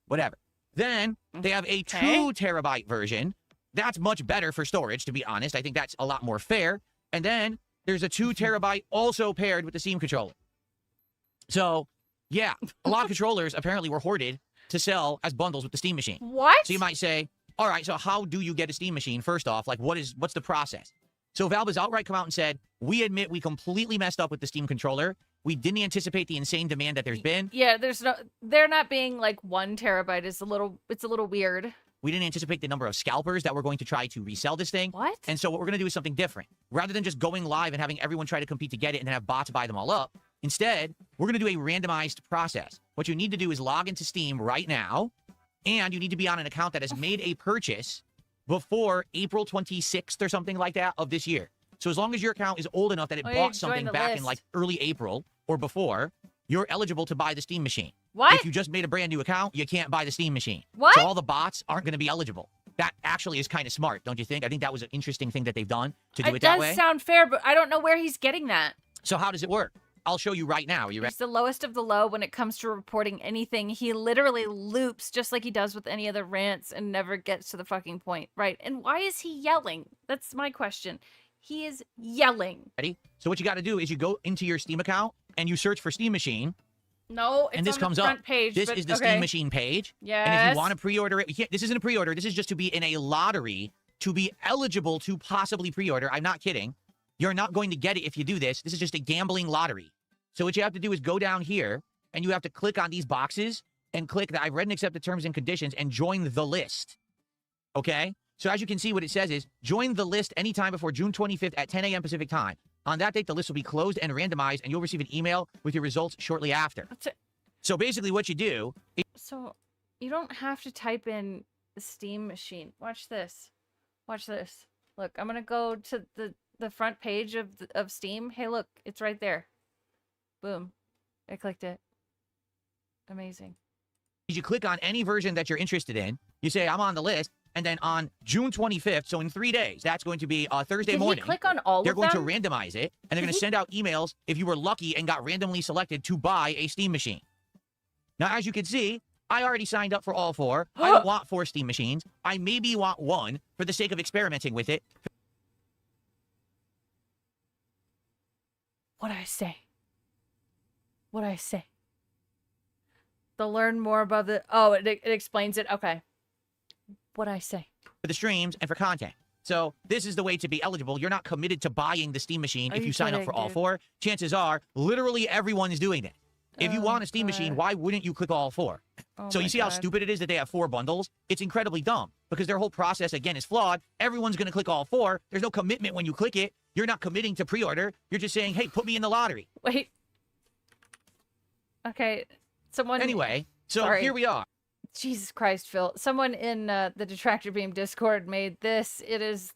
Whatever. Then they have a 2 terabyte version. That's much better for storage, to be honest. I think that's a lot more fair. And then there's a 2 terabyte also paired with the Steam controller. So, yeah, a lot of controllers apparently were hoarded to sell as bundles with the Steam Machine. What? So you might say, all right, so how do you get a Steam Machine? First off, like what's the process? So Valve has outright come out and said, we admit we completely messed up with the Steam controller. We didn't anticipate the insane demand that there's been. Yeah, they're not being like 1 terabyte it's a little weird. We didn't anticipate the number of scalpers that were going to try to resell this thing. What? And so what we're going to do is something different. Rather than just going live and having everyone try to compete to get it and then have bots buy them all up, instead, we're going to do a randomized process. What you need to do is log into Steam right now, and you need to be on an account that has made a purchase before April 26th or something like that of this year. So as long as your account is old enough that it Oh, yeah, bought join something the back in list. like early April or before, you're eligible to buy the Steam machine. What? If you just made a brand new account, you can't buy the Steam machine. What? So all the bots aren't going to be eligible. That actually is kind of smart, don't you think? I think that was an interesting thing that they've done to do it that does way. sound fair, but I don't know where he's getting that. So how does it work? I'll show you right now. Are you ready? He's the lowest of the low when it comes to reporting anything. He literally loops just like he does with any other rants and never gets to the fucking point, right? And why is he yelling? That's my question. He is yelling. Ready? So what you got to do is you go into your Steam account and you search for Steam Machine, No, it's and this on comes the front up. page. This but, is the okay. Steam Machine page. And if Yes. you want to pre-order it, you can't, this isn't a pre-order. This is just to be in a lottery to be eligible to possibly pre-order. I'm not kidding. You're not going to get it if you do this. This is just a gambling lottery. So what you have to do is go down here, and you have to click on these boxes and click that I've read and accept the terms and conditions and join the list. Okay? So as you can see, what it says is join the list anytime before June 25th at 10 a.m. Pacific time. On that date, the list will be closed and randomized, and you'll receive an email with your results shortly after. That's it. So basically what you do is So you don't have to type in the Steam machine. Watch this. Watch this. Look, I'm gonna go to the front page of Steam. Hey, look, it's right there. Boom. I clicked it. Amazing. you click on any version that you're interested in. You say, I'm on the list. And then on June 25th, so in 3 days, that's going to be Thursday Did he morning. click on all They're of going to them? randomize it, and they're going to Did he- send out emails if you were lucky and got randomly selected to buy a Steam machine. Now, as you can see, I already signed up for all 4. I don't want 4 Steam machines. I maybe want 1 for the sake of experimenting with it. What'd I say? What'd I say? They'll learn more about the... Oh, it explains it. Okay. What'd I say? For the streams and for content. So this is the way to be eligible. You're not committed to buying the Steam machine Are if you you sign up kidding, for all dude? 4. Chances are, literally everyone is doing it. If you Oh, want a Steam machine, God. why wouldn't you click all 4? Oh So my you see how God. stupid it is that they have 4 bundles? It's incredibly dumb because their whole process, again, is flawed. Everyone's going to click all 4. There's no commitment when you click it. You're not committing to pre-order. You're just saying, hey, put me in the lottery. Wait. Okay. Someone. Anyway, so Sorry. here we are. Jesus Christ, Phil. Someone in the Detractor Beam Discord made this. It is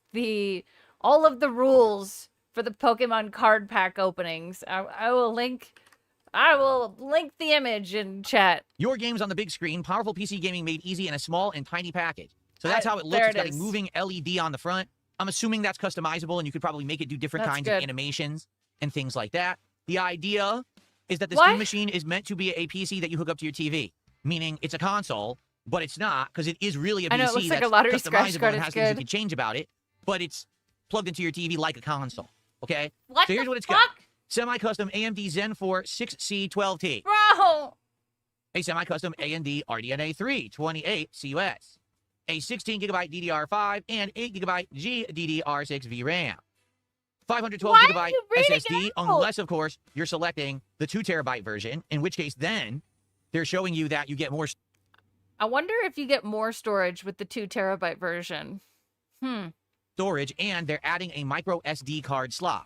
all of the rules for the Pokemon card pack openings. I will link the image in chat. Your games on the big screen, powerful PC gaming made easy in a small and tiny package. So that's how it looks. There It's it got a is. moving LED on the front. I'm assuming that's customizable, and you could probably make it do different That's kinds good. of animations and things like that. The idea is that the Why? Steam machine is meant to be a PC that you hook up to your TV, meaning it's a console, but it's not because it is really a PC I know, it looks like a that's lottery scratch customizable card. and It's has things you good. can change about it, but it's plugged into your TV like a console. Okay? What So here's the what it's fuck? got. Semi-custom AMD Zen 4 6C12T. Bro! A semi-custom AMD RDNA 3 28 CUS, a 16GB DDR5 and 8GB GDDR6 VRAM, 512 Why are gigabyte you reading SSD, it out? unless of course you're selecting the 2TB version, in which case then they're showing you that you get more I wonder if you get more storage with the 2 TB version. storage, and they're adding a micro SD card slot.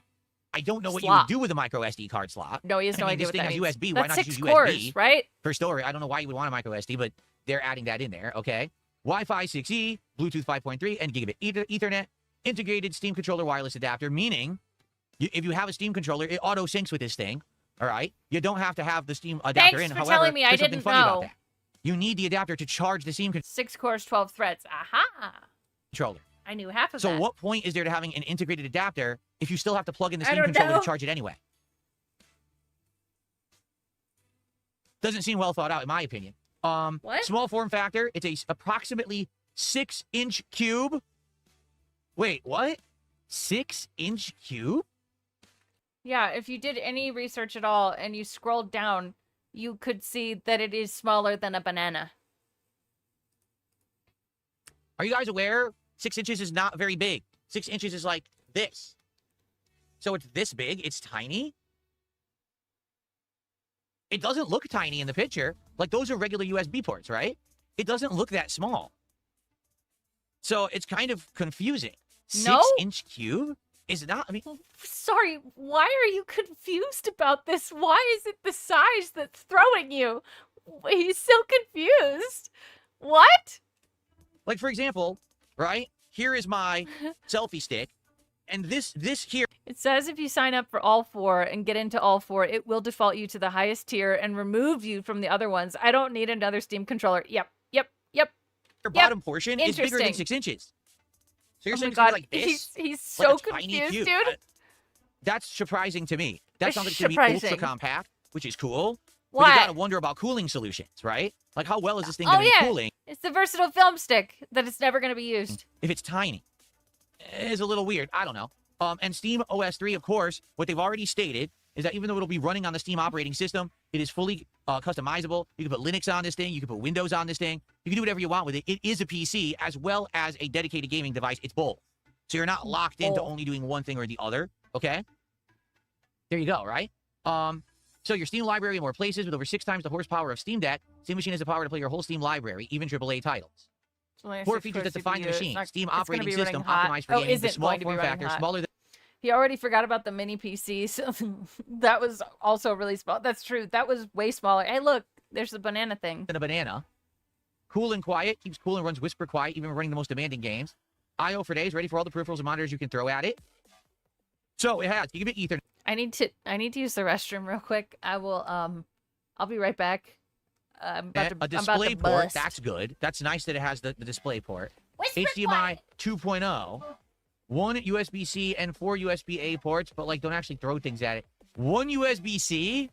I don't know what you Slot. would do with a micro SD card slot. No, he has no I mean, idea this what thing that has means. USB. Why That's not 6 use USB? cores, right? For storage. I don't know why you would want a micro SD, but they're adding that in there, okay? Wi-Fi 6E, Bluetooth 5.3, and gigabit Ethernet, integrated Steam controller wireless adapter, meaning if you have a Steam controller, it auto syncs with this thing, all right? You don't have to have the Steam adapter Thanks in. for However, telling me. I there's something didn't funny about know. that. You need the adapter to charge the Steam 6 cores, 12 threads. Aha! controller. I knew half of So that. what point is there to having an integrated adapter if you still have to plug in the I Steam don't controller know. to charge it anyway? Doesn't seem well thought out, in my opinion. What? Small form factor. It's a approximately 6-inch cube. Wait, what? 6-inch cube? Yeah, if you did any research at all and you scrolled down, you could see that it is smaller than a banana. Are you guys aware? 6 inches is not very big. 6 inches is like this. So it's this big. It's tiny. It doesn't look tiny in the picture. Like, those are regular USB ports, right? It doesn't look that small. So it's kind of confusing. No. 6-inch cube is not, I mean, Sorry, why are you confused about this? Why is it the size that's throwing you? He's so confused. What? like, for example, right? Here is my selfie stick. And this here, It says if you sign up for all 4 and get into all 4, it will default you to the highest tier and remove you from the other ones. I don't need another Steam controller. Yep. bottom portion is bigger than Interesting. 6 inches. So you're Oh my saying it's god, like this? he's Like so a tiny confused, cube. dude. That's surprising to me. That It's sounds like it's going to be ultra surprising. compact, which is cool. But What? you got to wonder about cooling solutions, right? Like, how well is this thing Oh, going to yeah. be cooling It's the versatile film stick that it's never going to be used. if it's tiny? It's a little weird. I don't know. And Steam OS 3, of course, what they've already stated is that even though it'll be running on the Steam operating system, it is fully customizable. You can put Linux on this thing. You can put Windows on this thing. You can do whatever you want with it. It is a PC as well as a dedicated gaming device. It's both. So you're not locked into Both. only doing one thing or the other. Okay? There you go, right? So your Steam library in more places with over 6 times the horsepower of Steam Deck. Steam Machine has the power to play your whole Steam library, even AAA titles. It's only a 4 6 features core that define the CPU. It's machine. not- Steam it's gonna operating be running system hot. optimized for Oh, gaming. The isn't small going to be form running factor, hot. smaller than He already forgot about the mini PCs. That was also really small. That's true. That was way smaller. Hey, look, there's the banana thing. a banana. Cool and quiet. Keeps cool and runs whisper quiet, even when running the most demanding games. I/O for days, ready for all the peripherals and monitors you can throw at it. So it has gigabit Ethernet. I need to use the restroom real quick. I will I'll be right back. I'm about to A display I'm about to port. bust. That's good. That's nice that it has the display port. Whisper HDMI quiet. 2.0. 1 USB-C and 4 USB-A ports, but like don't actually throw things at it. 1 USB-C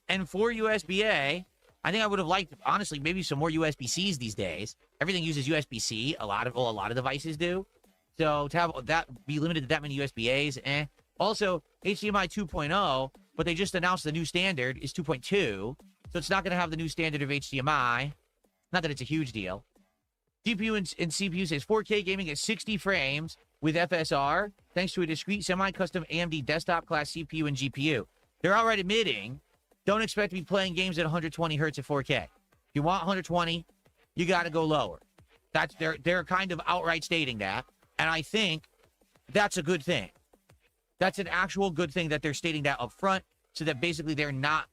and 4 USB-A. I think I would have liked, honestly, maybe some more USB-Cs these days. Everything uses USB-C. A lot of devices do. So to have that be limited to that many USB-As, eh. Also, HDMI 2.0, but they just announced the new standard is 2.2, so it's not going to have the new standard of HDMI. Not that it's a huge deal. GPU and CPU says 4K gaming at 60 frames with FSR, thanks to a discrete semi-custom AMD desktop class CPU and GPU. They're already admitting don't expect to be playing games at 120 hertz at 4K. If you want 120, you got to go lower. That's they're kind of outright stating that, and I think that's a good thing. That's an actual good thing that they're stating that up front, so that basically they're not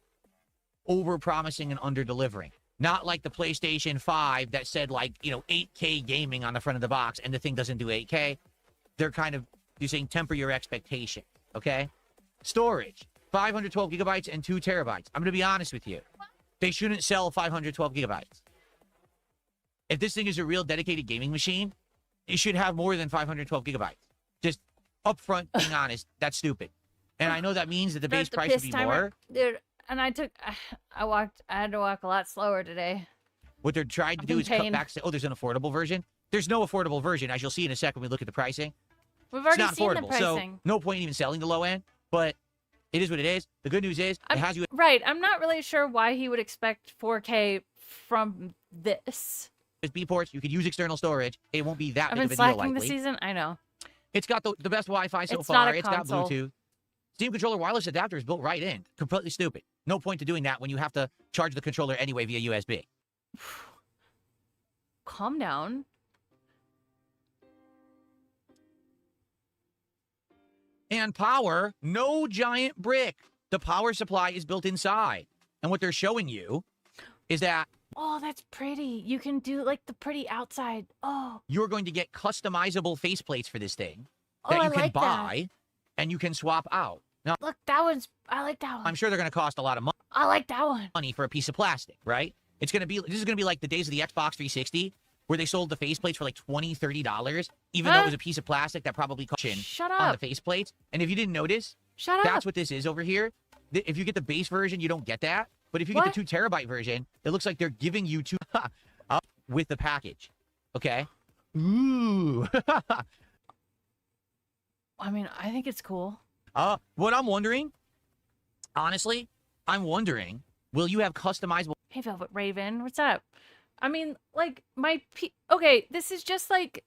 over-promising and under-delivering. Not like the PlayStation 5 that said, like, 8K gaming on the front of the box, and the thing doesn't do 8K. They're kind of, you're saying temper your expectation, okay? Storage, 512 gigabytes and 2 terabytes. I'm going to be honest with you. They shouldn't sell 512 gigabytes. If this thing is a real dedicated gaming machine, it should have more than 512 gigabytes. Just upfront being honest, that's stupid. And I know that means that the base price would be more. Dude, and I had to walk a lot slower today. What they're trying to do is cut back. Oh, there's an affordable version. There's no affordable version, as you'll see in a second when we look at the pricing. We've already it's not seen affordable, the pricing. So no point in even selling the low end, but it is what it is. The good news is it has you. Right. I'm not really sure why he would expect 4K from this. USB ports, you could use external storage. It won't be that I've big been of a deal, slacking likely. this season. I know. It's got the best Wi-Fi so It's far. not a It's got console. Bluetooth. Steam controller wireless adapter is built right in. Completely stupid. No point to doing that when you have to charge the controller anyway via USB. Calm down. And power, no giant brick. The power supply is built inside. And what they're showing you is that Oh, that's pretty. You can do like the pretty outside. Oh. you're going to get customizable faceplates for this thing Oh, that I you can like that. buy and you can swap out. Now, Look, that one's. I like that one. I'm sure they're going to cost a lot of I like that one. money for a piece of plastic, right? This is going to be like the days of the Xbox 360 where they sold the faceplates for like $20, $30, even though it was a piece of plastic that probably cost Shut on up. the faceplates. And if you didn't notice, Shut up. that's what this is over here. If you get the base version, you don't get that. But if you get the 2 terabyte version, it looks like they're giving you 2 up with the package. Okay? Ooh. I mean, I think it's cool. What I'm wondering, honestly, will you have customizable Hey, Velvet Raven, what's up? I mean, like, okay, this is just like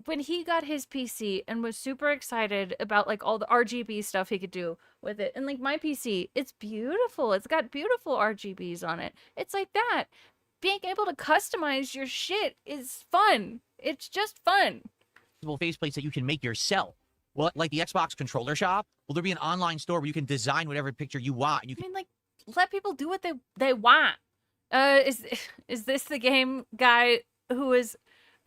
when he got his PC and was super excited about, like, all the RGB stuff he could do with it. And, like, my PC, it's beautiful. It's got beautiful RGBs on it. It's like that. Being able to customize your shit is fun. It's just fun. faceplates that you can make yourself? Well, like the Xbox controller shop, will there be an online store where you can design whatever picture you want? And you I can mean, like, let people do what they want. Is this the game guy who is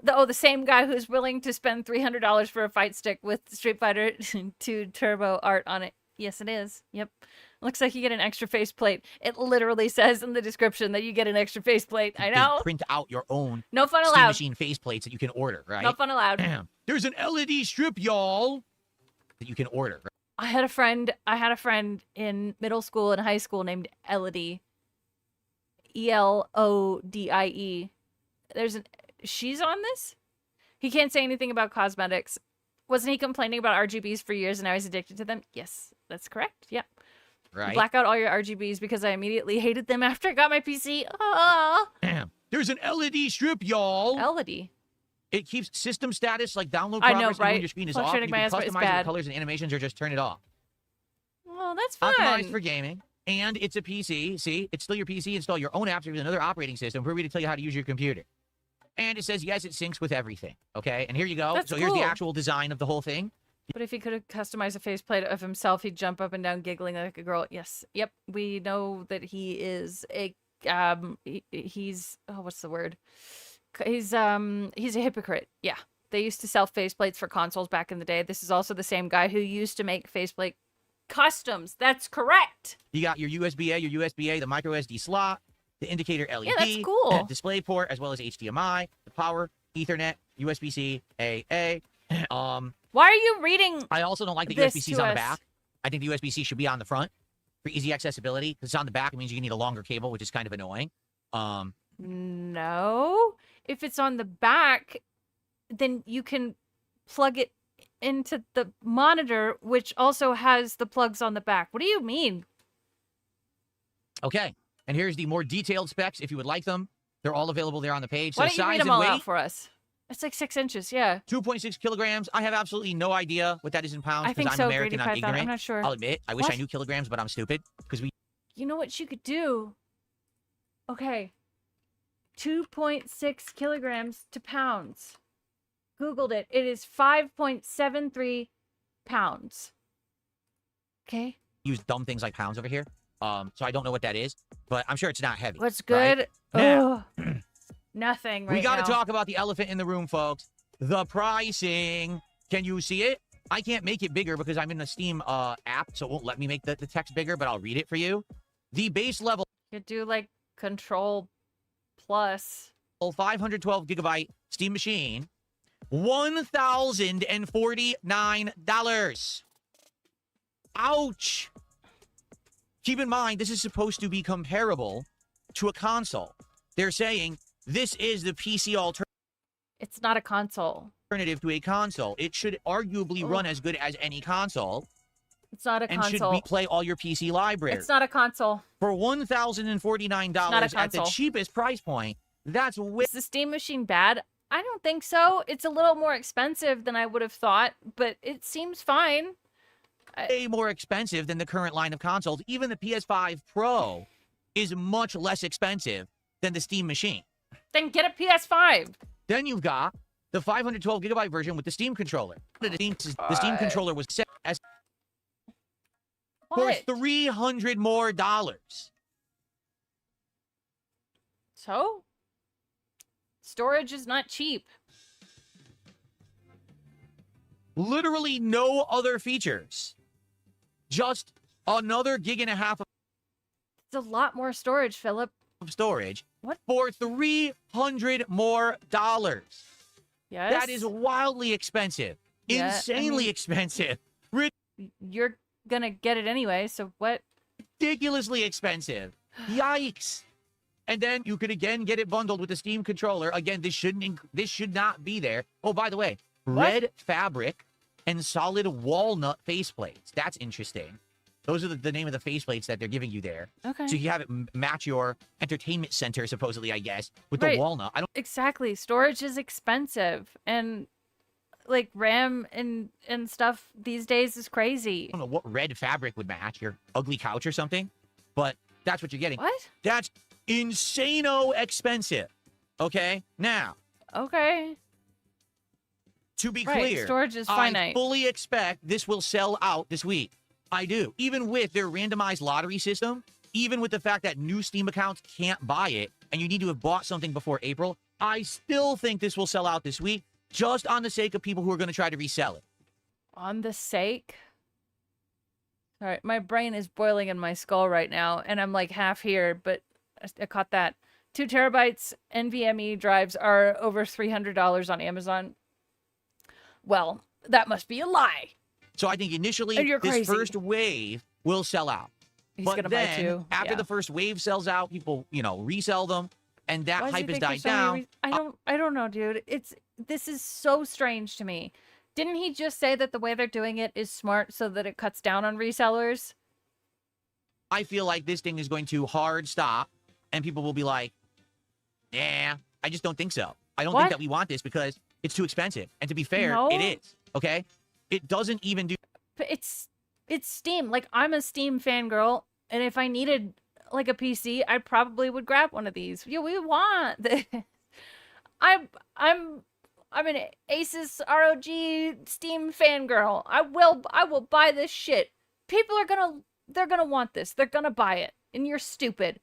the same guy who's willing to spend $300 for a fight stick with Street Fighter 2 Turbo art on it? Yes, it is. Yep. Looks like you get an extra faceplate. It literally says in the description that you get an extra faceplate. I know. print out your own No fun Steam allowed. machine faceplates that you can order, right? No fun allowed. There's an LED strip, y'all, that you can order. I had a friend in middle school and high school named Elodie. Elodie. She's on this? He can't say anything about cosmetics. Wasn't he complaining about RGBs for years and now he's addicted to them? Yes, that's correct. Yep. Right. Black out all your RGBs because I immediately hated them after I got my PC. Oh. There's an LED strip, y'all. Elodie. It keeps system status like download I progress know, even when right? your screen is off. Fluctuating You can my eyes, but it's customize bad. your colors and animations or just turn it off. Well, that's fun. Optimized for gaming. And it's a PC. See, it's still your PC. Install your own apps with another operating system. We're going to tell you how to use your computer. And it says, yes, it syncs with everything. Okay, and here you go. That's so here's the cool. actual design of the whole thing. But if he could have customized a faceplate of himself, he'd jump up and down giggling like a girl. Yes. Yep. We know that he is a he's what's the word? He's a hypocrite. Yeah. They used to sell faceplates for consoles back in the day. This is also the same guy who used to make faceplate customs. That's correct. You got your USB-A, the micro SD slot, the indicator LED, Yeah, that's cool. display port, as well as HDMI, the power, Ethernet, USB-C, AA. Why are you reading? I also don't like that This USB-C is to on the us. back. I think the USB-C should be on the front for easy accessibility. Because it's on the back, it means you need a longer cable, which is kind of annoying. No. If it's on the back, then you can plug it into the monitor, which also has the plugs on the back. What do you mean? Okay, and here's the more detailed specs if you would like them. They're all available there on the page. Why So don't you size read them and all weight, out for us? It's like 6 inches, yeah. 2.6 kilograms. I have absolutely no idea what that is in pounds I because think I'm so, American, Grady I'm Python. ignorant. I'm not sure. I'll admit, I wish What? I knew kilograms, but I'm stupid because we You know what you could do? Okay. 2.6 kilograms to pounds. Googled it. It is 5.73 pounds. Okay. Use dumb things like pounds over here. So I don't know what that is, but I'm sure it's not heavy. What's good? Right? Now, nothing right we got to now. talk about the elephant in the room, folks. The pricing. Can you see it? I can't make it bigger because I'm in the Steam app, so it won't let me make the text bigger, but I'll read it for you. The base level You could do like Control Plus. 512 gigabyte Steam machine, $1,049. Ouch. Keep in mind, this is supposed to be comparable to a console. They're saying this is the PC It's not a console. alternative to a console. It should arguably run as good as any console It's not a and should console. replay all your PC library. It's not a console. For $1,049 at the console. cheapest price point, that's way Is the Steam Machine bad? I don't think so. It's a little more expensive than I would have thought, but it seems fine. more expensive than the current line of consoles. Even the PS5 Pro is much less expensive than the Steam machine. Then get a PS5. Then you've got the 512 gigabyte version with the Steam controller. The Steam controller was set as for What? $300 more. So? Storage is not cheap. Literally no other features. Just another gig and a half It's a lot more storage, Philip. of storage What? for $300 more. Yes? That is wildly expensive. Yeah, I Insanely mean- expensive. You're gonna get it anyway, so what? Ridiculously expensive. Yikes. And then you could again get it bundled with the Steam controller. Again, this should not be there. Oh, by the way, red fabric and solid walnut faceplates. That's interesting. Those are the name of the faceplates that they're giving you there. Okay. So you have it match your entertainment center, supposedly, I guess, with Right. the walnut. I don't Exactly. Storage is expensive, and like RAM and stuff these days is crazy. know what red fabric would match your ugly couch or something, but that's what you're getting. What? That's insano expensive. Okay? Now, Okay. to be Right, clear, storage is I finite. fully expect this will sell out this week. I do. Even with their randomized lottery system, even with the fact that new Steam accounts can't buy it, and you need to have bought something before April, I still think this will sell out this week, just on the sake of people who are going to try to resell it. On the sake. All right, my brain is boiling in my skull right now, and I'm like half here, but I caught that. 2 terabytes NVMe drives are over $300 on Amazon. Well, that must be a lie. So I think initially, And you're this crazy. first wave will sell out. He's but gonna then, buy 2. after Yeah. the first wave sells out, people, resell them, and that Why does he hype has think died there's so many down. I don't know, dude. This is so strange to me. Didn't he just say that the way they're doing it is smart so that it cuts down on resellers? I feel like this thing is going to hard stop, and people will be like, "Yeah, I just don't think so. I don't What? think that we want this because it's too expensive." And to be fair, No. it is. Okay, it doesn't even do. But it's Steam. Like, I'm a Steam fangirl, and if I needed like a PC, I probably would grab one of these. Yeah, we want this. I'm an Asus ROG Steam fangirl. I will buy this shit. People are they're gonna want this. They're gonna buy it. And you're stupid.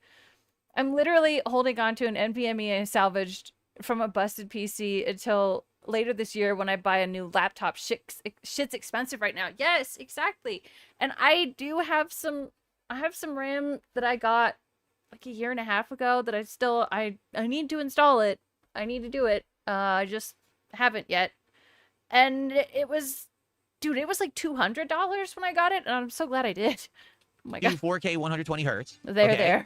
I'm literally holding on to an NVMe I salvaged from a busted PC until later this year when I buy a new laptop. Shit's expensive right now. Yes, exactly. And I do have some RAM that I got like a year and a half ago that I need to install it. I need to do it. I just haven't yet. And it was like $200 when I got it, and I'm so glad I did. Oh my do god. 4K 120 hertz. They're okay? there.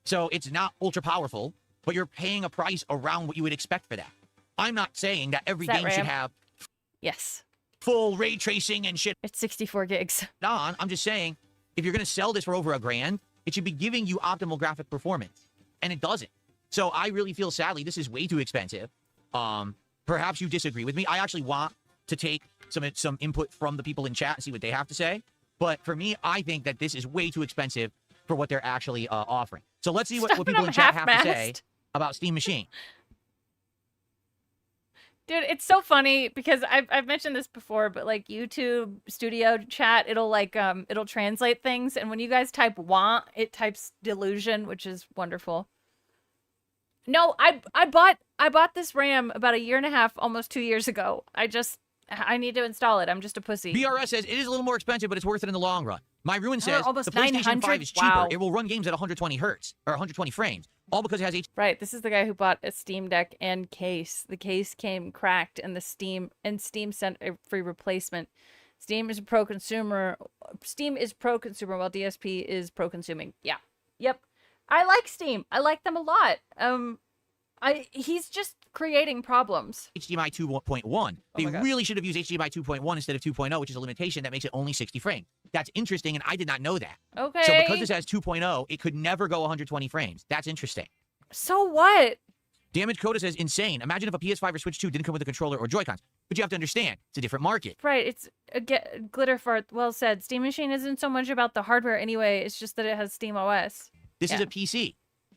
So it's not ultra powerful, but you're paying a price around what you would expect for that. I'm not saying that every Is that game should RAM? have Yes. full ray tracing and shit It's 64 gigs. on. I'm just saying, if you're going to sell this for over $1,000, it should be giving you optimal graphic performance, and it doesn't. So I really feel, sadly, this is way too expensive. Perhaps you disagree with me. I actually want to take some input from the people in chat and see what they have to say. But for me, I think that this is way too expensive for what they're actually offering. So let's see what Stop it, people I'm in chat have to say half-mast. about Steam Machine. Dude, it's so funny because I've mentioned this before, but like YouTube Studio chat, it'll like it'll translate things, and when you guys type want, it types delusion, which is wonderful. No, I bought this RAM about 1.5 years, almost 2 years ago. I need to install it. I'm just a pussy. BRS says it is a little more expensive, but it's worth it in the long run. My Ruin says almost the PlayStation 5 900? is cheaper. Wow. It will run games at 120 hertz or 120 frames, all because it has Right, this is the guy who bought a Steam Deck and case. The case came cracked, and Steam sent a free replacement. Steam is pro-consumer. Steam is pro-consumer, while DSP is pro-consuming. Yeah, yep. I like Steam. I like them a lot. He's just creating problems. HDMI 2.1. They my God. really should have used HDMI 2.1 instead of 2.0, which is a limitation that makes it only 60 frames. That's interesting, and I did not know that. Okay. So because this has 2.0, it could never go 120 frames. That's interesting. So what? Damage Coda says, insane. Imagine if a PS5 or Switch 2 didn't come with a controller or Joy-Cons. But you have to understand, it's a different market. Right, it's glitter fart. Well said. Steam Machine isn't so much about the hardware anyway. It's just that it has Steam OS. This is Yeah. a PC.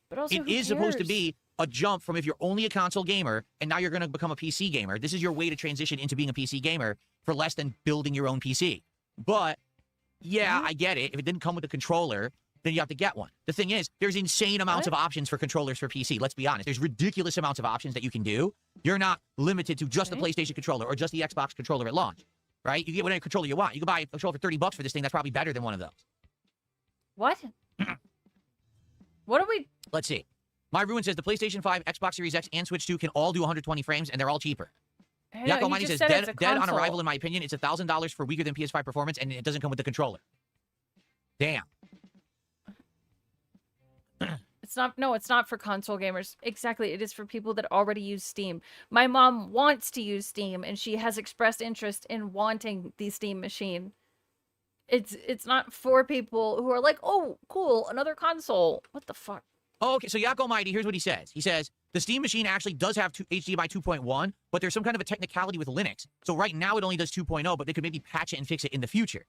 But also, It is supposed to be a jump from if you're only a console gamer and now you're going to become a PC gamer. This is your way to transition into being a PC gamer for less than building your own PC. But yeah, I get it. If it didn't come with a controller, then you have to get one. The thing is, there's insane amounts of options for controllers for PC. Let's be honest. There's ridiculous amounts of options that you can do. You're not limited to just the PlayStation controller or just the Xbox controller at launch, right? You get whatever controller you want. You can buy a controller for $30 for this thing. That's probably better than one of those. What? What are we? Let's see. My Ruin says the PlayStation 5, Xbox Series X, and Switch 2 can all do 120 frames, and they're all cheaper. I know, Yakko you Mighty just says said it's a dead on console. arrival, in my opinion. It's $1,000 for weaker than PS5 performance, and it doesn't come with the controller. Damn. It's not. No, it's not for console gamers. Exactly. It is for people that already use Steam. My mom wants to use Steam, and she has expressed interest in wanting the Steam machine. It's not for people who are like, oh, cool, another console. What the fuck? Oh, okay, so Yakko Mighty, here's what he says. He says, the Steam machine actually does have HDMI 2.1, but there's some kind of a technicality with Linux. So right now it only does 2.0, but they could maybe patch it and fix it in the future.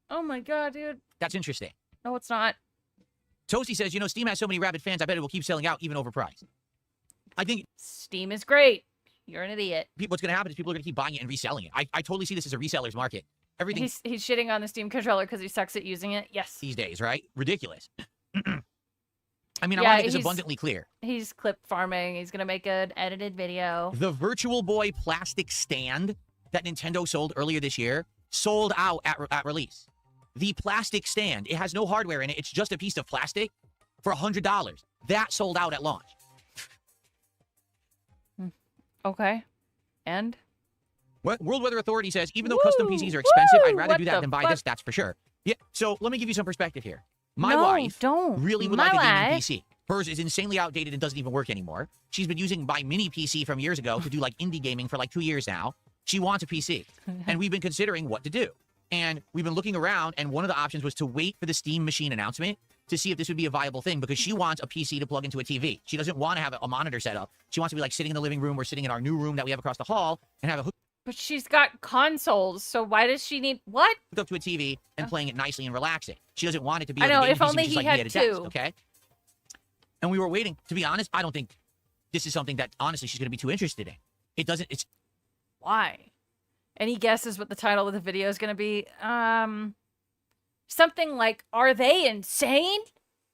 Oh my god, dude. That's interesting. No, it's not. Toasty says, Steam has so many rabid fans, I bet it will keep selling out even overpriced. I think Steam is great. You're an idiot. what's going to happen is people are going to keep buying it and reselling it. I totally see this as a reseller's market. Everything He's shitting on the Steam controller because he sucks at using it. Yes. these days, right? Ridiculous. I mean, I Yeah, want to make this he's- abundantly clear. He's clip farming. He's gonna make an edited video. The Virtual Boy plastic stand that Nintendo sold earlier this year sold out at release. The plastic stand, it has no hardware in it. It's just a piece of plastic for $100. That sold out at launch. Okay. And? World Weather Authority says, even though custom PCs are expensive, I'd rather What do that the than buy fuck? this, that's for sure. Yeah, so let me give you some perspective here. My No, wife don't. really would My like a gaming wife. PC. Hers is insanely outdated and doesn't even work anymore. She's been using my mini PC from years ago to do like indie gaming for like 2 years now. She wants a PC. And we've been considering what to do. And we've been looking around, and one of the options was to wait for the Steam machine announcement to see if this would be a viable thing, because she wants a PC to plug into a TV. She doesn't want to have a monitor set up. She wants to be like sitting in the living room or sitting in our new room that we have across the hall and have a hook But she's got consoles, so why does she need what? up to a TV and playing it nicely and relaxing. She doesn't want it to be I like know, a gaming if PC, only which is he like had me at a desk, two. okay? And we were waiting. To be honest, I don't think this is something that honestly she's going to be too interested in. It's Why? Any guesses what the title of the video is gonna be? Something like, "Are they insane?"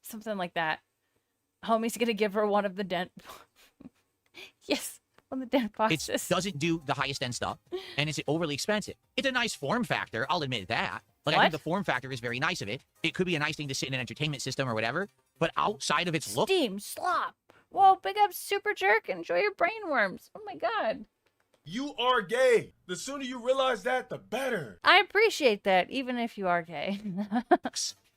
Something like that. Homie's gonna give her one of the dent. Yes, one of the dent it boxes. doesn't do the highest end stuff, and it's overly expensive. It's a nice form factor. I'll admit that. Like, I think What? the form factor is very nice of it. It could be a nice thing to sit in an entertainment system or whatever. But outside of its look, Steam slop. Whoa, big up, Super Jerk. Enjoy your brain worms. Oh my god. You are gay. The sooner you realize that, the better. I appreciate that, even if you are gay.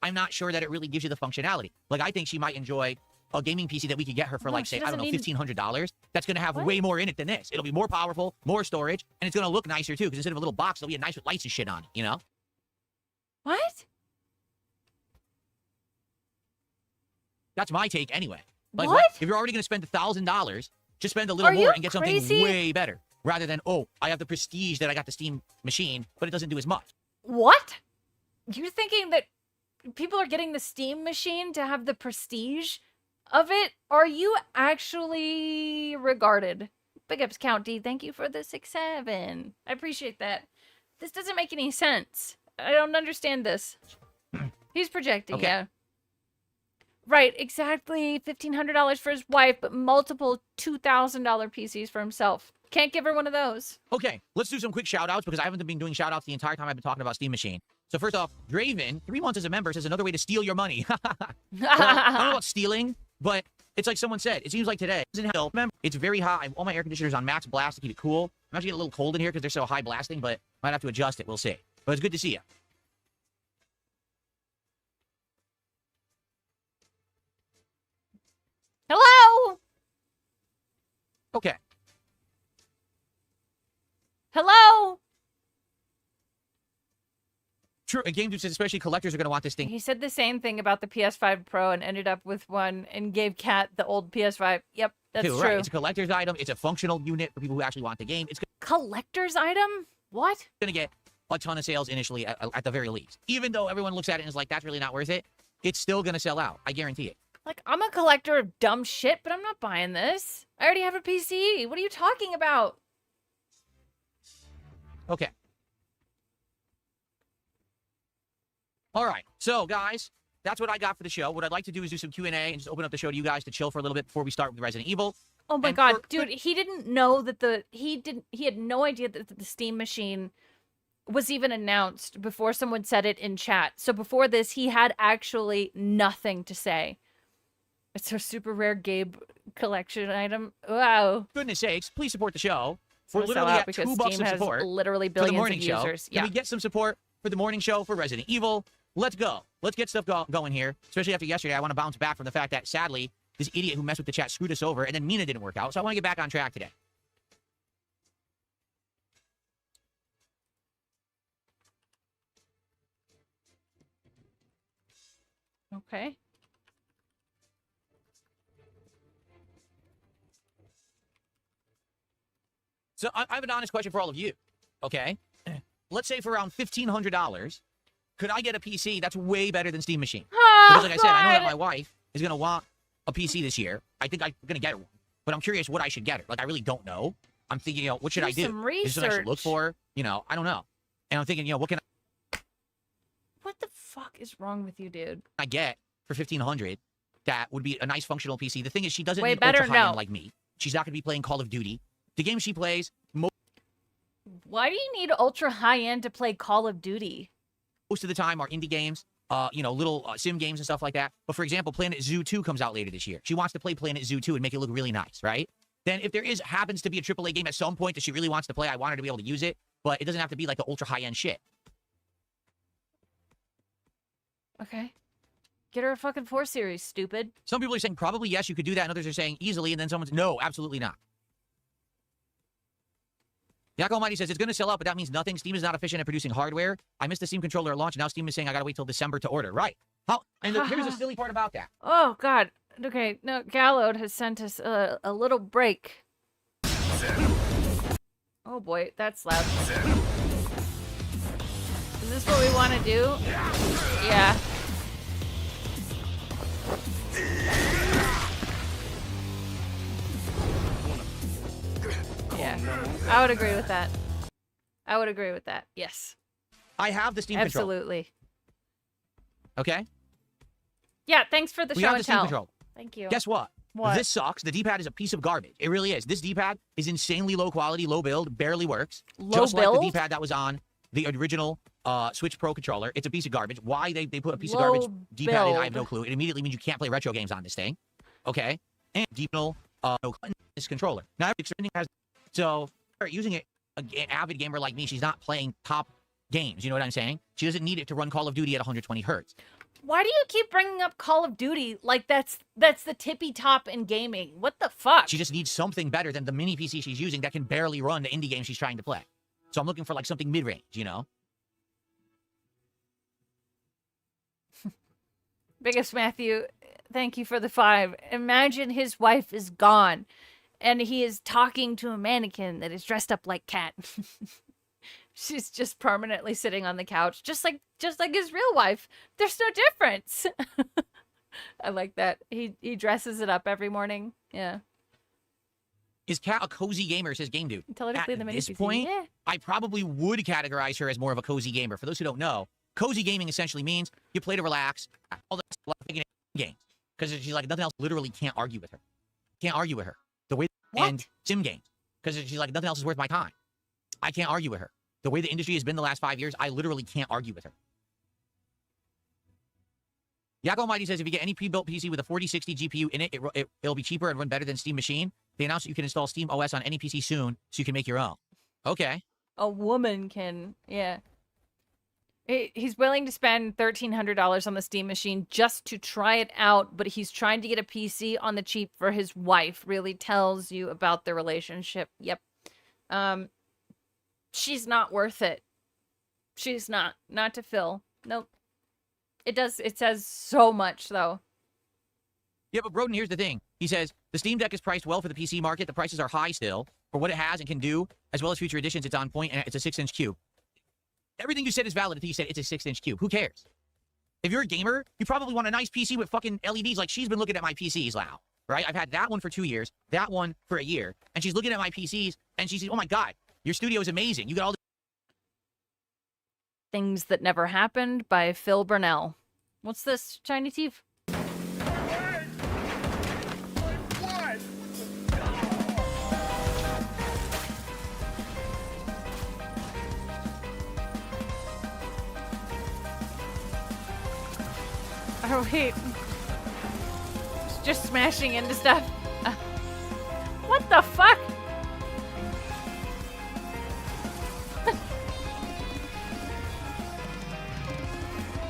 I'm not sure that it really gives you the functionality. Like, I think she might enjoy a gaming PC that we could get her for, No, like, she say, I don't know, doesn't need- $1,500. That's going to have What? way more in it than this. It'll be more powerful, more storage, and it's going to look nicer, too, because instead of a little box, it'll be a nice with lights and shit on it, you know? What? That's my take anyway. Like, What? if you're already going to spend $1,000, just spend a little Are more you and get crazy? something way better. Rather than, oh, I have the prestige that I got the Steam machine, but it doesn't do as much. What? You're thinking that people are getting the Steam machine to have the prestige of it. Are you actually regarded? Big ups, Count D. Thank you for the 6-7. I appreciate that. This doesn't make any sense. I don't understand this. He's projecting, Okay. yeah. Right, exactly. $1,500 for his wife, but multiple $2,000 PCs for himself. Can't give her one of those. Okay, let's do some quick shout-outs because I haven't been doing shout-outs the entire time I've been talking about Steam Machine. So first off, Draven, 3 months as a member, says another way to steal your money. Well, I don't know about stealing, but it's like someone said. It seems like today, it's very hot. All my air conditioners on max blast to keep it cool. I'm actually getting a little cold in here because they're so high blasting, but might have to adjust it. We'll see. But it's good to see you. Hello? Okay. Hello? True. And Game Dude says especially collectors are going to want this thing. He said the same thing about the PS5 Pro and ended up with one and gave Kat the old PS5. Yep, that's too, true. right? It's a collector's item. It's a functional unit for people who actually want the game. It's Collector's item? What? going to get a ton of sales initially at the very least. Even though everyone looks at it and is like, that's really not worth it, it's still going to sell out. I guarantee it. Like, I'm a collector of dumb shit, but I'm not buying this. I already have a PC. What are you talking about? Okay. All right. So, guys, that's what I got for the show. What I'd like to do is do some Q&A and just open up the show to you guys to chill for a little bit before we start with Resident Evil. Oh my And god, for- dude, he didn't know that he had no idea that the Steam machine was even announced before someone said it in chat. So before this, he had actually nothing to say. It's a super rare Gabe collection item. Wow. Goodness sakes, please support the show. It's We're gonna literally sell out at because $2 Steam of has support literally for the billions morning of show. users. Can Yeah. we get some support for the morning show for Resident Evil? Let's go. Let's get stuff going here. Especially after yesterday, I want to bounce back from the fact that, sadly, this idiot who messed with the chat screwed us over, and then Mina didn't work out. So I want to get back on track today. Okay. So I have an honest question for all of you, okay? Let's say for around $1,500, could I get a PC that's way better than Steam Machine? Because like I said, I know that my wife is going to want a PC this year. I think I'm going to get her one. But I'm curious what I should get her. Like, I really don't know. I'm thinking, what should I do? some Is this what I should look research. for? I don't know. And I'm thinking, what can What the fuck is wrong with you, dude? I get for $1,500 that would be a nice functional PC? The thing is, she doesn't Way need better, ultra high-end no. like me. She's not going to be playing Call of Duty. The game she plays, Why do you need ultra high end to play Call of Duty? most of the time are indie games, little sim games and stuff like that. But for example, Planet Zoo 2 comes out later this year. She wants to play Planet Zoo 2 and make it look really nice, right? Then if there happens to be a AAA game at some point that she really wants to play, I want her to be able to use it, but it doesn't have to be like the ultra high-end shit. Okay. Get her a fucking 4 Series, stupid. Some people are saying probably yes, you could do that, and others are saying easily, and then someone's no, absolutely not. Yak Almighty says it's going to sell out, but that means nothing. Steam is not efficient at producing hardware. I missed the Steam controller at launch, and now Steam is saying I got to wait till December to order. Right. And here's the silly part about that. Oh, God. Okay, no, Gallowed has sent us a little break. Oh, boy, that's loud. Is this what we want to do? Yeah. Yeah, I would agree with that. I would agree with that. Yes, I have the Steam controller. absolutely. Okay? Yeah, thanks for the We show have and the Steam tell. controller. Thank you. Guess what? What? This sucks. The D-pad is a piece of garbage. It really is. This D-pad is insanely low quality, low build, barely works. Low Just like build? the D-pad that was on the original Switch Pro controller. It's a piece of garbage. Why they put a piece of Low garbage D-pad in, I have no build. clue. It immediately means you can't play retro games on this thing. Okay? And no this controller. Now, every extending has... So, using it, an avid gamer like me, she's not playing top games. You know what I'm saying? She doesn't need it to run Call of Duty at 120 hertz. Why do you keep bringing up Call of Duty like that's the tippy top in gaming? What the fuck? She just needs something better than the mini PC she's using that can barely run the indie game she's trying to play. So I'm looking for like something mid-range, Biggest Matthew, thank you for the 5. Imagine his wife is gone and he is talking to a mannequin that is dressed up like Cat. She's just permanently sitting on the couch, just like his real wife. There's no difference. I like that. He dresses it up every morning. Yeah. Is Kat a cozy gamer? Says Game Dude. Tell her to At play the mini this PC. point, Yeah. I probably would categorize her as more of a cozy gamer. For those who don't know, cozy gaming essentially means you play to relax, all the games. Because she's like, nothing else, literally can't argue with her. Can't argue with her. The way and sim games. Because she's like, nothing else is worth my time. I can't argue with her. The way the industry has been the last 5 years, I literally can't argue with her. Yak Almighty says if you get any pre-built PC with a 4060 GPU in it, it'll be cheaper and run better than Steam Machine. They announced that you can install Steam OS on any PC soon, so you can make your own. Okay. A woman can, yeah. He's willing to spend $1,300 on the Steam Machine just to try it out, but he's trying to get a PC on the cheap for his wife. Really tells you about the relationship. Yep. She's not worth it. She's not. Not to Phil. Nope. It says so much, though. Yeah, but Broden, here's the thing. He says, the Steam Deck is priced well for the PC market. The prices are high still. For what it has and can do, as well as future editions, it's on point, and it's a 6-inch cube. Everything you said is valid until you said it's a 6-inch cube. Who cares? If you're a gamer, you probably want a nice PC with fucking LEDs like she's been looking at my PCs now, right? I've had that one for 2 years, that one for a year, and she's looking at my PCs, and she says, oh my God, your studio is amazing. You got all the Things That Never Happened by Phil Burnell. What's this, Shiny Teeth? Oh, wait. It's just smashing into stuff. What the fuck?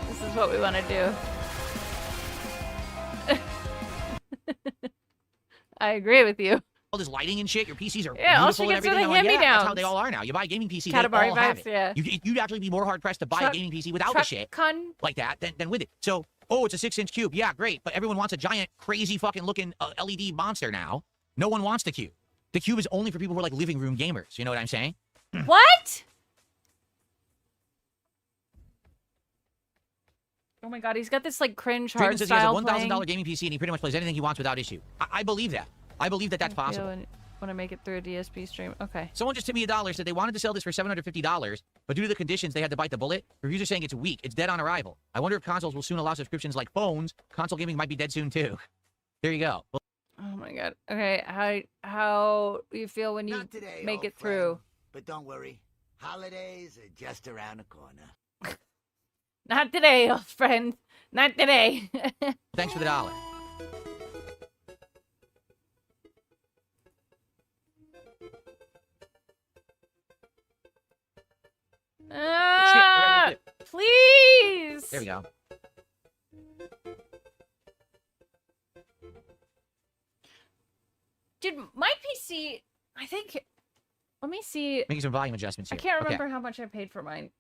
This is what we want to do. I agree with you. all this lighting and shit. Your PCs are Yeah, all she beautiful and gets are everything. the I'm like, yeah, that's how hand-me-downs. they all are now. You buy a gaming PC, they Katamari all have vibes, it. yeah. You'd actually be more hard-pressed to buy Truck a gaming PC without the shit like that than with it. So, oh, it's a 6-inch cube. Yeah, great. But everyone wants a giant, crazy fucking looking LED monster now. No one wants the cube. The cube is only for people who are like living room gamers. You know what I'm saying? What? Oh my god, he's got this like cringe hard Draven says he has a style $1,000 playing. gaming PC and he pretty much plays anything he wants without issue. I believe that. I believe that that's possible. Want to make it through a DSP stream? Okay. Someone just tipped me $1, said they wanted to sell this for $750, but due to the conditions, they had to bite the bullet. Reviews are saying it's weak. It's dead on arrival. I wonder if consoles will soon allow subscriptions like phones. Console gaming might be dead soon, too. There you go. Well, Oh my god. Okay, how do you feel when you Not today, make old it through? friend. But don't worry, holidays are just around the corner. Not today, old friend. Not today. thanks for the $1. Ah, please. There we go. Dude, my PC, I think, let me see. Making some volume adjustments I here. can't Okay. remember how much I paid for mine.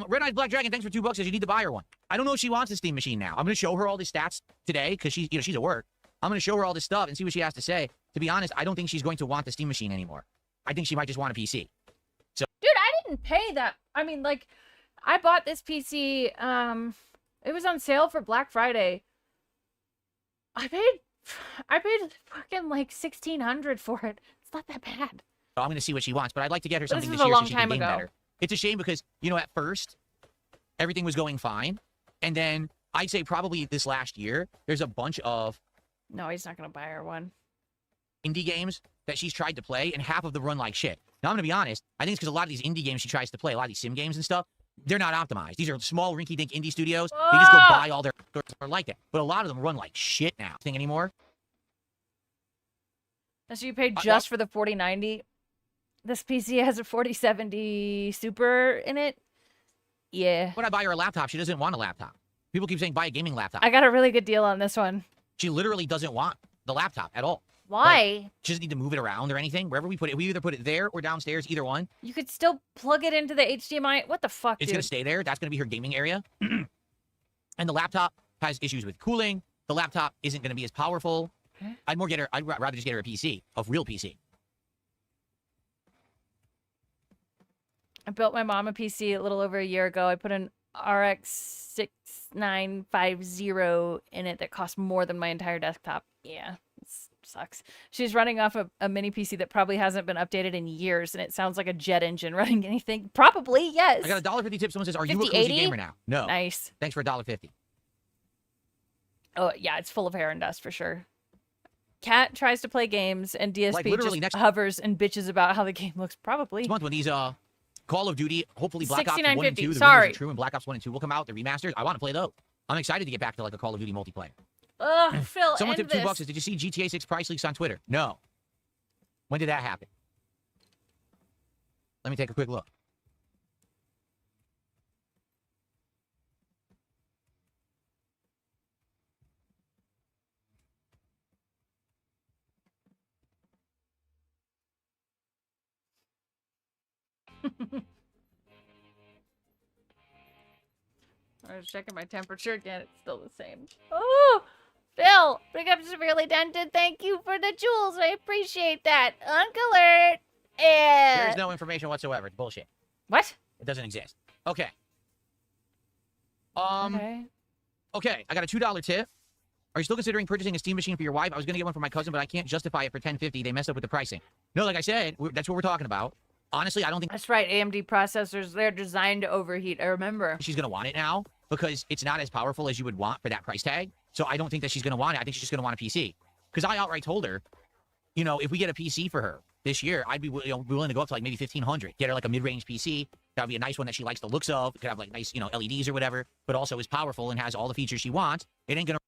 Red Eyes Black Dragon, thanks for $2. Says you need to buy her one. I don't know if she wants the Steam Machine now. I'm gonna show her all the stats today because she's at work. I'm gonna show her all this stuff and see what she has to say. To be honest, I don't think she's going to want the Steam Machine anymore. I think she might just want a PC. Dude, I didn't pay that. I mean, like, I bought this PC, it was on sale for Black Friday. I paid fucking like $1,600 for it. It's not that bad. So I'm gonna see what she wants, but I'd like to get her But this something was this a year long so she can time game ago. better. It's a shame because, at first, everything was going fine. And then I'd say probably this last year, there's a bunch of No, he's not gonna buy her one. indie games that she's tried to play, and half of them run like shit. Now, I'm going to be honest. I think it's because a lot of these indie games she tries to play, a lot of these sim games and stuff, they're not optimized. These are small, rinky-dink indie studios. They just go buy all their stores are like that. But a lot of them run like shit now. Thing anymore? So you paid just for the 4090? This PC has a 4070 Super in it? Yeah. When I buy her a laptop, she doesn't want a laptop. People keep saying buy a gaming laptop. I got a really good deal on this one. She literally doesn't want the laptop at all. Why? She doesn't need to move it around or anything. Wherever we put it, we either put it there or downstairs, either one. You could still plug it into the HDMI. What the fuck, It's dude? going to stay there. That's going to be her gaming area. And the laptop has issues with cooling. The laptop isn't going to be as powerful. I'd rather just get her a PC, a real PC. I built my mom a PC a little over a year ago. I put an RX 6950 in it that cost more than my entire desktop. Yeah, it sucks. She's running off a mini PC that probably hasn't been updated in years, and it sounds like a jet engine running anything. Probably, yes. I got a $1.50 tip. Someone says, "Are you a 50, cozy 80? gamer now?" No. Nice. Thanks for $1.50. Oh, yeah, it's full of hair and dust for sure. Cat tries to play games, and DSP Like, literally just next- hovers and bitches about how the game looks. Probably. This month when these Call of Duty, hopefully Black Ops 1 and 2, 6950, the rumors sorry. are true, and Black Ops 1 and 2 will come out, the remasters. I want to play those. I'm excited to get back to like a Call of Duty multiplayer. Ugh, Phil, Someone end tipped this. $2. Did you see GTA 6 price leaks on Twitter? No. When did that happen? Let me take a quick look. I was checking my temperature again. It's still the same. Oh, Phil, bring up severely dented. Thank you for the jewels. I appreciate that. Uncle Alert. There's no information whatsoever. It's bullshit. What? It doesn't exist. Okay. Okay. Okay, I got a $2 tip. Are you still considering purchasing a Steam machine for your wife? I was going to get one for my cousin, but I can't justify it for $10.50. They messed up with the pricing. No, like I said, that's what we're talking about. Honestly, I don't think That's right. AMD processors, they're designed to overheat. I remember. she's going to want it now because it's not as powerful as you would want for that price tag. So I don't think that she's going to want it. I think she's just going to want a PC. Because I outright told her, you know, if we get a PC for her this year, I'd be willing to go up to like maybe $1,500. Get her like a mid-range PC. That would be a nice one that she likes the looks of. It could have like nice, LEDs or whatever, but also is powerful and has all the features she wants. It ain't going to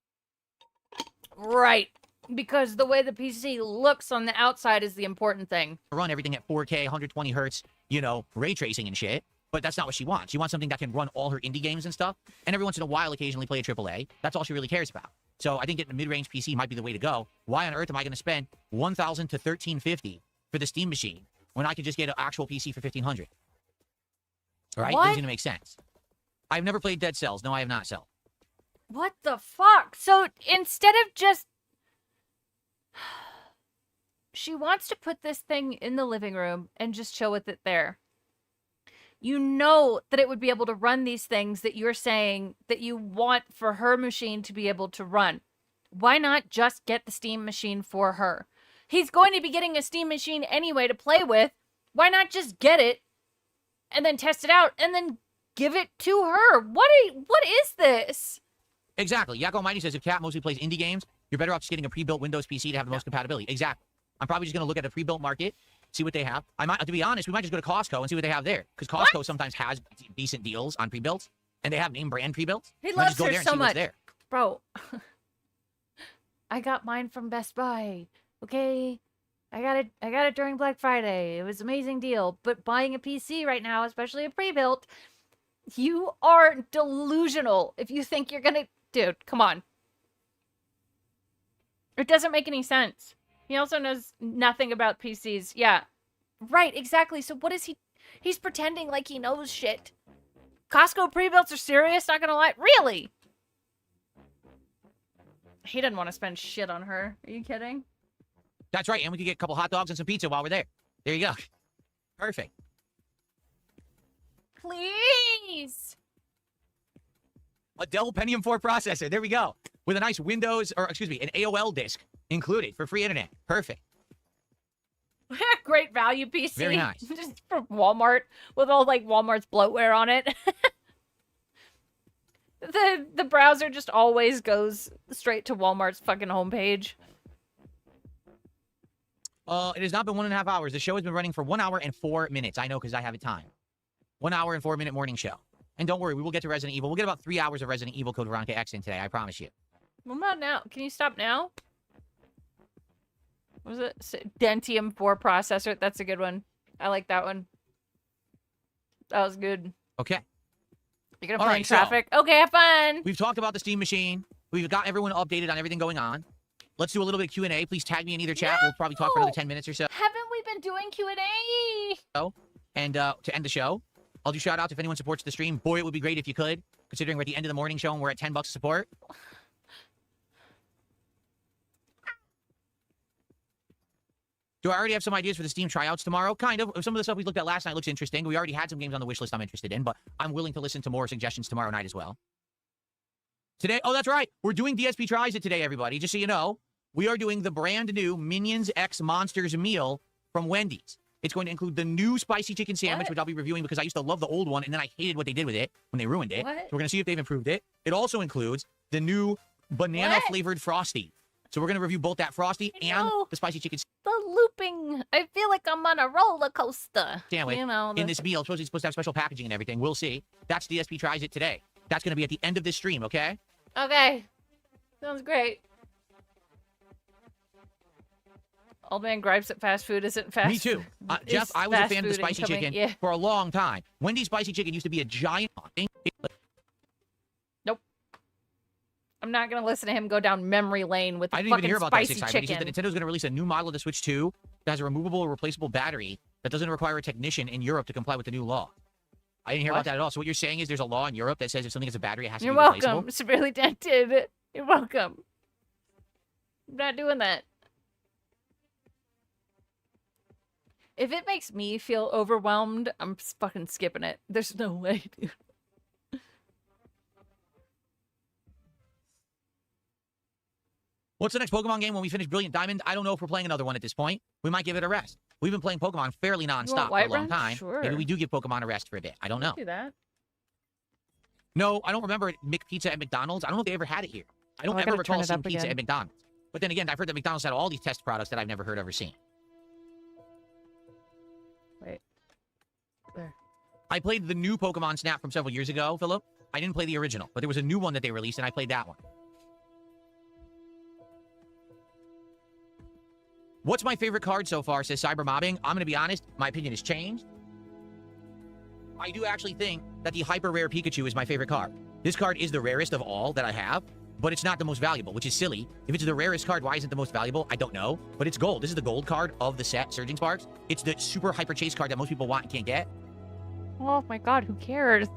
Right. Because the way the PC looks on the outside is the important thing. run everything at 4K, 120 hertz, ray tracing and shit. But that's not what she wants. She wants something that can run all her indie games and stuff, and every once in a while, occasionally play a AAA. That's all she really cares about. So I think getting a mid-range PC might be the way to go. Why on earth am I going to spend $1,000 to $1,350 for the Steam machine when I could just get an actual PC for $1,500? All right, What? doesn't make sense. I've never played Dead Cells. No, I have not, Cell. What the fuck? So instead of just... She wants to put this thing in the living room and just chill with it there. You know that it would be able to run these things that you're saying that you want for her machine to be able to run. Why not just get the Steam machine for her? He's going to be getting a Steam machine anyway to play with. Why not just get it and then test it out and then give it to her? What is this? Exactly. Yak Almighty says if Cat mostly plays indie games, you're better off just getting a pre-built Windows PC to have the most compatibility. Exactly. I'm probably just going to look at the pre-built market, see what they have. I might, to be honest, we might just go to Costco and see what they have there. Because Costco sometimes has decent deals on pre-builts, and they have name brand pre-builts. He Might loves just go her there and so see what's much. there. Bro, I got mine from Best Buy. Okay? I got it during Black Friday. It was an amazing deal. But buying a PC right now, especially a pre-built, you are delusional if you think you're gonna... Dude, come on. It doesn't make any sense. He also knows nothing about PCs. Yeah. Right, exactly. So what is he... He's pretending like he knows shit. Costco pre-builts are serious? Not gonna lie. Really? He didn't want to spend shit on her. Are you kidding? That's right, and we could get a couple hot dogs and some pizza while we're there. There you go. Perfect. Please. A Dell Pentium 4 processor. There we go. With a nice Windows, or excuse me, an AOL disk included for free internet. Perfect. Great value PC. Very nice. Just from Walmart with all like Walmart's bloatware on it. The browser just always goes straight to Walmart's fucking homepage. It has not been 1.5 hours. The show has been running for 1 hour and 4 minutes. I know because I have it timed. 1 hour and 4 minute morning show. And don't worry, we will get to Resident Evil. We'll get about 3 hours of Resident Evil Code Veronica X in today. I promise you. What about now? Can you stop now? What was it? Dentium 4 processor. That's a good one. I like that one. That was good. Okay. You're gonna All play right, in so- traffic? Okay, have fun. We've talked about the Steam machine. We've got everyone updated on everything going on. Let's do a little bit of Q&A. Please tag me in either chat. We'll probably talk for another 10 minutes or so. Haven't we been doing Q&A? And to end the show, I'll do shout outs if anyone supports the stream. Boy, it would be great if you could, considering we're at the end of the morning show and we're at $10 a support. Do I already have some ideas for the Steam tryouts tomorrow? Kind of. Some of the stuff we looked at last night looks interesting. We already had some games on the wish list I'm interested in, but I'm willing to listen to more suggestions tomorrow night as well. Today, oh, that's right. We're doing DSP Tries It today, everybody. Just so you know, we are doing the brand new Minions X Monsters meal from Wendy's. It's going to include the new spicy chicken sandwich, which I'll be reviewing because I used to love the old one, and then I hated what they did with it when they ruined it. What? So we're going to see if they've improved it. It also includes the new banana-flavored Frosty. So we're going to review both that Frosty and the spicy chicken The looping. I feel like I'm on a roller coaster. sandwich You know, in this meal. It's supposed to have special packaging and everything. We'll see. That's DSP Tries It today. That's going to be at the end of this stream, okay? Okay. Sounds great. Old man gripes that fast food isn't fast. Me too. Jeff, I was a fan of the spicy chicken for a long time. Wendy's spicy chicken used to be a giant thing. Nope. I'm not going to listen to him go down memory lane with the I didn't fucking even hear about that spicy 6 chicken. He said that Nintendo's going to release a new model of the Switch 2 that has a removable or replaceable battery that doesn't require a technician in Europe to comply with the new law. I didn't hear about that at all. So what you're saying is there's a law in Europe that says if something has a battery, it has to You're be replaceable? welcome. Severely dented. You're welcome. I'm not doing that. If it makes me feel overwhelmed, I'm fucking skipping it. There's no way, dude. What's the next Pokemon game when we finish Brilliant Diamond? I don't know if we're playing another one at this point. We might give it a rest. We've been playing Pokemon fairly nonstop for a long time. Sure. Maybe we do give Pokemon a rest for a bit. I don't know. Do that. No, I don't remember McPizza at McDonald's. I don't know if they ever had it here. I don't I ever gotta turn recall it seeing up pizza again. at McDonald's. But then again, I've heard that McDonald's had all these test products that I've never heard of or seen. Wait. There. I played the new Pokemon Snap from several years ago, Philip. I didn't play the original, but there was a new one that they released, and I played that one. What's my favorite card so far, says Cyber Mobbing. I'm going to be honest, my opinion has changed. I do actually think that the Hyper Rare Pikachu is my favorite card. This card is the rarest of all that I have, but it's not the most valuable, which is silly. If it's the rarest card, why isn't it the most valuable? I don't know, but it's gold. This is the gold card of the set, Surging Sparks. It's the super Hyper Chase card that most people want and can't get. Oh my god, who cares?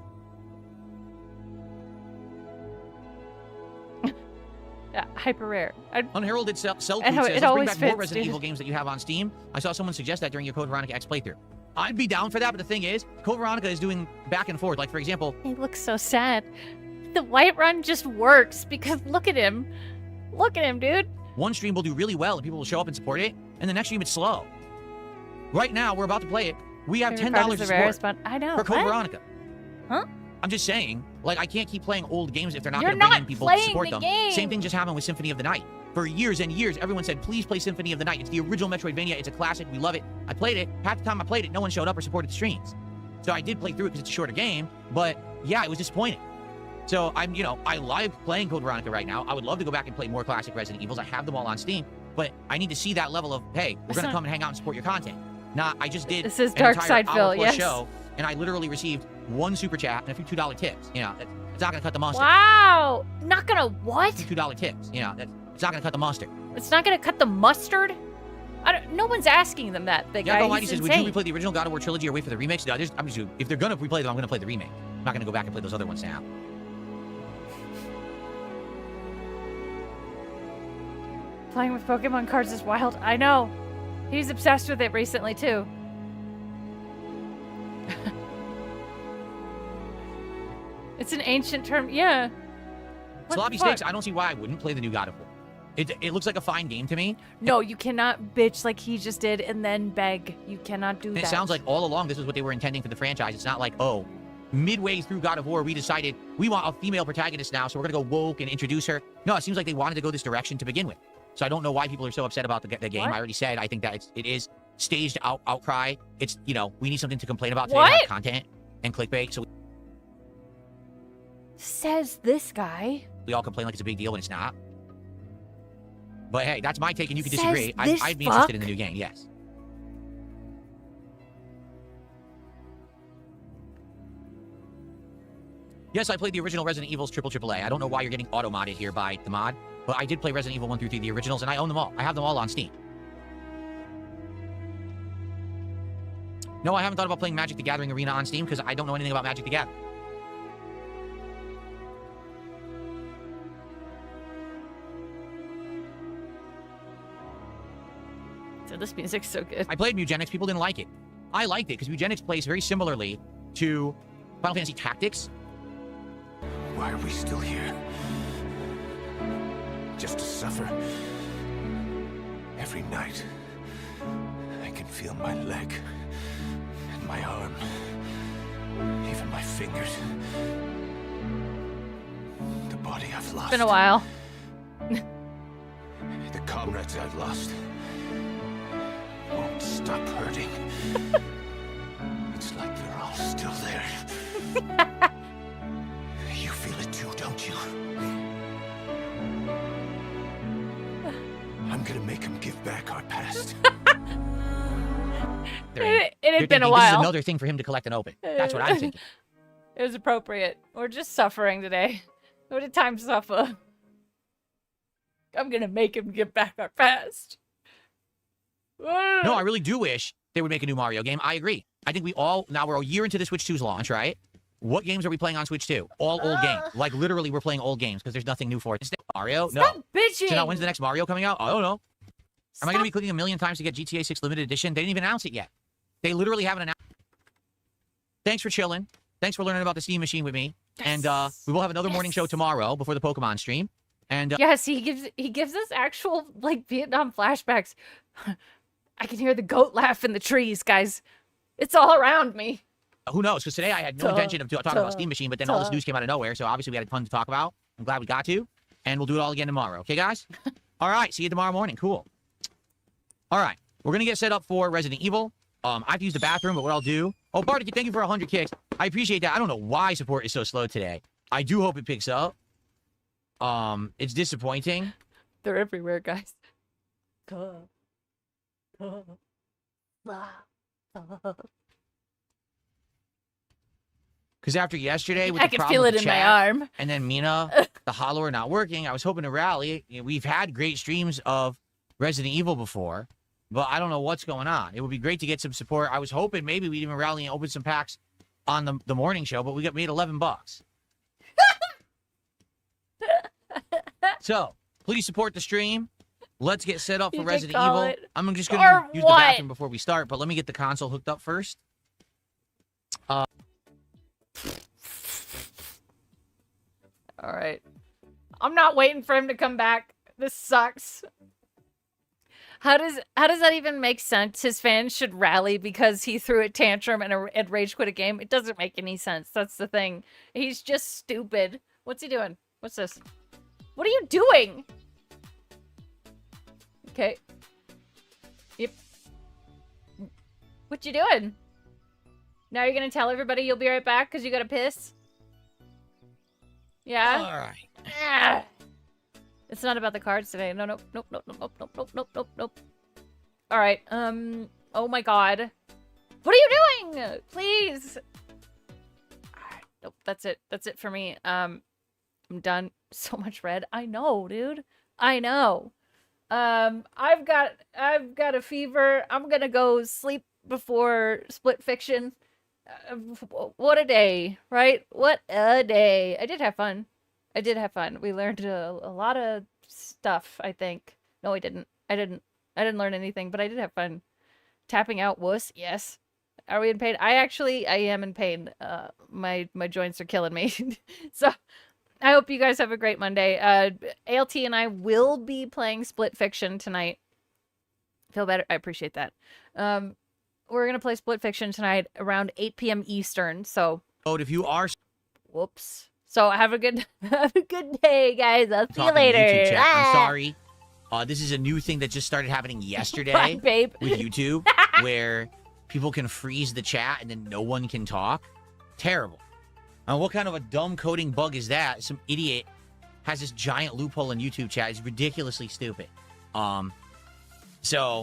Yeah, hyper rare. Unheralded Cell It says, let's bring always back more fits, Resident dude. Evil games that you have on Steam. I saw someone suggest that during your Code Veronica X playthrough. I'd be down for that, but the thing is, Code Veronica is doing back and forth. Like, for example, He looks so sad. The white run just works because look at him. Look at him, dude. one stream will do really well and people will show up and support it, and the next stream it's slow. Right now, we're about to play it. We have Favorite card $10 is to the rarest support one. I know. for Code what? Veronica. Huh? I'm just saying, like, I can't keep playing old games if they're not You're going to bring not in people to playing support the them. game. Same thing just happened with Symphony of the Night. For years and years, everyone said, please play Symphony of the Night. It's the original Metroidvania. It's a classic. We love it. I played it. Half the time I played it, no one showed up or supported the streams. So I did play through it because it's a shorter game, but yeah, it was disappointing. So I'm, you know, I like playing Code Veronica right now. I would love to go back and play more classic Resident Evils. I have them all on Steam, but I need to see that level of, hey, we're going to come and hang out and support your content. Not, I just did This is an entire Darksideville, hour-plus yes. show, and I literally received one super chat and a few $2 tips. You know, it's not going to cut the mustard. Wow. Not gonna what? $2 tips. You know, it's not going to cut the mustard. It's not gonna cut the mustard? No one's asking them that, big guy. Yakko Mighty He's says, would you insane. replay the original God of War trilogy or wait for the remakes? No, if they're going to replay them, I'm going to play the remake. I'm not going to go back and play those other ones now. Playing with Pokemon cards is wild. I know. He's obsessed with it recently, too. It's an ancient term. Yeah. What Sloppy the fuck? Stakes, I don't see why I wouldn't play the new God of War. It looks like a fine game to me. No, you cannot bitch like he just did and then beg. You cannot do And that. it sounds like all along this is what they were intending for the franchise. It's not like, oh, midway through God of War, we decided we want a female protagonist now, so we're going to go woke and introduce her. No, it seems like they wanted to go this direction to begin with. So I don't know why people are so upset about the game. What? I already said I think that it is staged outcry. It's, you know, we need something to complain about today, What? not content and clickbait. So Says this guy. we all complain like it's a big deal when it's not. But hey, that's my take, and you can Says disagree. this I'd be interested in fuck? the new game, yes. Yes, I played the original Resident Evil's AAA. I don't know why you're getting auto-modded here by the mod, but I did play Resident Evil 1 through 3, the originals, and I own them all. I have them all on Steam. No, I haven't thought about playing Magic the Gathering Arena on Steam because I don't know anything about Magic the Gathering. Dude, this music's so good. I played Mugenics. People didn't like it. I liked it because Mugenics plays very similarly to Final Fantasy Tactics. Why are we still here? Just to suffer? Every night, I can feel my leg and my arm, even my fingers. The body I've lost. It's been a while. The comrades I've lost won't stop hurting. It's like they're all still there. You feel it too, don't you? I'm gonna make them give back our past. It They're had been a thinking, This is while. another thing for him to collect and open. That's what I'm thinking. It was appropriate. We're just suffering today. What did time suffer? I'm gonna make him give back our past. No, I really do wish they would make a new Mario game. I agree. I think now we're a year into the Switch 2's launch, right? What games are we playing on Switch 2? All old games. Like, literally, we're playing old games because there's nothing new for it. Mario? Stop No. bitching! So now, when's the next Mario coming out? I don't know. Am I going to be clicking a million times to get GTA 6 Limited Edition? They didn't even announce it yet. They literally haven't announced it. Thanks for chilling. Thanks for learning about the Steam Machine with me. Yes. And we will have another morning show tomorrow before the Pokemon stream. And Yes, he gives us actual like Vietnam flashbacks. I can hear the goat laugh in the trees, guys. It's all around me. who knows? Because today I had no intention of talking about Steam Machine, but then all this news came out of nowhere. So obviously we had a ton to talk about. I'm glad we got to. And we'll do it all again tomorrow. Okay, guys? All right. See you tomorrow morning. Cool. All right. We're going to get set up for Resident Evil. I have to use the bathroom, but what I'll do... Oh, Bartek, thank you for 100 kicks. I appreciate that. I don't know why support is so slow today. I do hope it picks up. It's disappointing. They're everywhere, guys. Because after yesterday, with I the can problem feel with it the in my chat, arm. and then Mina, the hollower not working, I was hoping to rally. You know, we've had great streams of Resident Evil before, but I don't know what's going on. It would be great to get some support. I was hoping maybe we'd even rally and open some packs on the morning show, but we got made $11. So, please support the stream. Let's get set up for You can Resident call Evil. it. I'm just Or going to use the what? bathroom before we start, but let me get the console hooked up first. All right. I'm not waiting for him to come back. This sucks. How does that even make sense? His fans should rally because he threw a tantrum and rage quit a game. It doesn't make any sense. That's the thing. He's just stupid. What's he doing? What's this? What are you doing? Okay. Yep. What you doing? Now you're gonna tell everybody you'll be right back because you gotta piss? Yeah? All right. Ah. It's not about the cards today. No, nope, nope, nope, nope, nope, nope, nope, nope, nope, nope. All right. Oh my God. What are you doing? Please. Nope. That's it. That's it for me. I'm done. So much red. I know, dude. I know. I've got a fever. I'm gonna go sleep before Split Fiction. What a day, right? What a day. I did have fun. We learned a lot of stuff, I think. No, I didn't. I didn't learn anything, but I did have fun. Tapping out wuss, yes. Are we in pain? I am in pain. My joints are killing me. So, I hope you guys have a great Monday. ALT and I will be playing Split Fiction tonight. Feel better? I appreciate that. We're going to play Split Fiction tonight around 8 p.m. Eastern, so... If you are Whoops. So have a good day, guys. I'll see you talking to later. YouTube chat, I'm Ah. sorry. This is a new thing that just started happening yesterday Bye, babe. with YouTube, where people can freeze the chat and then no one can talk. Terrible. What kind of a dumb coding bug is that? Some idiot has this giant loophole in YouTube chat. It's ridiculously stupid. So